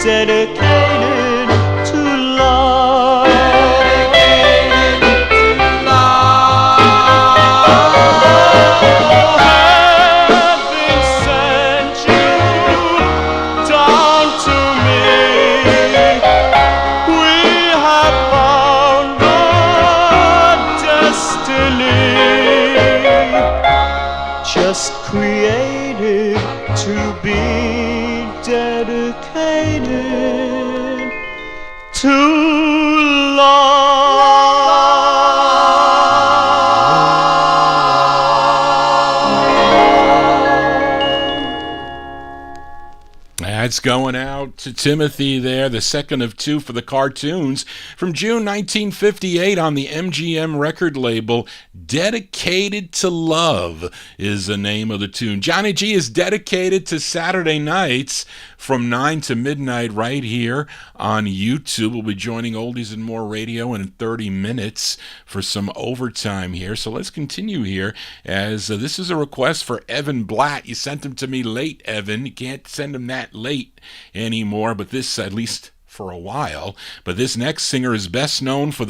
dedicated to love. Dedicated to love. Heaven sent you down to me. We have found our destiny, just created to be dedicated to That's going out to Timothy there, the second of two for the Cartoons from June 1958 on the MGM record label. Dedicated to Love is the name of the tune. Johnny G is dedicated to Saturday nights from 9 to midnight right here on YouTube. We'll be joining Oldies and More Radio in 30 minutes for some overtime here. So let's continue here as this is a request for Evan Blatt. You sent him to me late, Evan. You can't send him that late anymore, but this, at least for a while, but this next singer is best known for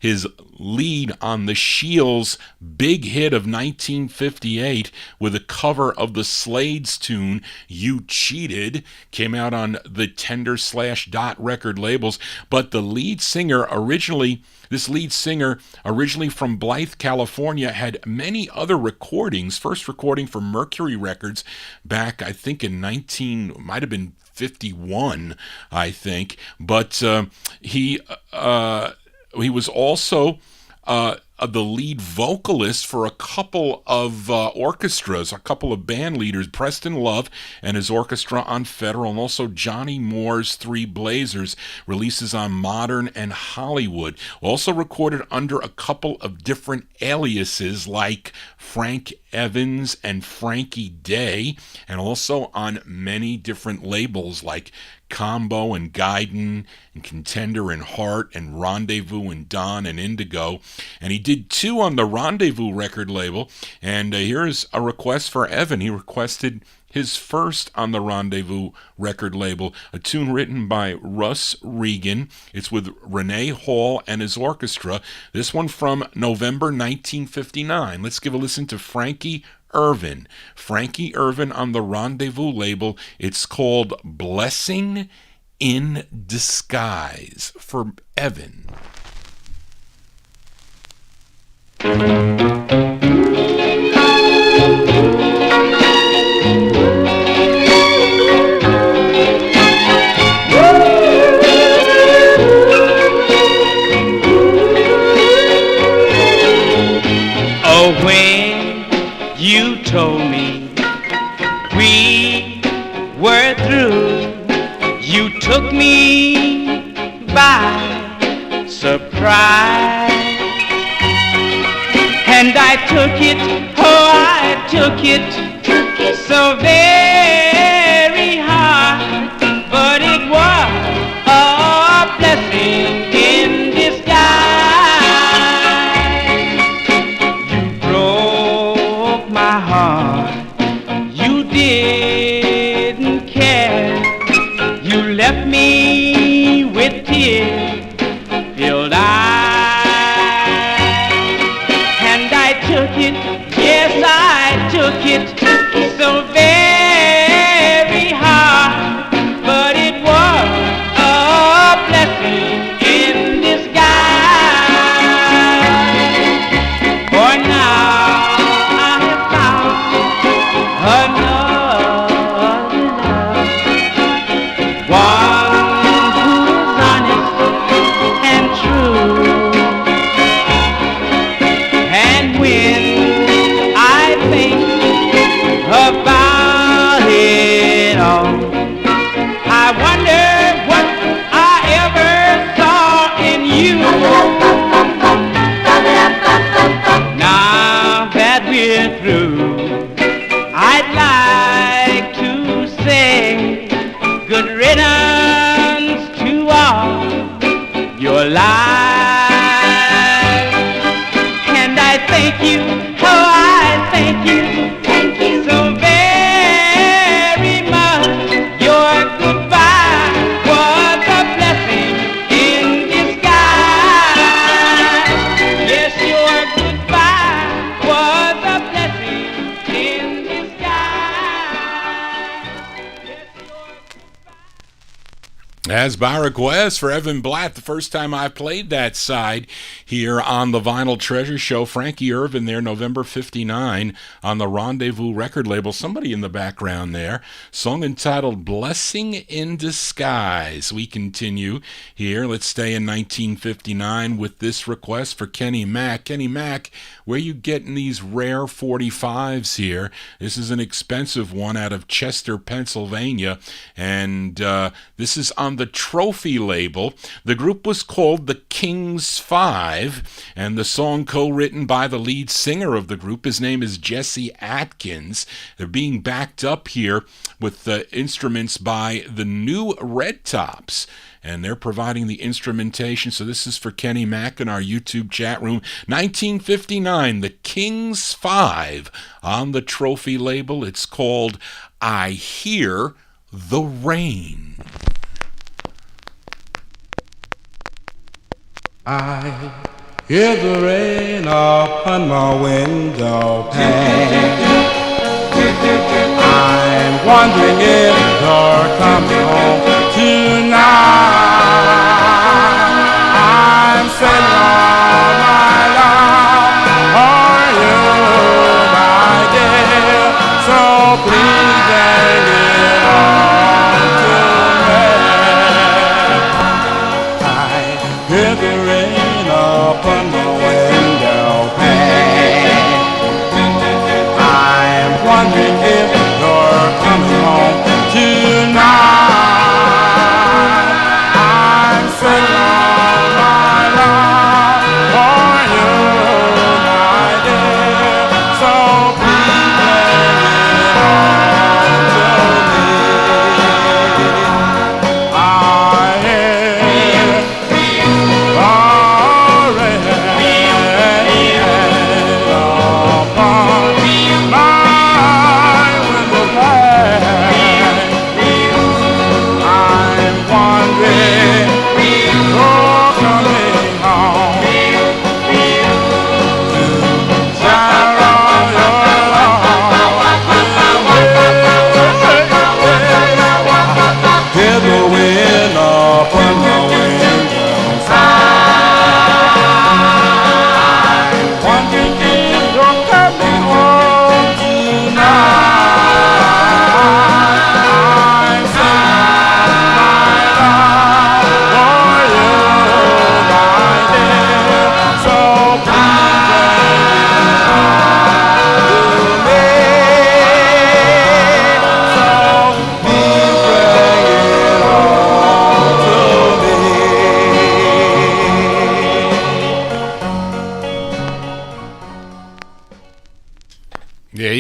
his lead on the Shields' big hit of 1958 with a cover of the Slades tune "You Cheated." Came out on the Tender/Dot record labels, but the lead singer originally from Blythe, California, had many other recordings. First recording for Mercury Records back, I think, in might have been 51, I think. But he was also the lead vocalist for a couple of orchestras, a couple of band leaders, Preston Love and his orchestra on Federal, and also Johnny Moore's Three Blazers, releases on Modern and Hollywood. Also recorded under a couple of different aliases like Frank Evans and Frankie Day, and also on many different labels like Combo and Guidon and Contender and Heart and Rendezvous and Dawn and Indigo. And he did 2 on the Rendezvous record label. And here's a request for Evan. He requested his first on the Rendezvous record label, a tune written by Russ Regan. It's with Renee Hall and his orchestra. This one from November 1959. Let's give a listen to Frankie Irvin. Frankie Irvin on the Rendezvous label. It's called Blessing in Disguise for Evan. Oh, when you told me we were through, you took me by surprise. And I took it, oh, I took it so very hard. But it was a blessing in disguise. You broke my heart, you didn't care. You left me with tear-filled eyes. And I took it, yes, I took it so very hard. But it was a blessing in disguise. For now I have found another love, one who's honest and true. And when I think about it all, I wonder what I ever saw in you. Now that we're through, I'd like to say good riddance to all your life. And I thank you, oh, I thank you so very much. Your goodbye was a blessing in disguise. Yes, your goodbye was a blessing in disguise. Yes, your goodbye. As by request for Evan Blatt, the first time I played that side here on the Vinyl Treasure Show. Frankie Irvin there, November 59 on the Rendezvous record label. Somebody in the background there. Song entitled Blessing in Disguise. We continue here. Let's stay in 1959 with this request for Kenny Mack. Kenny Mack, where you getting these rare 45's here? This is an expensive one out of Chester, Pennsylvania, and this is on the Trophy label. The group was called the Kings Five, and the song co-written by the lead singer of the group. His name is Jesse Atkins. They're being backed up here with the instruments by the New Red Tops, and they're providing the instrumentation. So this is for Kenny Mack in our YouTube chat room. 1959, the Kings Five on the Trophy label. It's called I Hear the Rain. I hear the rain upon my window pane. I'm wondering if you're coming home tonight. I'm sitting all night long for you, my dear. So please bring it on to me. I hear the rain upon the window pane. I'm wondering if you're coming home tonight. I'm sitting all night long for you, my dear. So please bring it on to me. I hear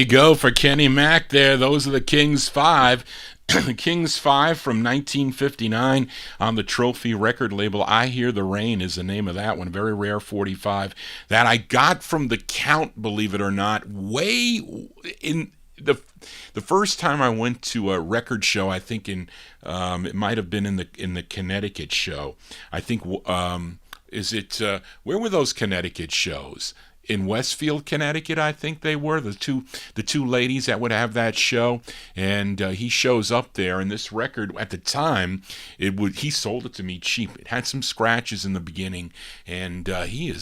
Go for Kenny Mack there. Those are the Kings 5. The Kings 5 from 1959 on the Trophy record label. I Hear the Rain is the name of that one. Very rare 45 that I got from the Count, believe it or not, way in the first time I went to a record show. I think it might have been in the Connecticut show. I think where were those Connecticut shows? In Westfield, Connecticut, I think they were the two ladies that would have that show, and he shows up there. And this record at the time, he sold it to me cheap. It had some scratches in the beginning, and he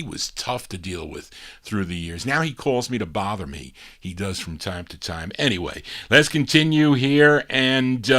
was tough to deal with through the years. Now he calls me to bother me. He does from time to time. Anyway, let's continue here, and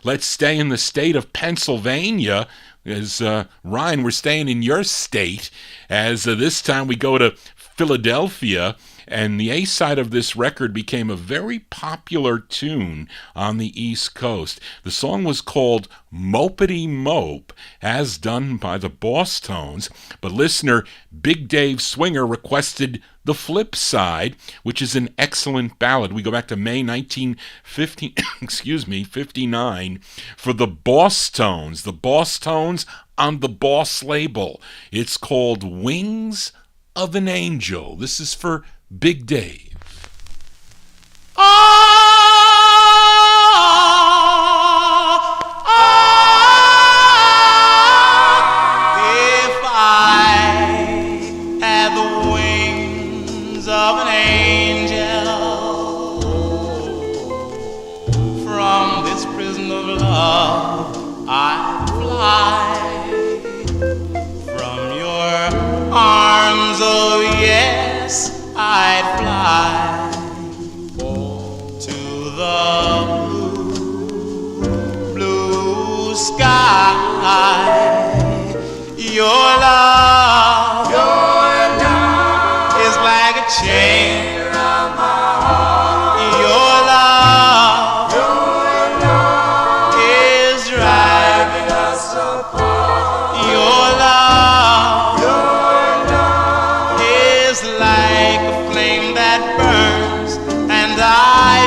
let's stay in the state of Pennsylvania. As Ryan, we're staying in your state, as this time we go to Philadelphia, and the A side of this record became a very popular tune on the East Coast. The song was called Mopity Mope, as done by the Bosstones, but listener Big Dave Swinger requested the flip side, which is an excellent ballad. We go back to May 1959 for the Bosstones. The Bosstones on the Boss label. It's called Wings of an Angel. This is for Big Dave. If I had the wings of an angel, from this prison of love I'd fly. From your arms, oh yes, I'd fly to the blue sky. Your love is like a chain around my heart. Your love is driving us apart. Your love is like a flame that burns, and I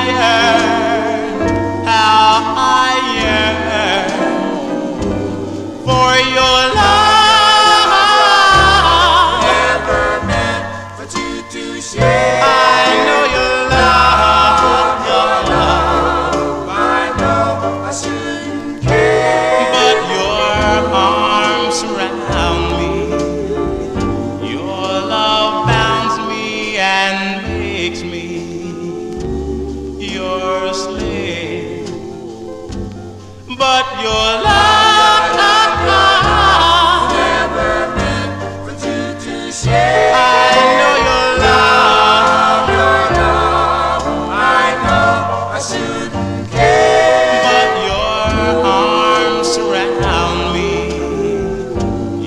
yearn, how I yearn for your love. but your love never meant for two to share. I know your love, I know I shouldn't care, but your arms surround me,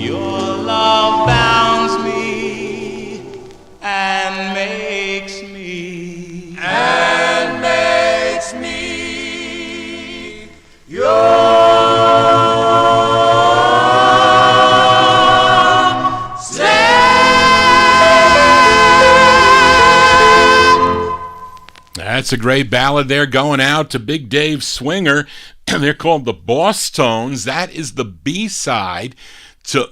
your love bounds me and makes me That's a great ballad there, going out to Big Dave Swinger. They're called the Bosstones. That is the B-side to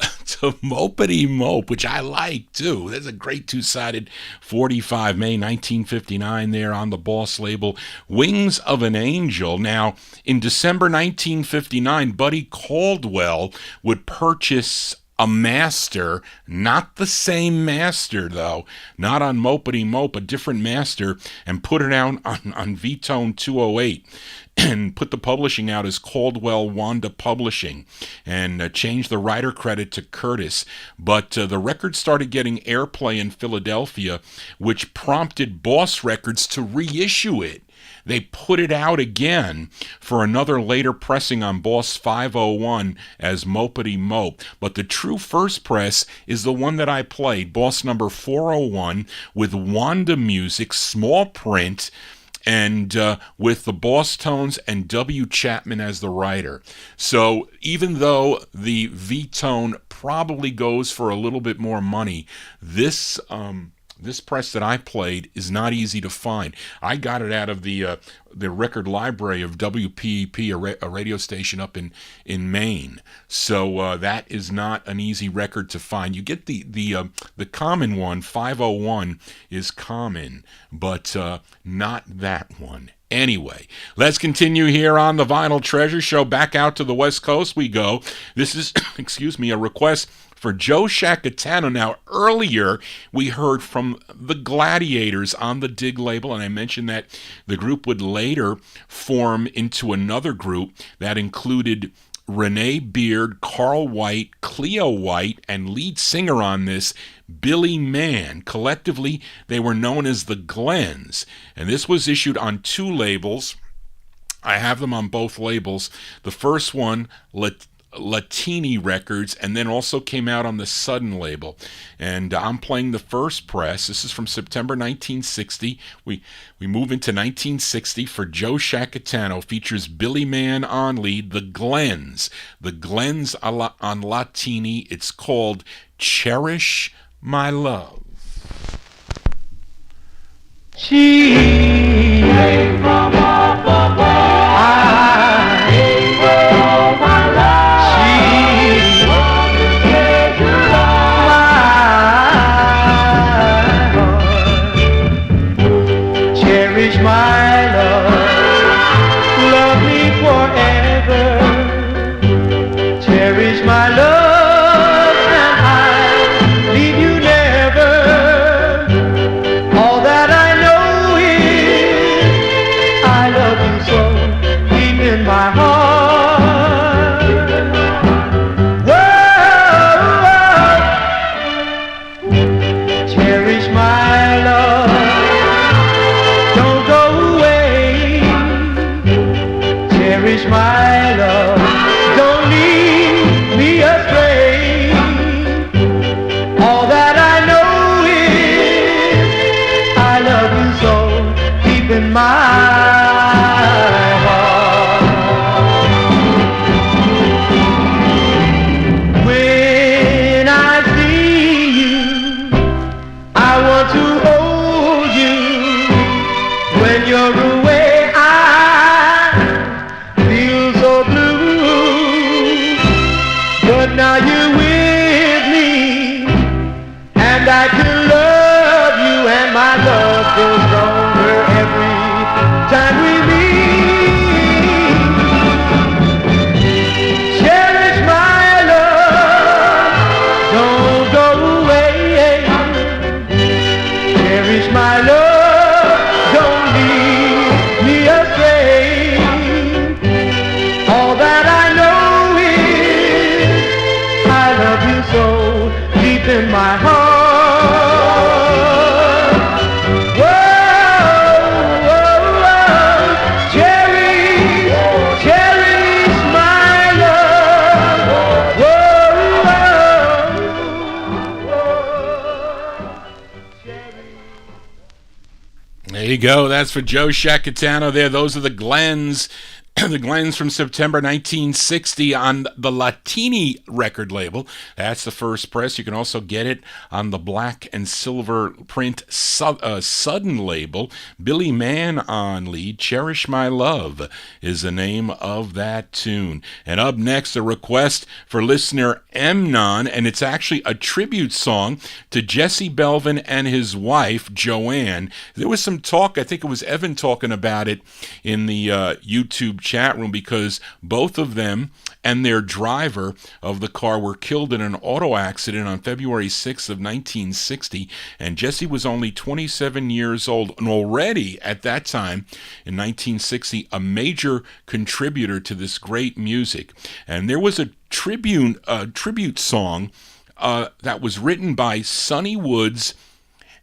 Mopedy Mope, which I like too. There's a great two-sided 45, May 1959 there on the Boss label, Wings of an Angel. Now, in December 1959, Buddy Caldwell would purchase a master, not the same master though, not on Mopedy Mope, a different master, and put it out on V-Tone 208. And put the publishing out as Caldwell Wanda Publishing, and changed the writer credit to Curtis. But the record started getting airplay in Philadelphia, which prompted Boss Records to reissue it. They put it out again for another later pressing on Boss 501 as Mopedy Mope. But the true first press is the one that I played, Boss number 401, with Wanda music, small print, and with the Bosstones and W. Chapman as the writer. So even though the V-Tone probably goes for a little bit more money, this press that I played is not easy to find. I got it out of the record library of WPEP, a radio station up in Maine. So that is not an easy record to find. You get the common one, 501 is common, but not that one. Anyway, let's continue here on the Vinyltreasure Show. Back out to the West Coast we go. This is, a request for Joe Shacatano. Now, earlier we heard from the Gladiators on the Dig label, and I mentioned that the group would later form into another group that included Renee Beard, Carl White, Cleo White, and lead singer on this, Billy Mann. Collectively, they were known as the Glens, and this was issued on two labels. I have them on both labels. The first one, Latini Records, and then also came out on the Sudden label. And I'm playing the first press. This is from September 1960. We move into 1960 for Joe Shacatano. Features Billy Mann on lead, the Glens. The Glens on Latini. It's called Cherish My Love. She came from up above. I gave her all my love. She wanted to take her life. Cherish my love. Love me forever. Cherish my love, and I leave you never. All that I know is I love you so deep in my heart. Whoa, cherish my love. Don't go away. Cherish my love. Don't leave me astray. All that I know is I love you so deep in my heart. When I see you, I want to hold you. When you're away, I feel so blue. you go. That's for Joe Shacatano there. Those are the Glens. The Glens from September 1960 on the Latini record label. That's the first press. You can also get it on the black and silver print Sudden label. Billy Mann on lead. Cherish My Love is the name of that tune. And up next, a request for listener Emnon, and it's actually a tribute song to Jesse Belvin and his wife, Joanne. There was some talk, I think it was Evan talking about it in the YouTube chat room, because both of them and their driver of the car were killed in an auto accident on February 6th of 1960, and Jesse was only 27 years old, and already at that time in 1960 a major contributor to this great music. And there was a tribute song that was written by Sonny Woods,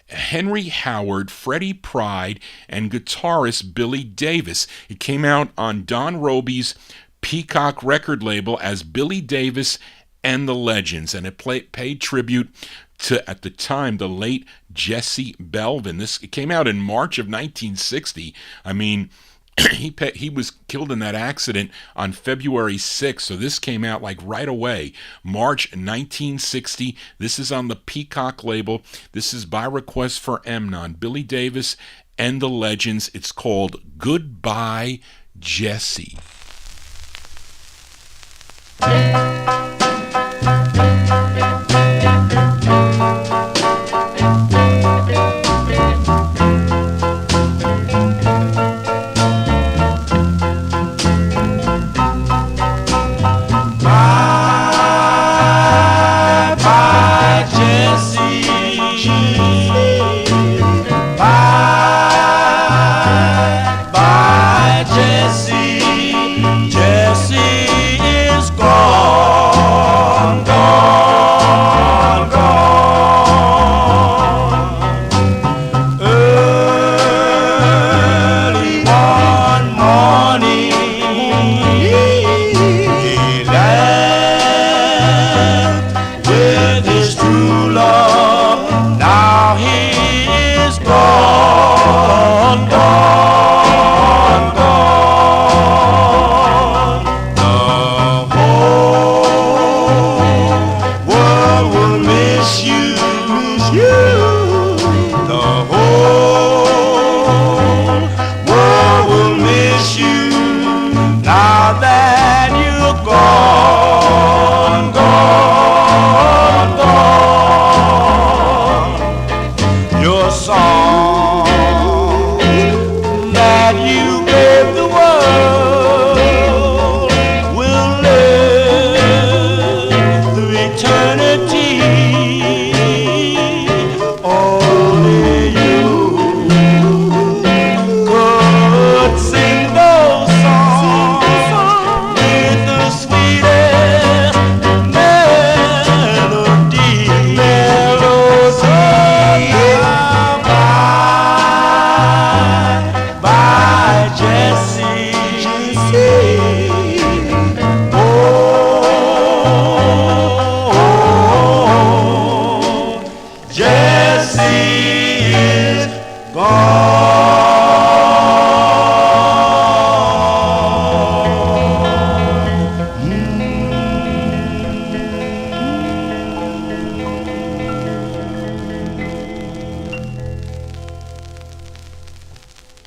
Henry Howard, Freddie Pride, and guitarist Billy Davis. It came out on Don Robey's Peacock record label as Billy Davis and the Legends, and it paid tribute to, at the time, the late Jesse Belvin. It came out in March of 1960. I mean, he was killed in that accident on February 6th, so this came out like right away, March 1960. This is on the Peacock label. This is by request for Emnon, Billy Davis and the Legends. It's called Goodbye, Jesse.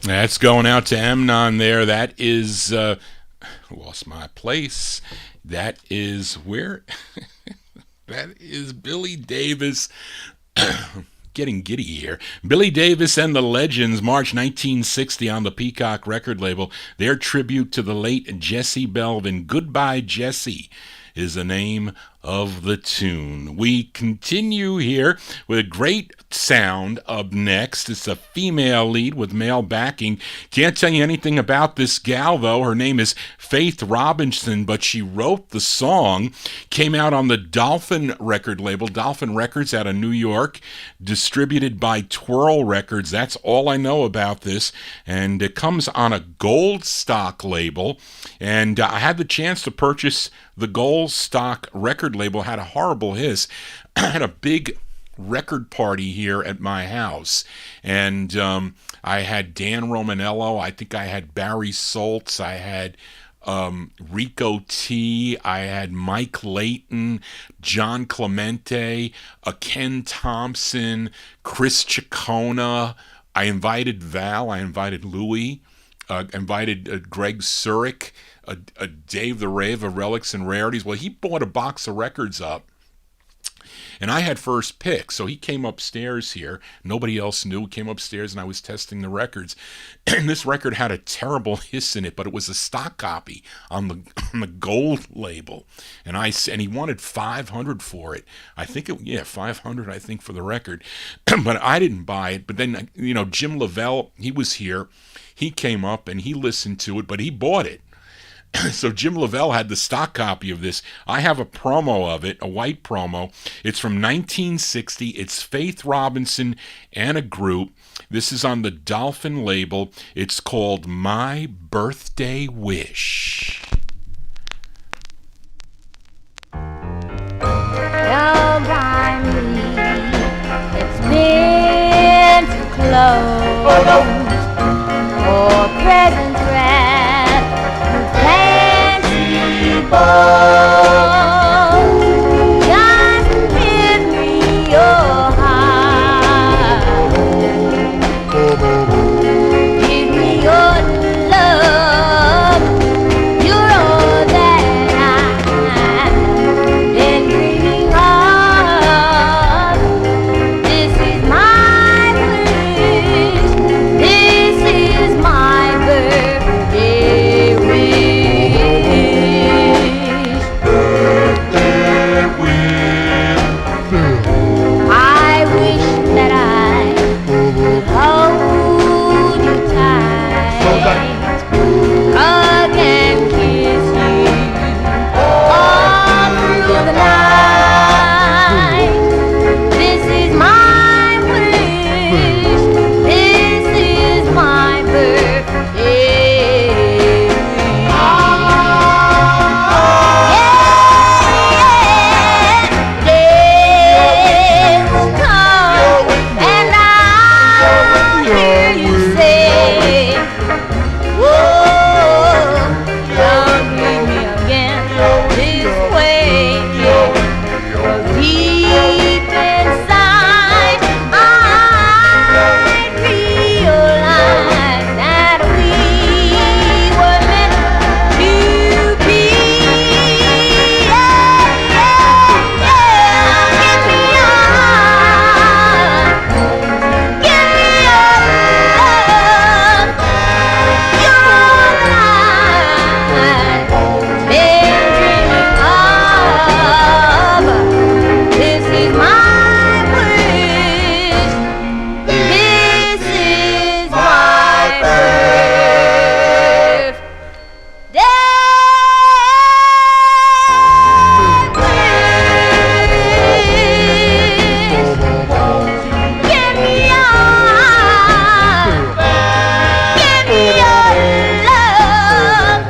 That's going out to Emnon there. That is, lost my place. That is where? That is Billy Davis. Getting giddy here. Billy Davis and the Legends, March 1960 on the Peacock record label. Their tribute to the late Jesse Belvin. Goodbye, Jesse is the name of the tune. We continue here with a great sound up next. It's a female lead with male backing. Can't tell you anything about this gal, though. Her name is Faith Robinson, but she wrote the song. Came out on the Dolphin record label, Dolphin Records out of New York, distributed by Twirl Records. That's all I know about this. And it comes on a Gold Stock label. And I had the chance to purchase the Gold Stock record label. Had a horrible hiss. I had a big record party here at my house, and I had Dan Romanello, I think I had Barry Soltz, I had Rico T, I had Mike Layton, John Clemente, Ken Thompson, Chris Ciccona. I invited Val, I invited Louie, invited Greg Surik, Dave the Rave of Relics and Rarities. Well, he bought a box of records up, and I had first pick, so he came upstairs here. Nobody else knew. Came upstairs, and I was testing the records. And this record had a terrible hiss in it, but it was a stock copy on the gold label. And he wanted $500 for it. I think $500. I think for the record, but I didn't buy it. But then Jim Lavelle, he was here. He came up and he listened to it, but he bought it. So Jim Lavelle had the stock copy of this. I have a promo of it, a white promo. It's from 1960. It's Faith Robinson and a group. This is on the Dolphin label. It's called My Birthday Wish. Don't buy me. It's been too close. For presents wrapped with fancy bows. Just give me your heart. Give me your love. You're all that I've been dreaming of. This is my wish. This is my birthday wish. Birthday wish. I wish that I could hold you tight, hug and kiss you all through the night. This is my wish. This is my birthday wish. Day will come and I'll hear you say, "Whoa, don't leave me again this way." 'Cause deep inside I realize that we were meant to be. Give me your heart. Give me your love. You're all that I've been dreaming of. This is my wish. This is my birthday wish. Give me your heart. Give me your love.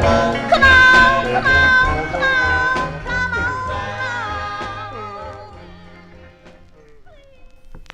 Come on, come on, come on, come on.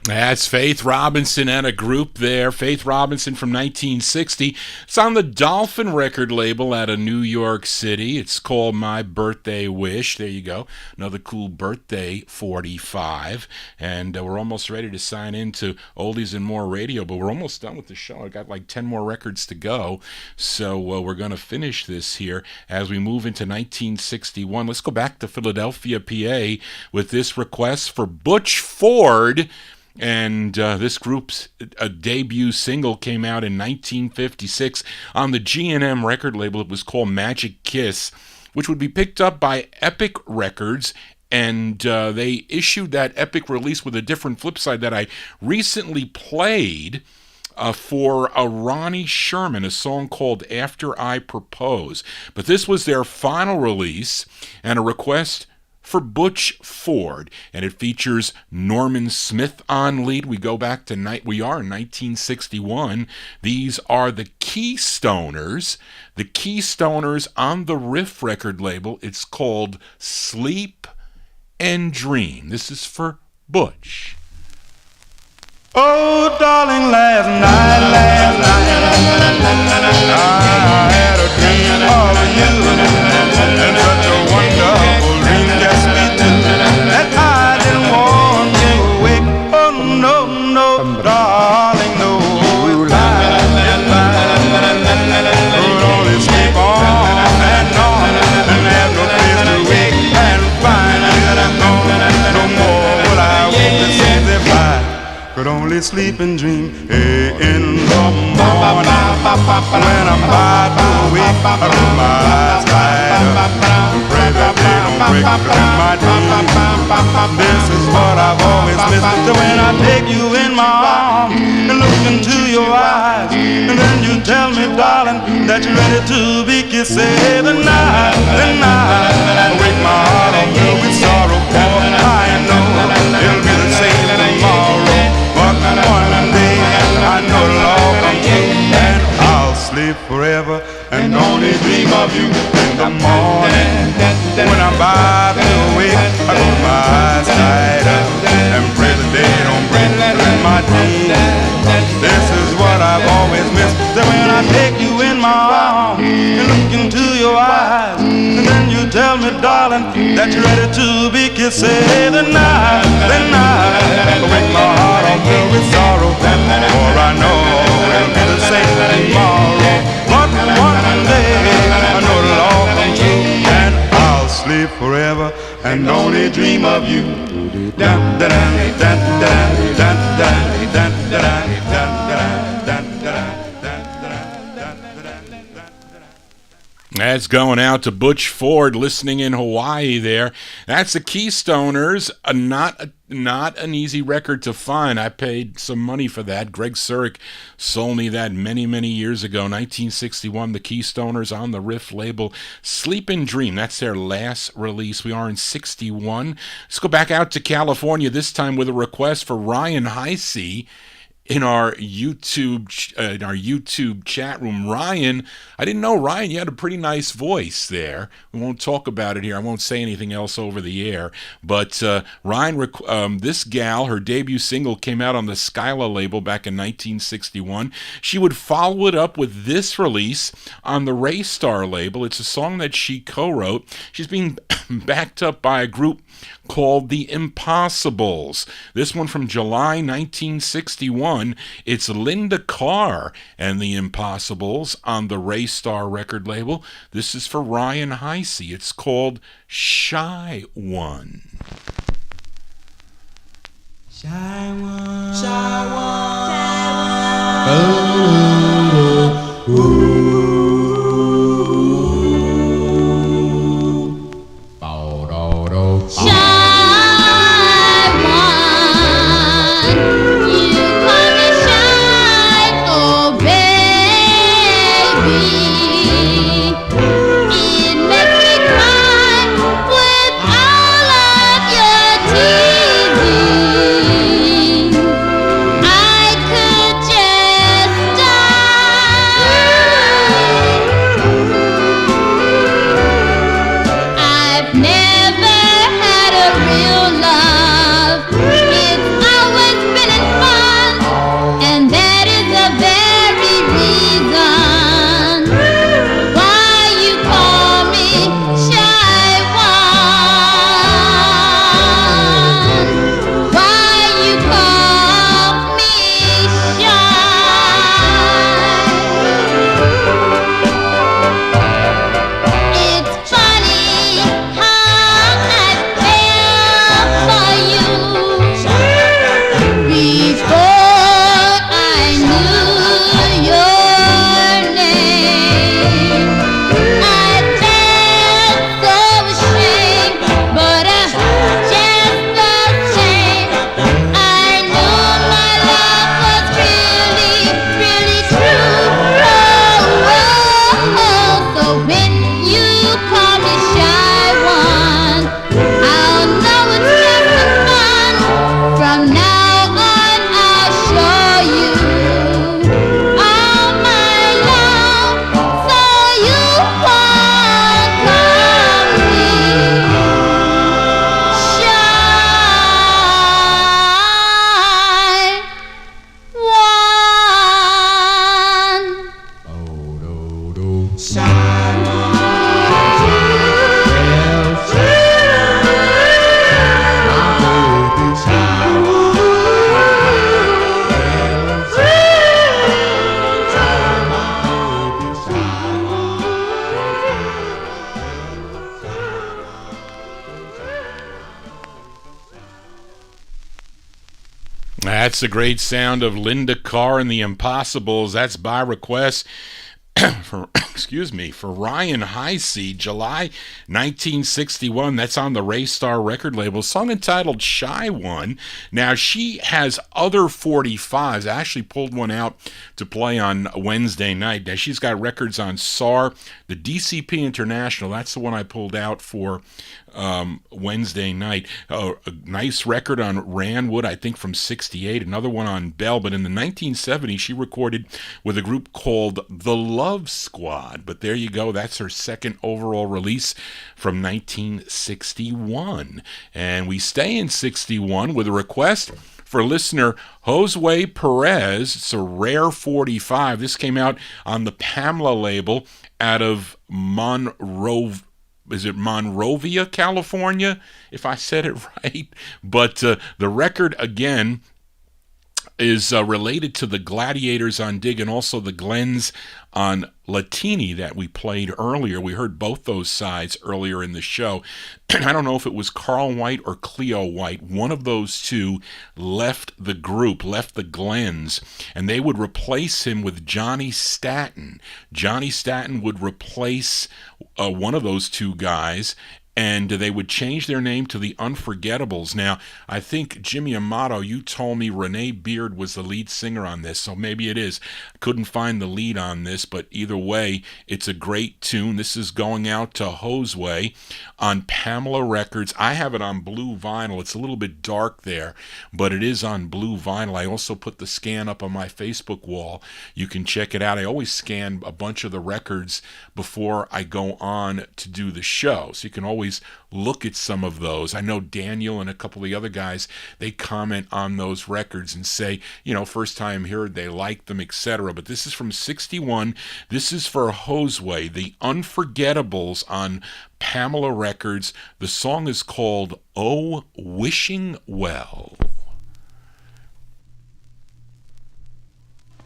That's Faith Robinson and a group there. Faith Robinson from 1960. It's on the Dolphin record label out of New York City. It's called My Birthday Wish. There you go. Another cool birthday 45. And we're almost ready to sign into Oldies and More Radio, but we're almost done with the show. I got like 10 more records to go. So we're going to finish this here as we move into 1961. Let's go back to Philadelphia, PA with this request for Butch Ford. And this group's debut single came out in 1956 on the G&M record label. It was called Magic Kiss, which would be picked up by Epic Records. And they issued that Epic release with a different flip side that I recently played for a Ronnie Sherman, a song called After I Propose. But this was their final release and a request for Butch Ford, and it features Norman Smith on lead. We go back to we are in 1961. These are the Keystoners. The Keystoners on the Riff record label. It's called Sleep and Dream. This is for Butch. Oh, darling, last night, I had a dream of you, and such a wonderful dream, yes, me too, that I didn't want to wake. Oh, no, no, darling, no, if I could only sleep on and have no place to wake and find you gone. No more will I want to see the fire. Could only sleep and dream in the morning. When I'm about to wake, I roll my eyes wide up and pray that they don't break in my dream. This is what I've always missed. When I take you in my arms and look into your eyes, and then you tell me, darling, that you're ready to be kissed. Say the night, wake my heart up filled with sorrow, for I know it'll be the same tomorrow. But one day I know it'll all come true, and I'll sleep forever and only dream of you in the morning. When I'm about to wake, I close my eyes tight up and pray the day don't break in my dreams. This is what I've always missed, that when I take you in my arms and look into your eyes, and then you tell me, darling, that you're ready to be kissed. Say the night, wake my heart all filled with sorrow, for I know it'll be the same tomorrow. But one day I know it'll all come true, and I'll sleep forever and only dream of you. That's going out to Butch Ford listening in Hawaii there. That's the Keystoners. Not an easy record to find. I paid some money for that. Greg Surik sold me that many, many years ago. 1961, the Keystoners on the Riff label. Sleep and Dream, that's their last release. We are in 61. Let's go back out to California, this time with a request for Ryan Heisey. In our YouTube chat room. Ryan, I didn't know, Ryan, you had a pretty nice voice there. We won't talk about it here. I won't say anything else over the air. But Ryan, this gal, her debut single came out on the Skyla label back in 1961. She would follow it up with this release on the Raystar label. It's a song that she co-wrote. She's being backed up by a group called The Impossibles. This one from July 1961. It's Linda Carr and The Impossibles on the Raystar record label. This is for Ryan Heisey. It's called Shy One. Shy one, shy one, shy one. Ooh. I could just die. That's the great sound of Linda Carr and the Impossibles. That's by request for Ryan Heisey, July 1961. That's on the Raystar record label. Song entitled Shy One. Now, she has other 45s. I actually pulled one out to play on Wednesday night. Now, she's got records on SAR, the DCP International. That's the one I pulled out for Wednesday night. A nice record on Ranwood, I think from 68. Another one on Bell. But in the 1970s, she recorded with a group called The Love Squad. But there you go. That's her second overall release from 1961. And we stay in 61 with a request for listener Josue Perez. It's a rare 45. This came out on the Pamela label out of Monrovia, California, if I said it right. But the record, again, is related to the Gladiators on Dig and also the Glens on Latini that we played earlier. We heard both those sides earlier in the show. I don't know if it was Carl White or Cleo White. One of those two left the group, left the Glens, and they would replace him with Johnny Staton. Johnny Staton would replace one of those two guys, and they would change their name to the Unforgettables. Now, I think, Jimmy Amato, you told me Renee Beard was the lead singer on this, so maybe it is. I couldn't find the lead on this, but either way, it's a great tune. This is going out to Josue on Pamela Records. I have it on blue vinyl. It's a little bit dark there, but it is on blue vinyl. I also put the scan up on my Facebook wall. You can check it out. I always scan a bunch of the records before I go on to do the show, so you can always look at some of those. I know Daniel and a couple of the other guys, they comment on those records and say, first time heard, they like them, etc. But this is from 61. This is for Josue, the Unforgettables on Pamela Records. The song is called Oh, Wishing Well.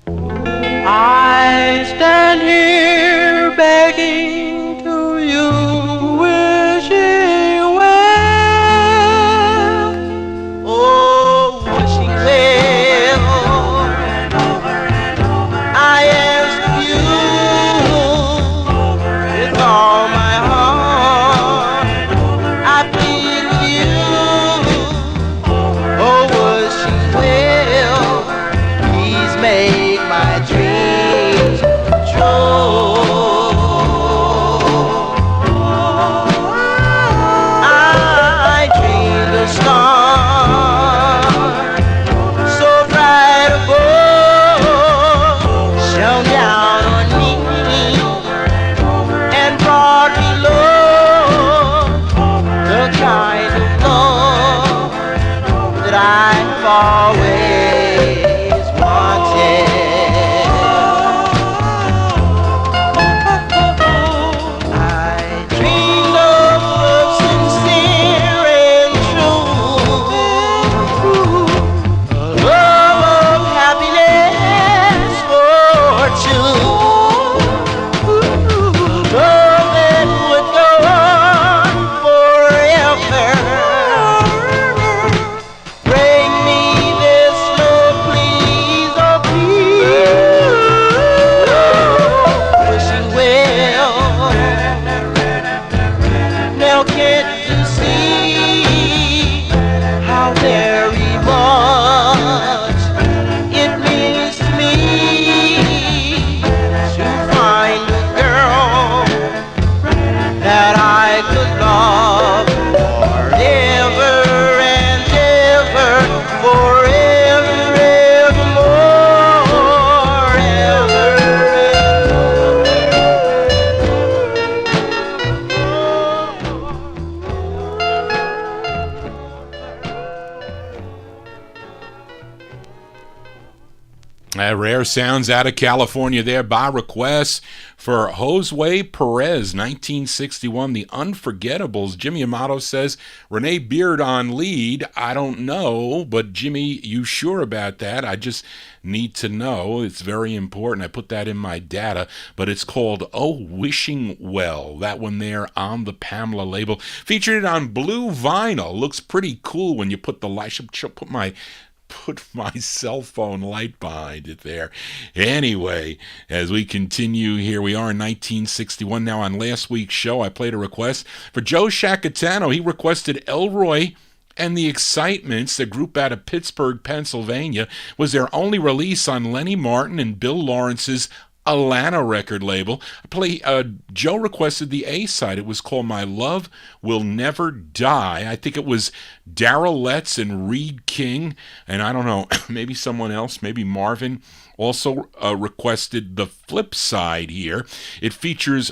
I stand here begging to you, wishing well, oh, wishing well. I ask you with all my heart, I plead with you, oh, wishing well, please make my dreams true. I dreamed a star so bright above shone down on me and brought me love, the kind of love that I've always wanted. Rare sounds out of California there by request for Josue Perez, 1961, The Unforgettables. Jimmy Amato says, Renee Beard on lead. I don't know, but Jimmy, you sure about that? I just need to know. It's very important. I put that in my data, but it's called Oh, Wishing Well. That one there on the Pamela label. Featured it on blue vinyl. Looks pretty cool when you put the light. I should put my put my cell phone light behind it there. Anyway, as we continue here, we are in 1961 now. On last week's show, I played a request for Joe Shacatano. He requested Elroy and The Excitements, the group out of Pittsburgh, Pennsylvania, was their only release on Lenny Martin and Bill Lawrence's Alana record label. Joe requested the A-side. It was called My Love Will Never Die. I think it was Darrell Letts and Reed King, and I don't know, maybe someone else, maybe Marvin, also requested the flip side here. It features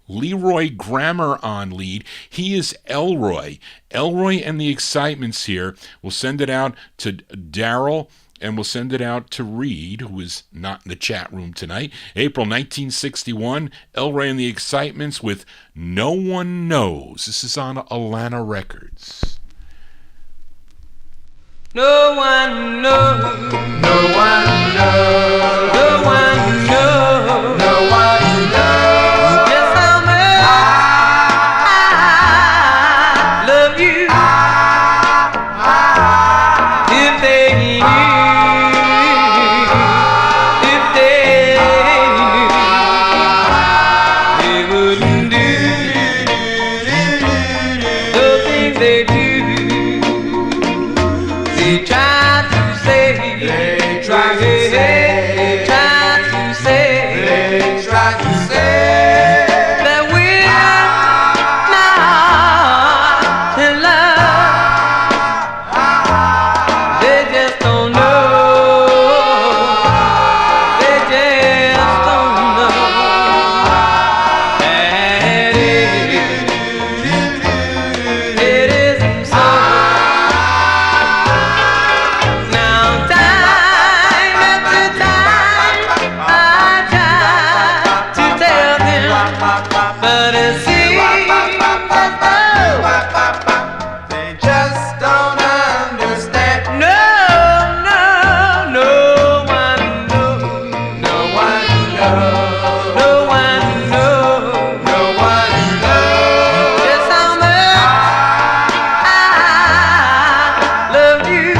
Leroy Grammer on lead. He is Elroy. Elroy and The Excitements here. We'll send it out to Darrell, and we'll send it out to Reed, who is not in the chat room tonight. April 1961, Elroy and The Excitements with No One Knows. This is on Alana Records. No one knows. No one knows. No one knows. No one knows. Just how much I love you. If they knew, if they knew, they wouldn't do the things they do. They try to say, they try to say, they try to say, they try to say that we're not in love. They just don't know. They just don't know. And it isn't so. Now time after time I try to tell them, but it seems as though they just don't understand. No, no, no one knows. No one knows. No one knows. No one knows just how much I love you.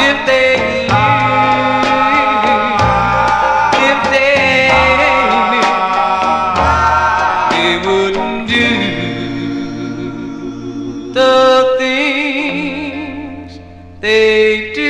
If they knew, they wouldn't do the things they do.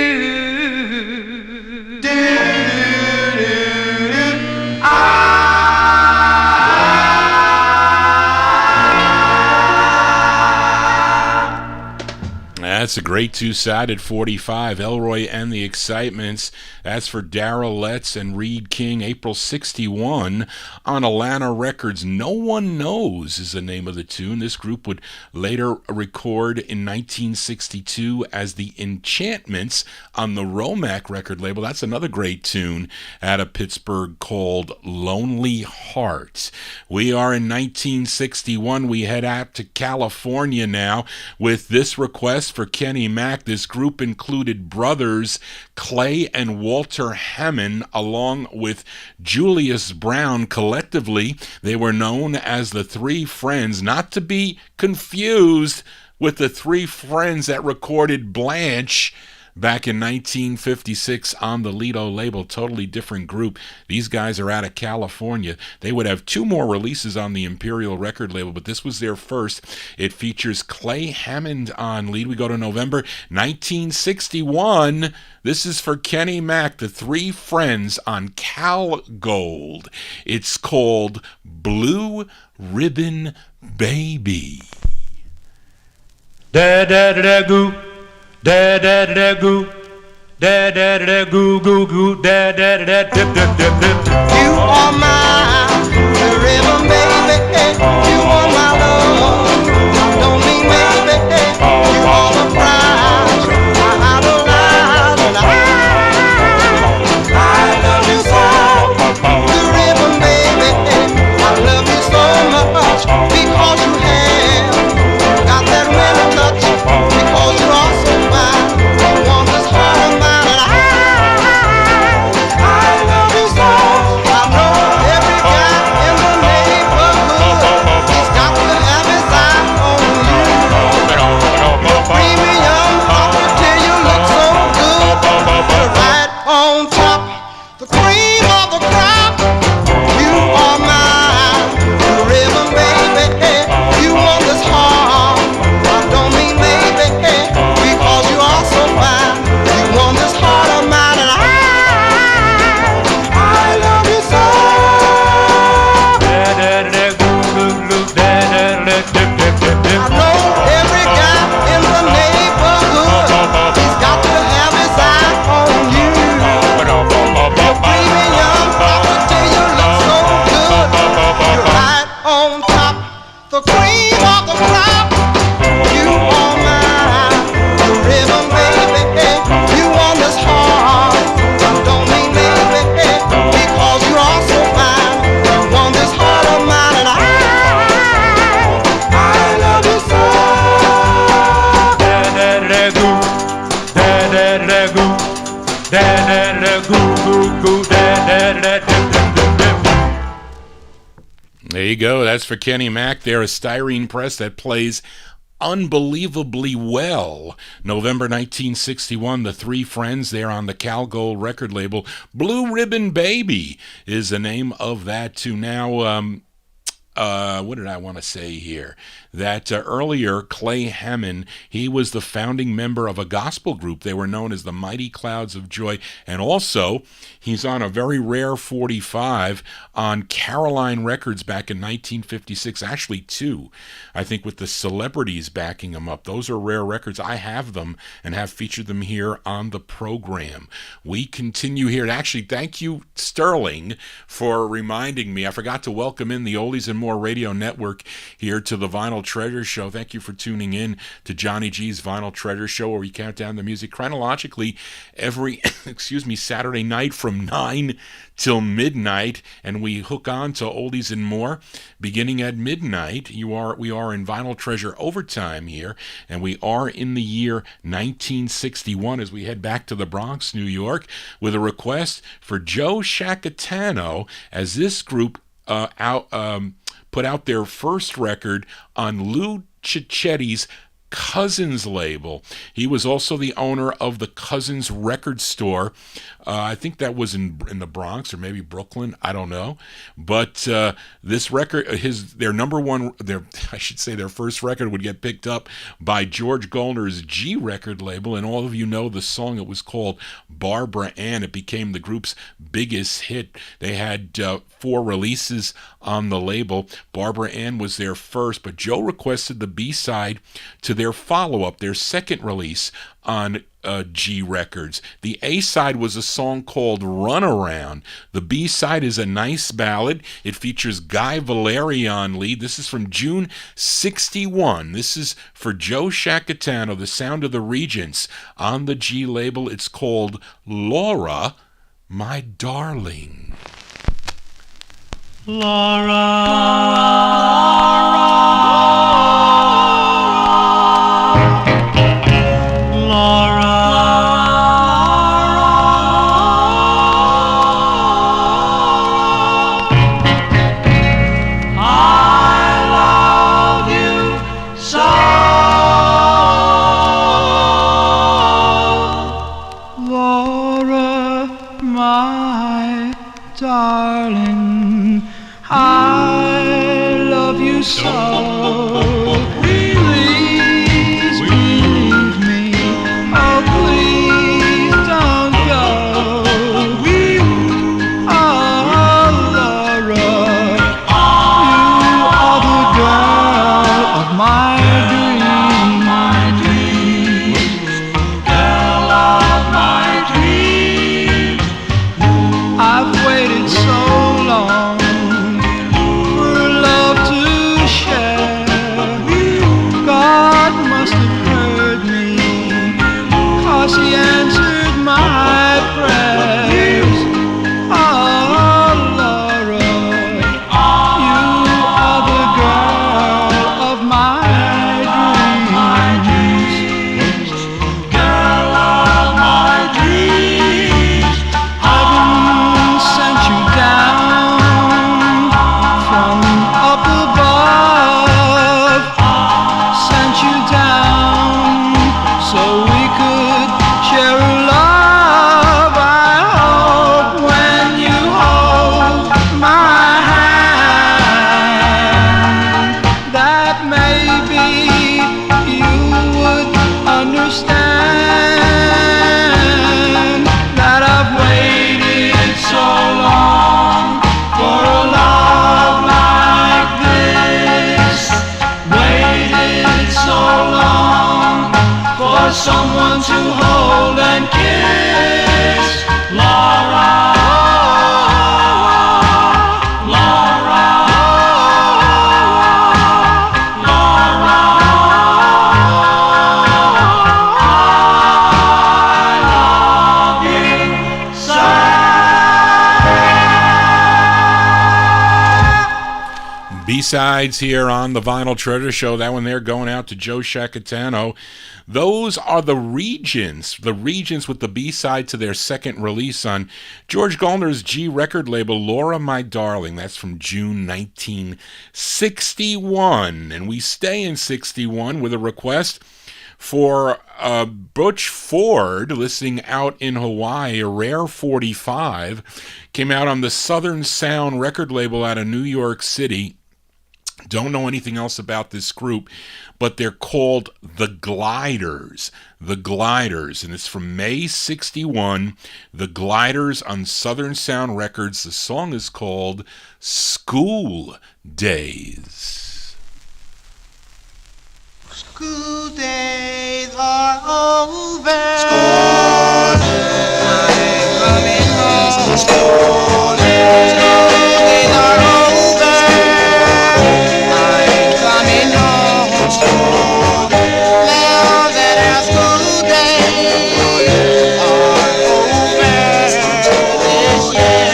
That's a great two-sided 45, Elroy and The Excitements. That's for Darrell Letts and Reed King, April 61 on Alana Records. No One Knows is the name of the tune. This group would later record in 1962 as The Enchantments on the Romac record label. That's another great tune out of Pittsburgh called Lonely Heart. We are in 1961. We head out to California now with this request for Kenny Mack. This group included brothers Clay and Walter Hammond along with Julius Brown. Collectively, they were known as the Three Friends, not to be confused with the Three Friends that recorded Blanche back in 1956 on the Lido label. Totally different group. These guys are out of California. They would have two more releases on the Imperial record label, but this was their first. It features Clay Hammond on lead. We go to November 1961. This is for Kenny Mack, the Three Friends on Cal Gold. It's called Blue Ribbon Baby. Da da da da goo, da da da da goo, da da da da goo goo goo, da da da da dip dip dip dip. You are my ribbon baby, you are my love. Don't mean maybe, you are the prize. I idolize and I love you so. The ribbon baby, I love you so much because you have got that ribbon touch. Because you're all so fine, you want this heart of mine, and I love you so. I know every guy in the neighborhood the cream of the crop. You are mine, the ribbon, baby. You want this heart, don't mean baby, because you're all so fine. You want this heart of mine, and I love you so. Da-da-da-goo, da-da-da-goo, da-da-da-goo-goo-goo, da-da-da-da-da-da. There you go. That's for Kenny Mack there, a styrene press that plays unbelievably well. November 1961, the Three Friends there on the Cal Gold record label. Blue Ribbon Baby is the name of that too. Now, what did I want to say here? That earlier, Clay Hammond, he was the founding member of a gospel group. They were known as the Mighty Clouds of Joy. And also, he's on a very rare 45 on Caroline Records back in 1956. Actually, two, I think, with the Celebrities backing him up. Those are rare records. I have them and have featured them here on the program. We continue here. And actually, thank you, Sterling, for reminding me. I forgot to welcome in the Oldies and More Radio Network here to the Vinyl Treasure Show. Thank you for tuning in to Johnny G's Vinyl Treasure Show, where we count down the music chronologically every Saturday night from 9 till midnight, and we hook on to Oldies and More beginning at midnight. We are in Vinyl Treasure Overtime here, and we are in the year 1961 as we head back to the Bronx, New York, with a request for Joe Shacatano, as this group put out their first record on Lou Cicchetti's Cousins label. He was also the owner of the Cousins record store. I think that was in the Bronx or maybe Brooklyn. I don't know. But this record, their first record would get picked up by George Goldner's G record label. And all of you know the song. It was called Barbara Ann. It became the group's biggest hit. They had 4 releases on the label. Barbara Ann was their first, but Joe requested the B-side to their follow-up, their second release on G Records. The A-side was a song called Runaround. The B-side is a nice ballad. It features Guy Valeri on lead. This is from June 61. This is for Joe Shacatano, the Sound of the Regents on the G label. It's called Laura, My Darling. I've waited so long for love to share. B-sides here on the Vinyl Treasure Show. That one there going out to Joe Shacatano. Those are the Regions with the B-side to their second release on George Goldner's G record label, Laura My Darling. That's from June 1961. And we stay in 61 with a request for Butch Ford, listening out in Hawaii, a rare 45. Came out on the Southern Sound record label out of New York City. Don't know anything else about this group, but they're called The Gliders. The Gliders, and it's from May 61. The Gliders on Southern Sound Records. The song is called School Days. School days are over. School days. I'm coming home. School days. School days are over. I'm coming home. School days. Now that our school days are over this year.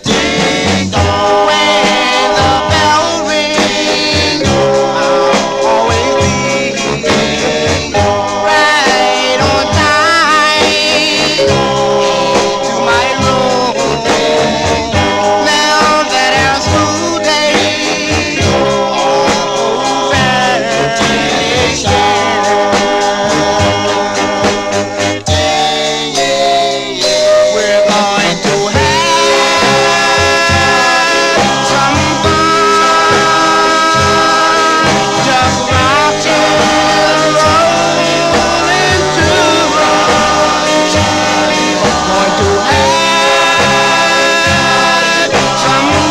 Ding dong. When the bell rings, I'll always be right on time to my room. Now that our school days are over this year, we're going to have some fun, just rocking and rolling to going to have some fun,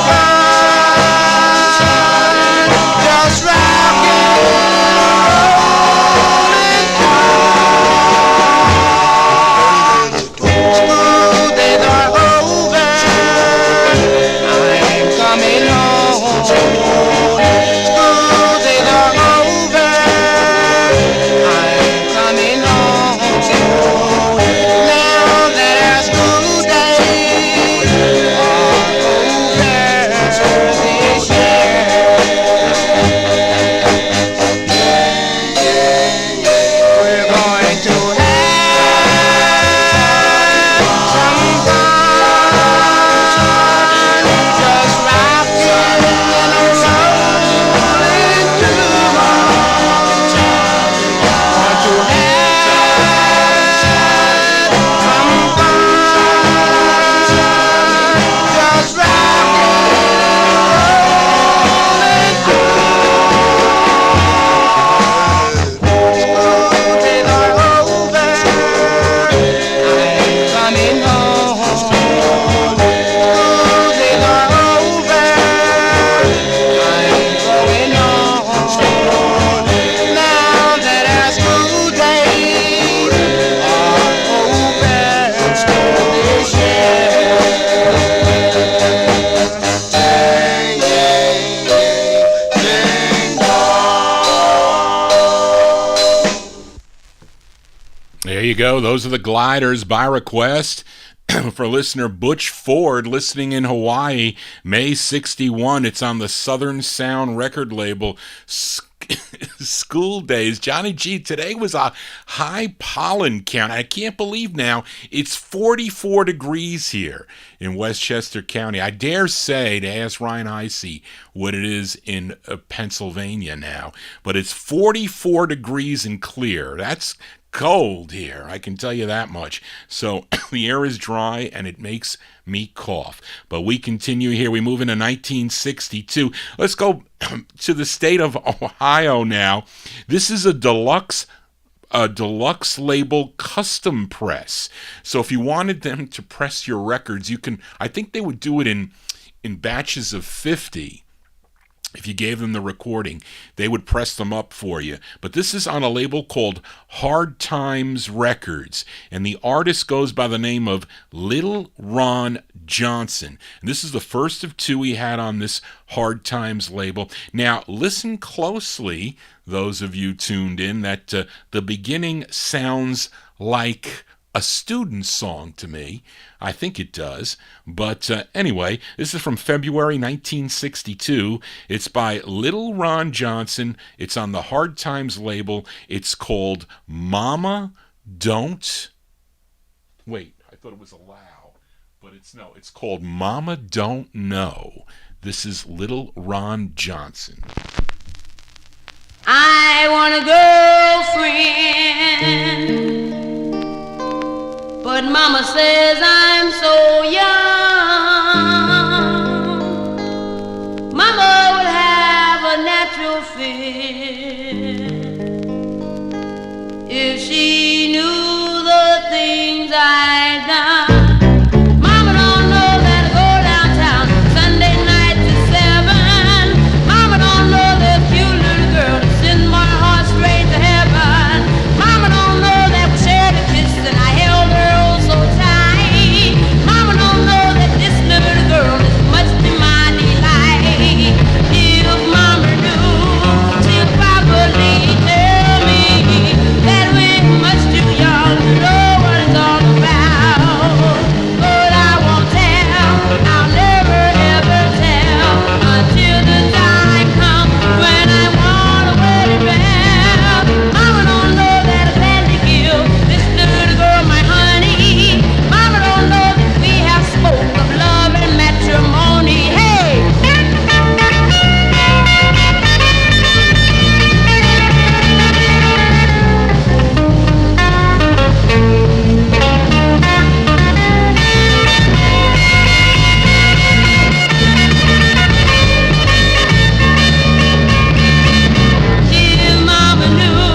just rocking and rolling. School days are over. I'm coming home. School days are over. I'm coming home. Now that our school days are over this year, we're going to have some fun, just rocking and rolling to want to have some fun, just rocking and rolling. School days are over. I'm coming home. School days are over. I'm going home. Now that our school days are over this There you go. Those are the Gliders by request for listener Butch Ford, listening in Hawaii, May 61. It's on the Southern Sound record label, School Days. Johnny G, today was a high pollen count. I can't believe now it's 44 degrees here in Westchester County. I dare say, to ask Ryan Heisey what it is in Pennsylvania now, but it's 44 degrees and clear. That's cold here, I can tell you that much. So the air is dry and it makes me cough. But we continue here. We move into 1962. Let's go to the state of Ohio now. This is a deluxe label custom press. So if you wanted them to press your records, you can. I think they would do it in batches of 50. If you gave them the recording, they would press them up for you. But this is on a label called Hard Times Records, and the artist goes by the name of Little Ron Johnson. And this is the first of two he had on this Hard Times label. Now, listen closely, those of you tuned in, that the beginning sounds like a student's song to me. I think it does. But anyway, this is from February 1962. It's by Little Ron Johnson. It's on the Hard Times label. It's called Mama Don't... Wait, I thought it was Allow. But it's called Mama Don't Know. This is Little Ron Johnson. I want a girlfriend, but Mama says I'm so young. Mama would have a natural fear if she knew the things I'd done. Mama don't know that I go downtown Sunday night to 7. Mama don't know that cute little girl that sends my heart straight to heaven. Mama don't know that we shared a kiss and I held her oh so tight. Mama don't know that this little girl is much to my delight. If Mama knew, she'd probably tell me that we're much too young to know what it's all about. But I won't tell, I'll never ever tell until the time comes when I want a wedding bell. Mama don't know that I plan to give this little girl my honey. Mama don't know that we have spoke of love and matrimony. Hey! If Mama knew,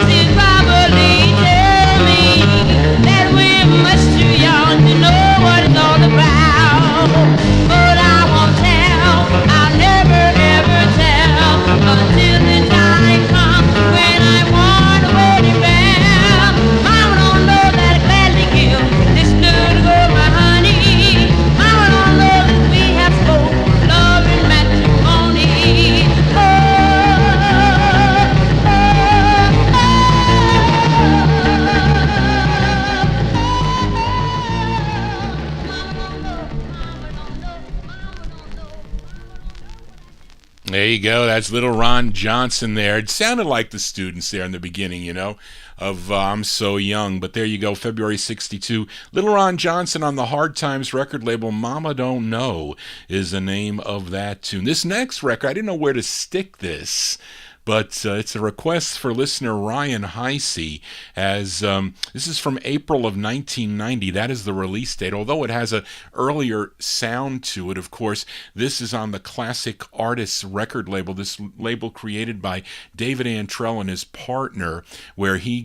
she'd probably tell me that we're much too young to know what it's all about. But I won't tell, I'll never ever tell until the time comes when I want a wedding bell. Mama don't know that I gladly give this little girl my honey. Mama don't know that we have spoke of love and matrimony. There you go. That's Little Ron Johnson there. It sounded like the students there in the beginning, of I'm So Young. But there you go, February 62. Little Ron Johnson on the Hard Times record label. Mama Don't Know is the name of that tune. This next record, I didn't know where to stick this. But it's a request for listener Ryan Heisey, as this is from April of 1990. That is the release date. Although it has an earlier sound to it, of course, this is on the Classic Artists record label, this label created by David Antrell and his partner, where he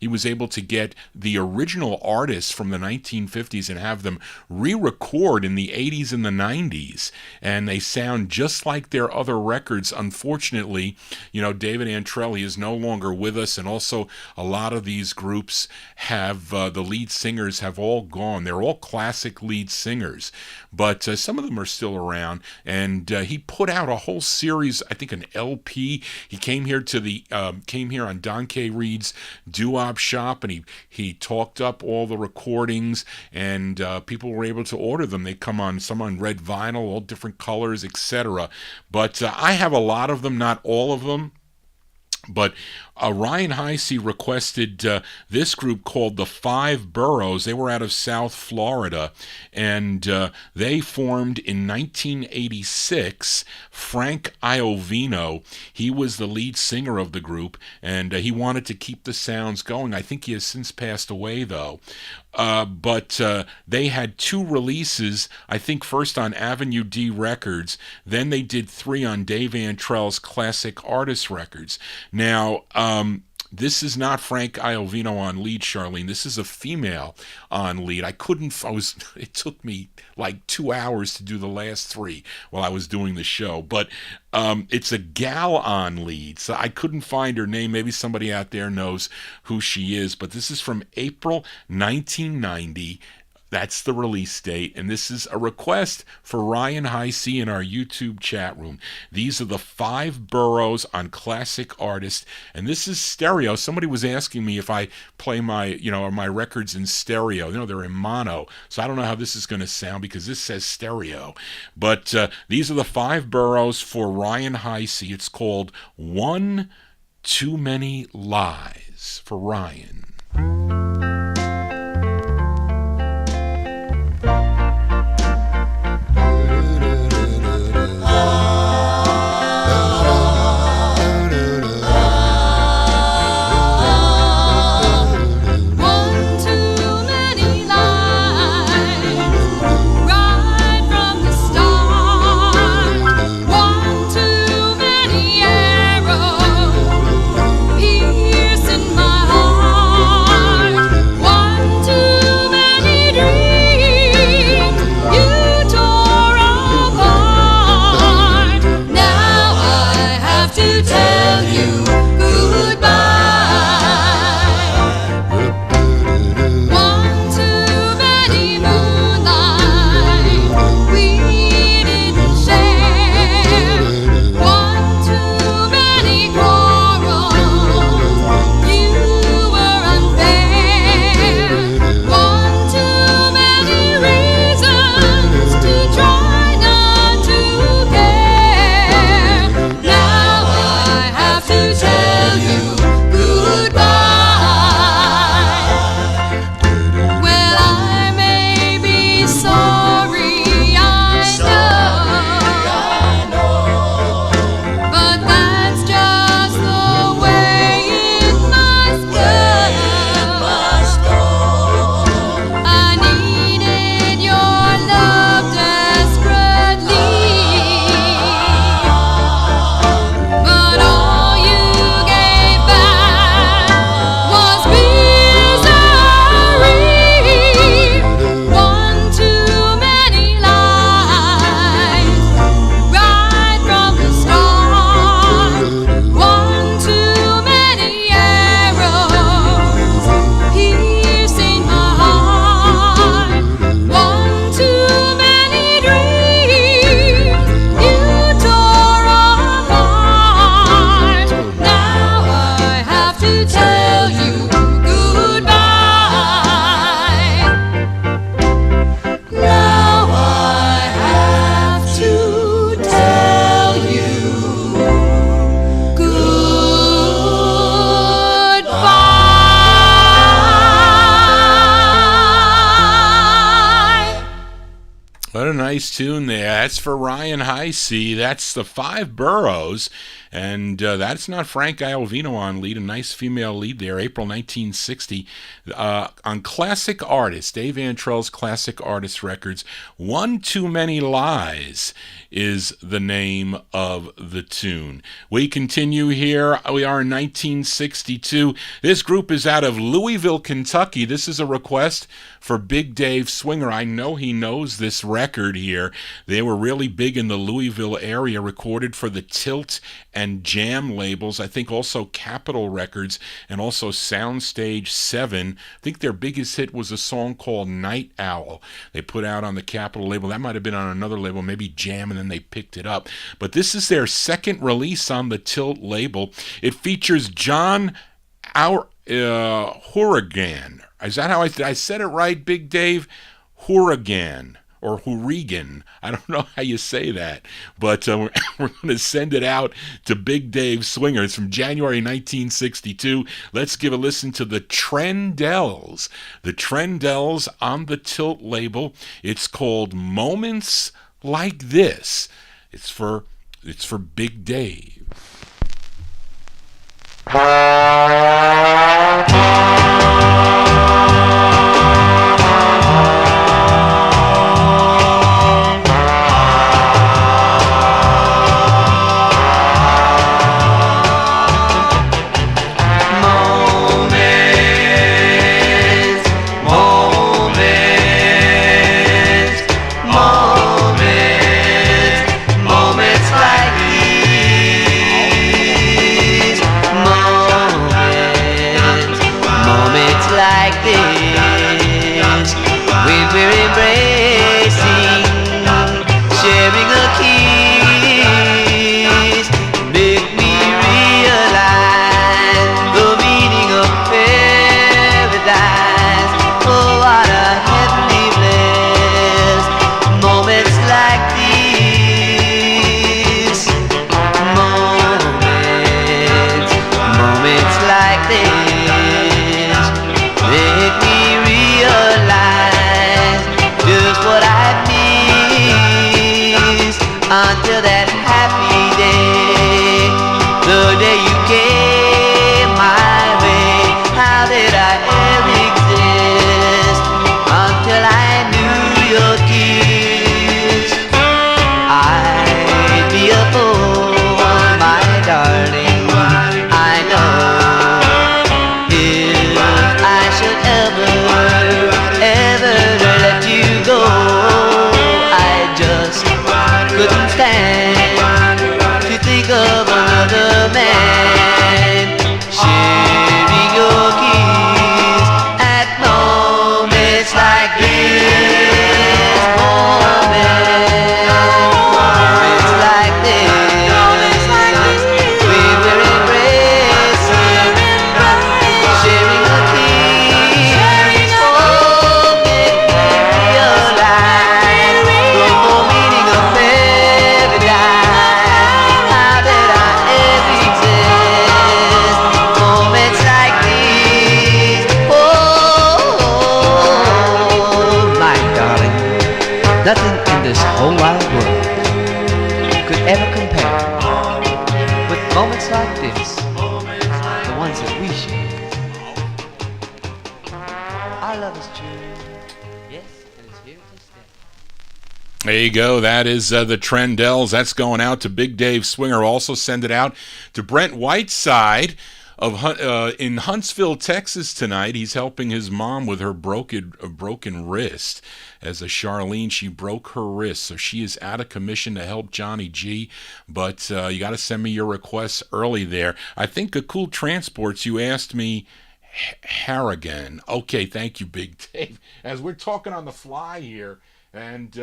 was able to get the original artists from the 1950s and have them re-record in the 80s and the 90s. And they sound just like their other records. Unfortunately, David Antrell, he is no longer with us, and also a lot of these groups have the lead singers have all gone. They're all classic lead singers, but some of them are still around. And he put out a whole series, I think an LP. He came here on Don K. Reed's Doo-Wop Shop, and he talked up all the recordings, and people were able to order them. They come on some on red vinyl, all different colors, etc. But I have a lot of them, not all of them. But Ryan Heisey requested this group called the Five Boroughs. They were out of South Florida, and they formed in 1986. Frank Iovino, he was the lead singer of the group, and he wanted to keep the sounds going. I think he has since passed away, though. But they had 2 releases, I think first on Avenue D Records, then they did 3 on Dave Antrell's Classic Artists Records. Now, this is not Frank Iovino on lead, Charlene. This is a female on lead. It took me like 2 hours to do the last 3 while I was doing the show. But it's a gal on lead, so I couldn't find her name. Maybe somebody out there knows who she is. But this is from April 1990. That's the release date, and this is a request for Ryan Heisey in our YouTube chat room. These are the Five Boroughs on Classic Artist, and this is stereo. Somebody was asking me if I play my records in stereo. They're in mono, so I don't know how this is going to sound because this says stereo. But these are the Five Boroughs for Ryan Heisey. It's called One Too Many Lies for Ryan. Nice tune there. That's for Ryan Heisey. That's the Five Boroughs. And that's not Frank Iovino on lead, a nice female lead there, April 1960. On Classic Artists, Dave Antrell's Classic Artists Records, One Too Many Lies is the name of the tune. We continue here. We are in 1962. This group is out of Louisville, Kentucky. This is a request for Big Dave Swinger. I know he knows this record here. They were really big in the Louisville area, recorded for the Tilt and Jam labels. I think also Capitol Records and also Soundstage 7. I think their biggest hit was a song called Night Owl. They put out on the Capitol label. That might have been on another label, maybe Jam, and then they picked it up. But this is their second release on the Tilt label. It features John Hourigan. Is that how I said it right, Big Dave? Hourigan. Or Hourigan. I don't know how you say that. But we're going to send it out to Big Dave Swinger. It's from January 1962. Let's give a listen to the Trendells. The Trendells on the Tilt label. It's called Moments Like This. It's for Big Dave. Like until that happy day, the day you came my way. How did I ever exist until I knew your kiss? I'd be a fool, my darling, I know, if I should ever let you go. I just couldn't stand to think of another man sharing your kiss at moments like this. Moments like this, we were embracing, sharing a kiss. Oh, make me realize the whole meaning of paradise. How did I ever exist? Moments like these. Oh, my darling, nothing in this whole wide world could ever compare with moments like this, the ones that we share. Our love is true, yes, and it's here to stay. There you go. That is the Trendells. That's going out to Big Dave Swinger. Also send it out to Brent Whiteside in Huntsville, Texas tonight. He's helping his mom with her broken wrist. As a Charlene, she broke her wrist, so she is out of commission to help Johnny G. But you got to send me your requests early there. I think a Cool Transports, you asked me Harrigan. Okay, thank you, Big Dave. As we're talking on the fly here, and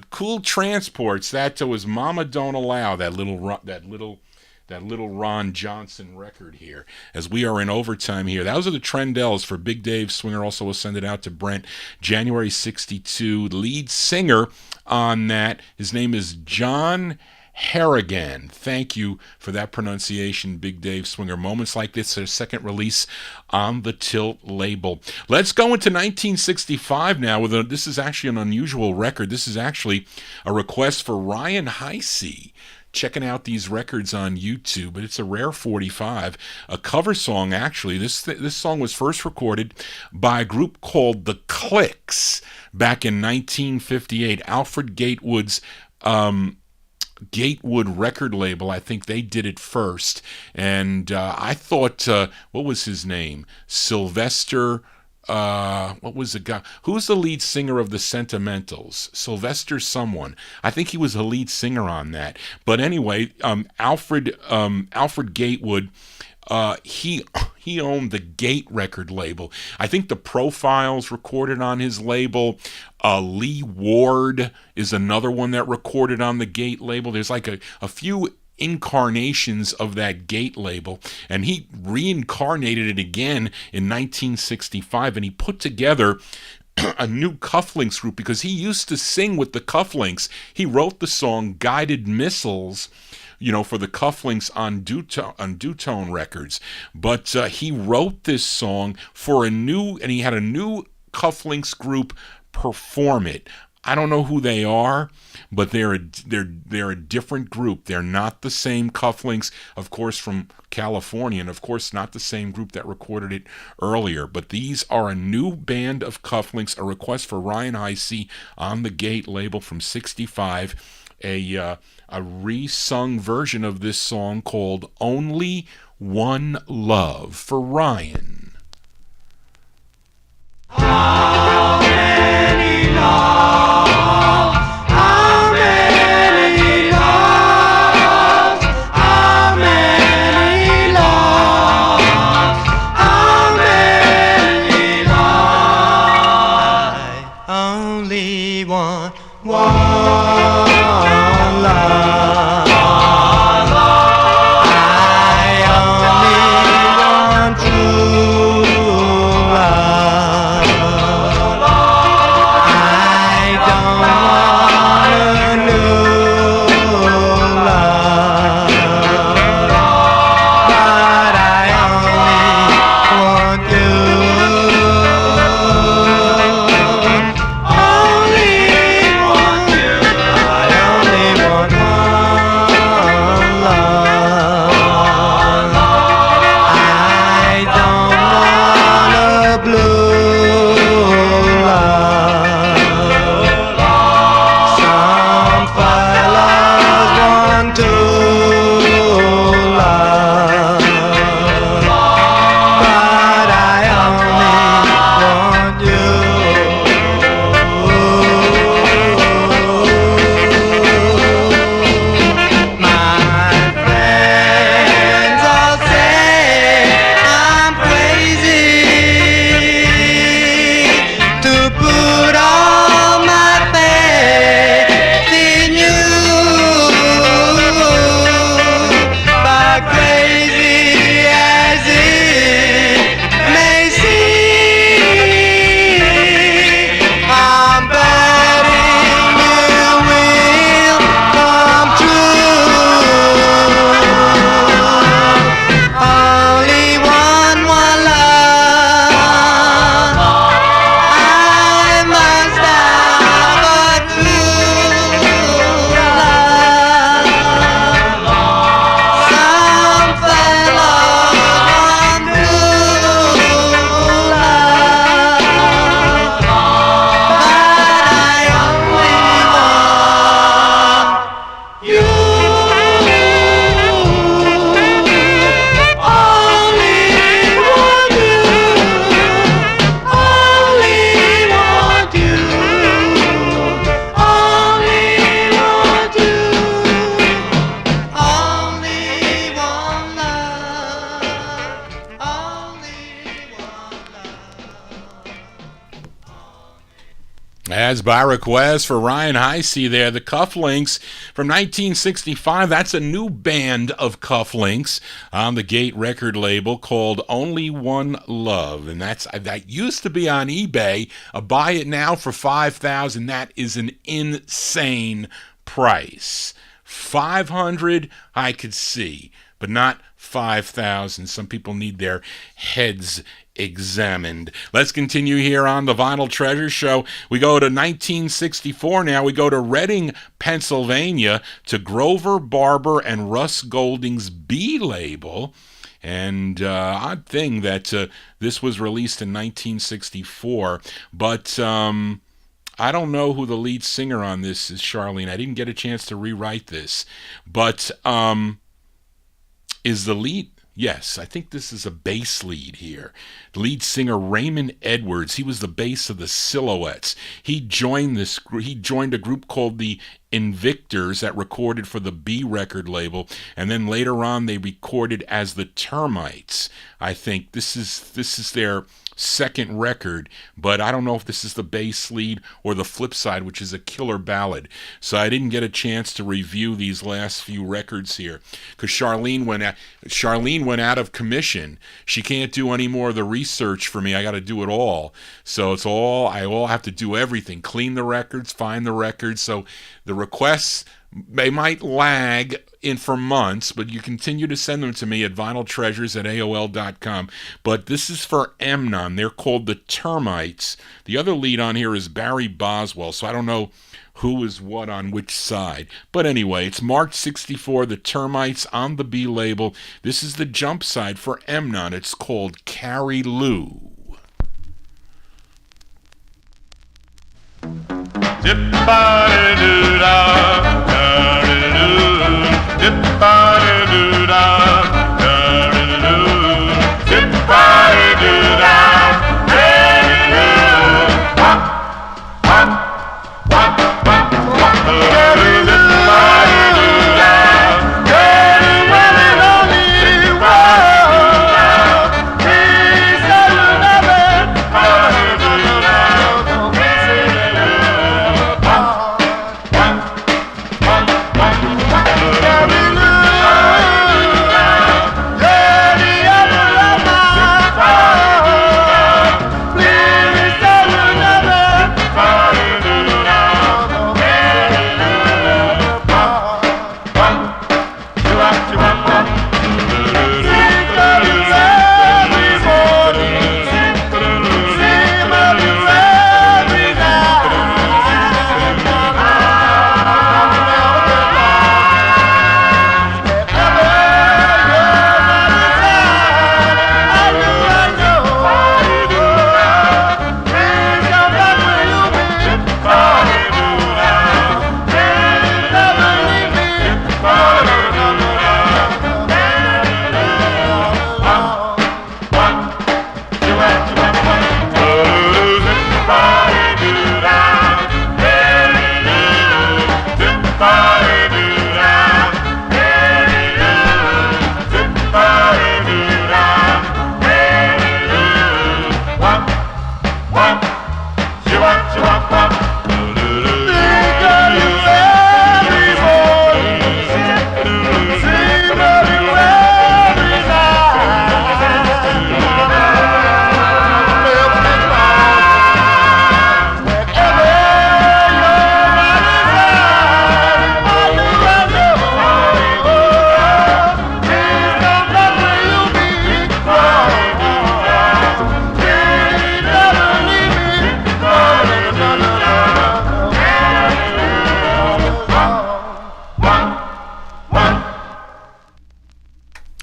Cool Transports, that was Mama Don't Allow, that little Ron Johnson record here, as we are in overtime here. Those are the Trendells for Big Dave Swinger. Also will send it out to Brent. January 62, lead singer on that, his name is John Harrigan. Thank you for that pronunciation, Big Dave Swinger. Moments like this, their second release on the Tilt label. Let's go into 1965 now. This is actually an unusual record. This is actually a request for Ryan Heisey. Checking out these records on YouTube, but it's a rare 45, a cover song actually. This song was first recorded by a group called The Clicks back in 1958. Alfred Gatewood's Gatewood record label, I think they did it first. And I thought, what was his name? Sylvester... what was the guy? Who's the lead singer of the Sentimentals? Sylvester someone. I think he was the lead singer on that. But anyway, Alfred Gatewood, he owned the Gate record label. I think the Profiles recorded on his label. Lee Ward is another one that recorded on the Gate label. There's like a few incarnations of that Gate label, and he reincarnated it again in 1965, and he put together a new cufflinks group because he used to sing with the Cufflinks. He wrote the song Guided Missiles, for the Cufflinks on Dutone records, but he wrote this song for and he had a new Cufflinks group perform it. I don't know who they are, but they're a different group. They're not the same Cufflinks, of course, from California, and of course not the same group that recorded it earlier. But these are a new band of Cufflinks, a request for Ryan Heisey on the Gate label from 65, a re-sung version of this song called Only One Love for Ryan. How many loves? How many loves? How many loves? How many loves? Only one love. I only want true love. I don't want a new love, but I only want you. Only want you. I only Jazz by Request for Ryan Heisey there. The Cufflinks from 1965. That's a new band of Cufflinks on the Gate record label called Only One Love. And that used to be on eBay. Buy it now for $5,000. That is an insane price. $500 I could see, but not $5,000. Some people need their heads examined. Let's continue here on the Vinyl Treasure Show. We go to 1964 now. We go to Reading, Pennsylvania, to Grover Barber and Russ Golding's B label. And odd thing that this was released in 1964, but I don't know who the lead singer on this is, Charlene. I didn't get a chance to rewrite this, but is the lead? Yes, I think this is a bass lead here. The lead singer Raymond Edwards. He was the bass of the Silhouettes. He joined a group called the Invictors that recorded for the B record label, and then later on they recorded as the Termites. I think this is their second record, but I don't know if this is the bass lead or the flip side, which is a killer ballad. So I didn't get a chance to review these last few records here because Charlene went out of commission. She can't do any more of the research for me. I got to do it all. So I have to do everything. Clean the records, find the records. So the requests, they might lag in for months, but you continue to send them to me at vinyltreasures@aol.com. But this is for Amnon. They're called the Termites. The other lead on here is Barry Boswell, so I don't know who is what on which side. But anyway, it's March 64, the Termites on the B label. This is the jump side for Amnon. It's called Carrie Lou. Zip-a-dee-doo-dah, da-dee-doo. Zip-a-dee-doo-dah, da-dee-doo. Zip-a-dee-doo-dah, da-dee-doo. Wop, wop, wop, wop, wop. Zip-a-dee-doo-dah, da-dee, well and only one. Please don't never,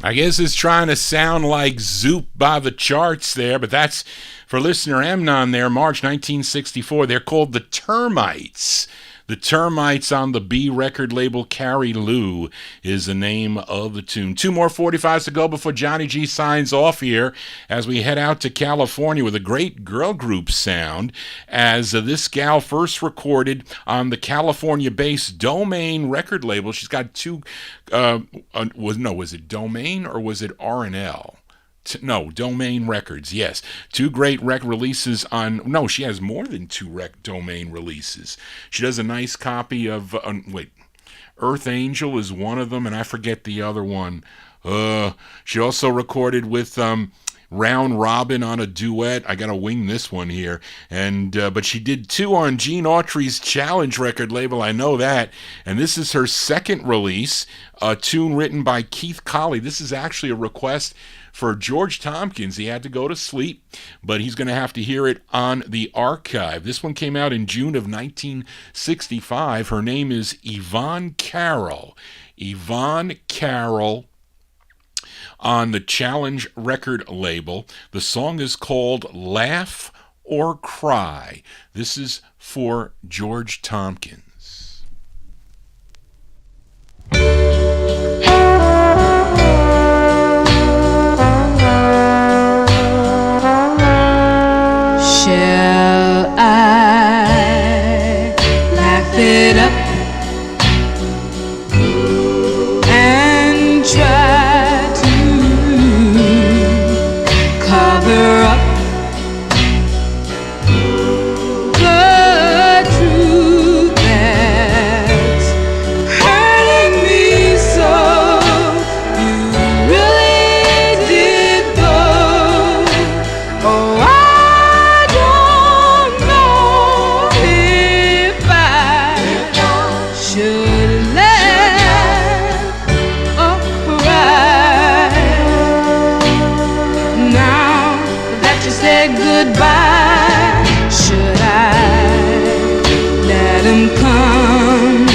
I guess it's trying to sound like Zoop by the Charts there, but that's for listener Amnon there, March 1964. They're called the Termites. The Termites on the B record label. Carrie Lou is the name of the tune. Two more 45s to go before Johnny G signs off here as we head out to California with a great girl group sound, as this gal first recorded on the California-based Domain record label. She's got two, was it Domain or was it R&L? No, Domain Records, yes. 2 great releases on... No, she has more than 2 Domain releases. She does a nice copy of... Earth Angel is one of them, and I forget the other one. She also recorded with... Round Robin on a duet. I gotta wing this one here. And but she did 2 on Gene Autry's Challenge record label, I know that. And this is her second release, a tune written by Keith Colley. This is actually a request for George Tompkins. He had to go to sleep, but he's going to have to hear it on the archive. This one came out in June of 1965. Her name is Yvonne Carroll. Yvonne Carroll on the Challenge record label. The song is called Laugh or Cry. This is for George Tompkins. Shall I laugh it up and try to cover up the truth that's hurting me so? You really did go. Oh, I don't know if I should laugh or cry now that you said goodbye. Should I let him come?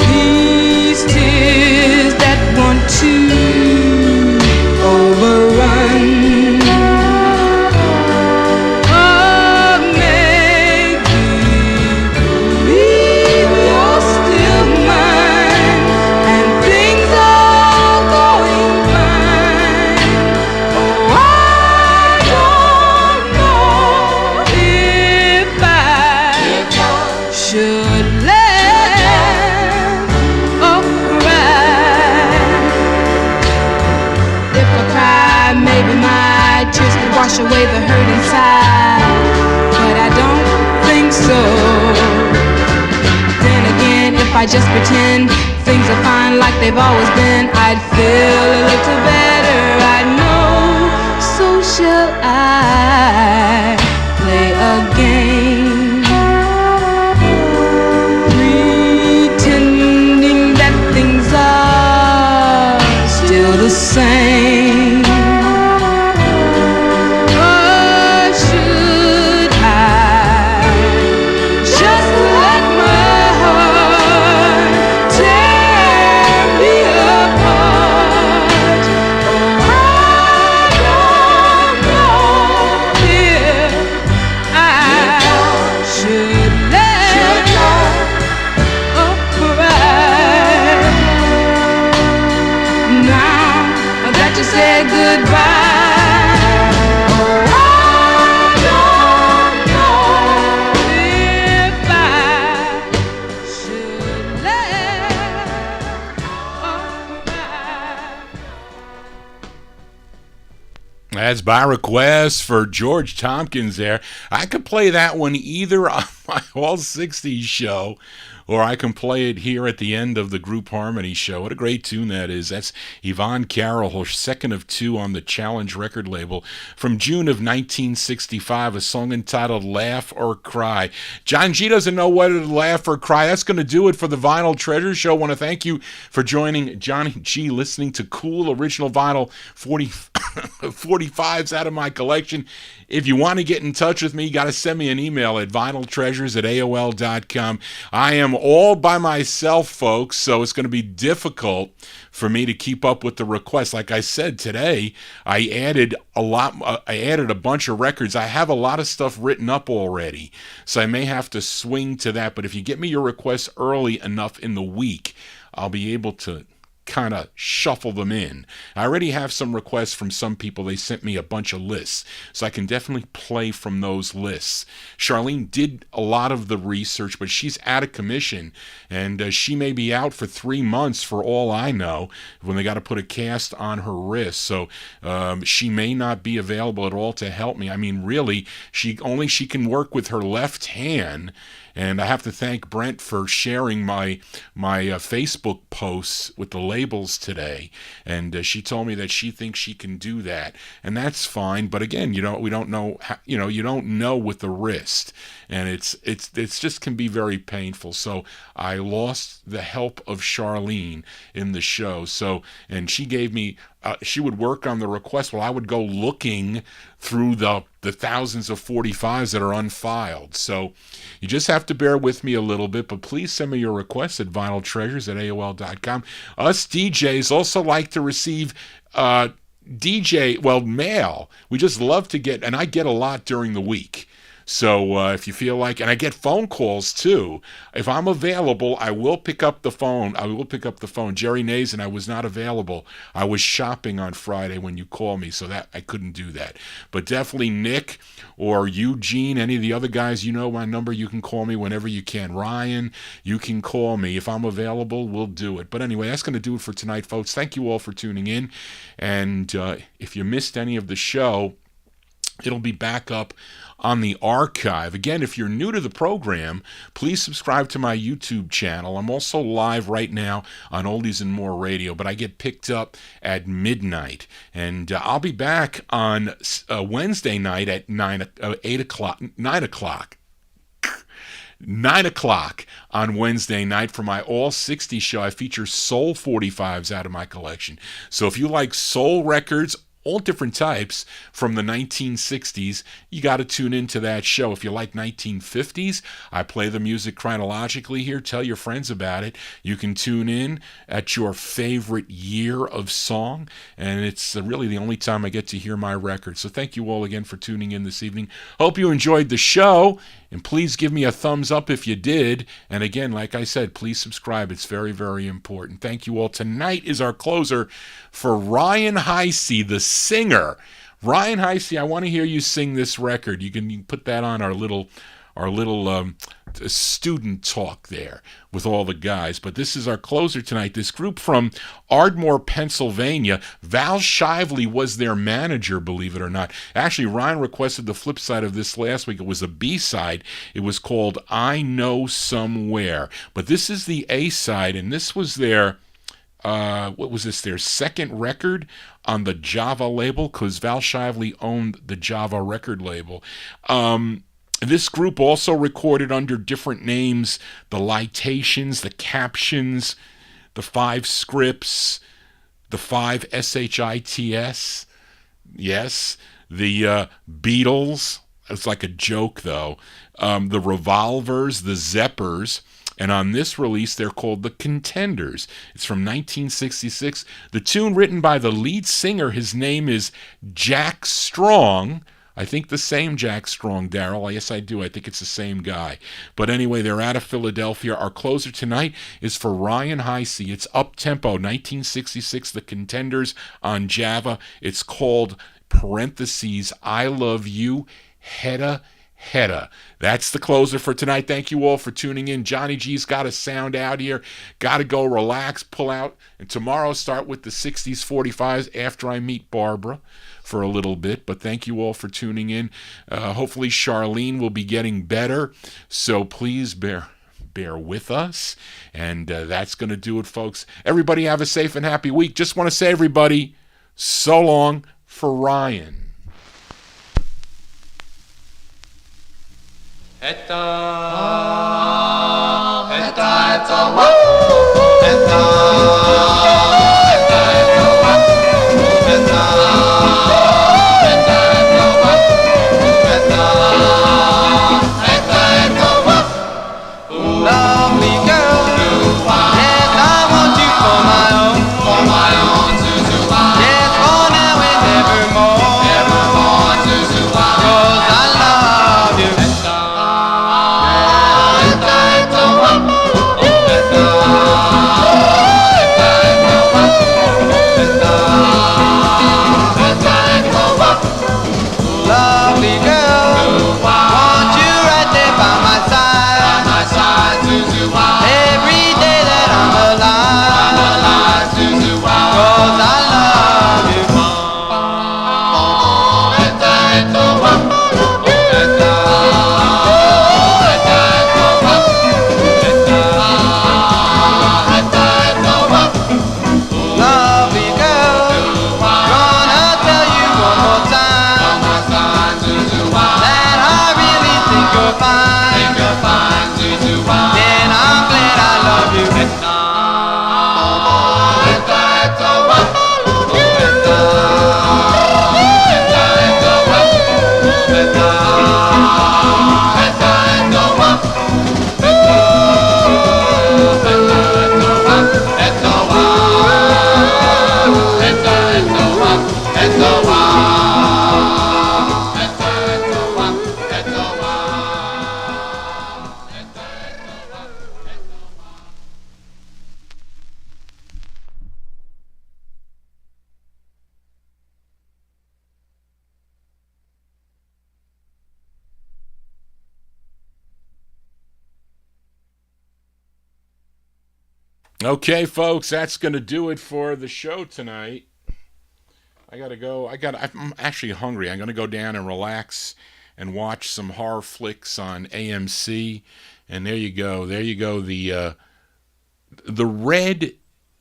These tears that want to overrun. Oh, make me believe you're still mine and things are going fine. Oh, I don't know if I should laugh or cry. If I cry, maybe my tears could wash away the hurt inside, but I don't think so. Then again, if I just pretend things are fine like they've always been, I'd feel a little better, I know. So shall I play a game, pretending that things are still the same? Or should I just let my heart tear me apart? Oh, I don't know if I should laugh or cry now that you said goodbye. Oh, I don't know if I should laugh or cry. That's by request for George Tompkins there. I could play that one either on my All 60s show, or I can play it here at the end of the Group Harmony show. What a great tune that is. That's Yvonne Carroll, her second of 2 on the Challenge record label from June of 1965, a song entitled Laugh or Cry. John G doesn't know whether to laugh or cry. That's going to do it for the Vinyl Treasure Show. I want to thank you for joining Johnny G, listening to cool original vinyl 45's out of my collection. If you want to get in touch with me, you got to send me an email at vinyltreasures@aol.com. I am all by myself, folks, so it's going to be difficult for me to keep up with the requests. Like I said today, I added a bunch of records. I have a lot of stuff written up already, so I may have to swing to that. But if you get me your requests early enough in the week, I'll be able to kind of shuffle them in. I already have some requests from some people. They sent me a bunch of lists, so I can definitely play from those lists. Charlene did a lot of the research, but she's out of commission, and she may be out for 3 months for all I know when they got to put a cast on her wrist. So she may not be available at all to help me. I mean, really, she can work with her left hand. And I have to thank Brent for sharing my Facebook posts with the labels today. And she told me that she thinks she can do that, and that's fine. But again, we don't know. You don't know with the wrist, and it's just can be very painful. So I lost the help of Charlene in the show. So, and she gave me. She would work on the request while I would go looking through the thousands of 45s that are unfiled. So you just have to bear with me a little bit, but please send me your requests at vinyltreasures@aol.com. Us DJs also like to receive mail. We just love to get, and I get a lot during the week. So if you feel like, and I get phone calls too. If I'm available, I will pick up the phone. Jerry Nazen, I was not available. I was shopping on Friday when you called me, so that I couldn't do that. But definitely Nick or Eugene, any of the other guys, you know my number. You can call me whenever you can. Ryan, you can call me. If I'm available, we'll do it. But anyway, that's going to do it for tonight, folks. Thank you all for tuning in. And if you missed any of the show, it'll be back up on the archive. Again, if you're new to the program, please subscribe to my YouTube channel. I'm also live right now on Oldies and More Radio, but I get picked up at midnight. And I'll be back on Wednesday night at 9 o'clock on Wednesday night for my All 60 show. I feature soul 45s out of my collection. So if you like soul records, all different types from the 1960s, you got to tune into that show. If you like 1950s, I play the music chronologically here. Tell your friends about it. You can tune in at your favorite year of song, and it's really the only time I get to hear my record. So thank you all again for tuning in this evening. Hope you enjoyed the show, and please give me a thumbs up if you did. And again, like I said, please subscribe. It's very, very important. Thank you all. Tonight is our closer for Ryan Heisey, the singer. Ryan Heisey, I want to hear you sing this record. You can put that on our little student talk there with all the guys. But this is our closer tonight. This group from Ardmore, Pennsylvania. Val Shively was their manager, believe it or not. Actually, Ryan requested the flip side of this last week. It was a B-side. It was called I Know Somewhere. But this is the A-side, and this was their their second record on the Java label, because Val Shively owned the Java record label. This group also recorded under different names: the Litations, the Captions, the Five Scripts, the Five SHITS, yes, the Beatles. It's like a joke though. The Revolvers, the Zeppers. And on this release, they're called the Contenders. It's from 1966. The tune written by the lead singer, his name is Jack Strong. I think the same Jack Strong, Daryl. Yes, I do. I think it's the same guy. But anyway, they're out of Philadelphia. Our closer tonight is for Ryan Heisey. It's up-tempo, 1966, the Contenders on Java. It's called, parentheses, I Love You, Hedda. That's the closer for tonight. Thank you all for tuning in. Johnny G's got a sound out here. Got to go relax, pull out, and tomorrow start with the 60s 45s after I meet Barbara for a little bit. But thank you all for tuning in. Hopefully Charlene will be getting better, so please bear with us. And that's going to do it, folks. Everybody have a safe and happy week. Just want to say, everybody, so long for Ryan. Lovely girl, yes, I want you for my own, yes, for now and evermore, 'cause I love you. Okay, folks, that's going to do it for the show tonight. I got to go. I'm actually hungry. I'm going to go down and relax and watch some horror flicks on AMC. And there you go. There you go. The red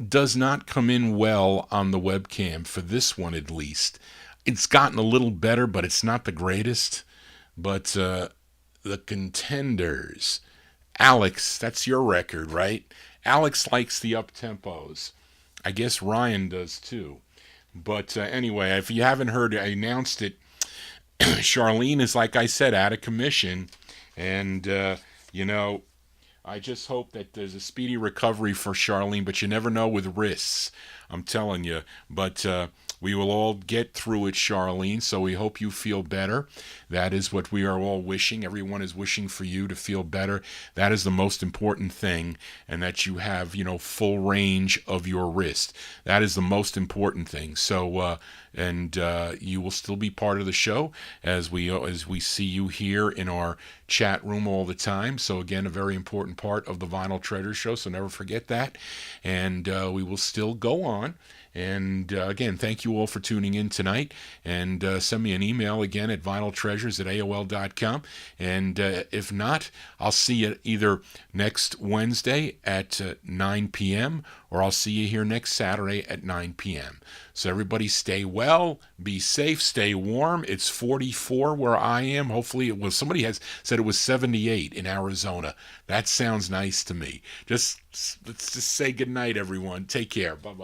does not come in well on the webcam for this one, at least. It's gotten a little better, but it's not the greatest. But the Contenders. Alex, that's your record, right? Alex likes the up-tempos. I guess Ryan does too. But anyway, if you haven't heard, I announced it. Charlene is, like I said, out of commission. And, I just hope that there's a speedy recovery for Charlene, but you never know with wrists. I'm telling you. But we will all get through it, Charlene, so we hope you feel better. That is what we are all wishing. Everyone is wishing for you to feel better. That is the most important thing, and that you have, full range of your wrist. That is the most important thing. So, you will still be part of the show as we see you here in our chat room all the time. So again, a very important part of the Vinyl Treasure Show, so never forget that. And we will still go on. And again, thank you all for tuning in tonight. And send me an email again at vinyltreasures@aol.com. And if not, I'll see you either next Wednesday at 9 p.m. or I'll see you here next Saturday at 9 p.m. So everybody stay well, be safe, stay warm. It's 44 where I am. Hopefully it was, somebody has said it was 78 in Arizona. That sounds nice to me. Let's just say good night, everyone. Take care. Bye-bye.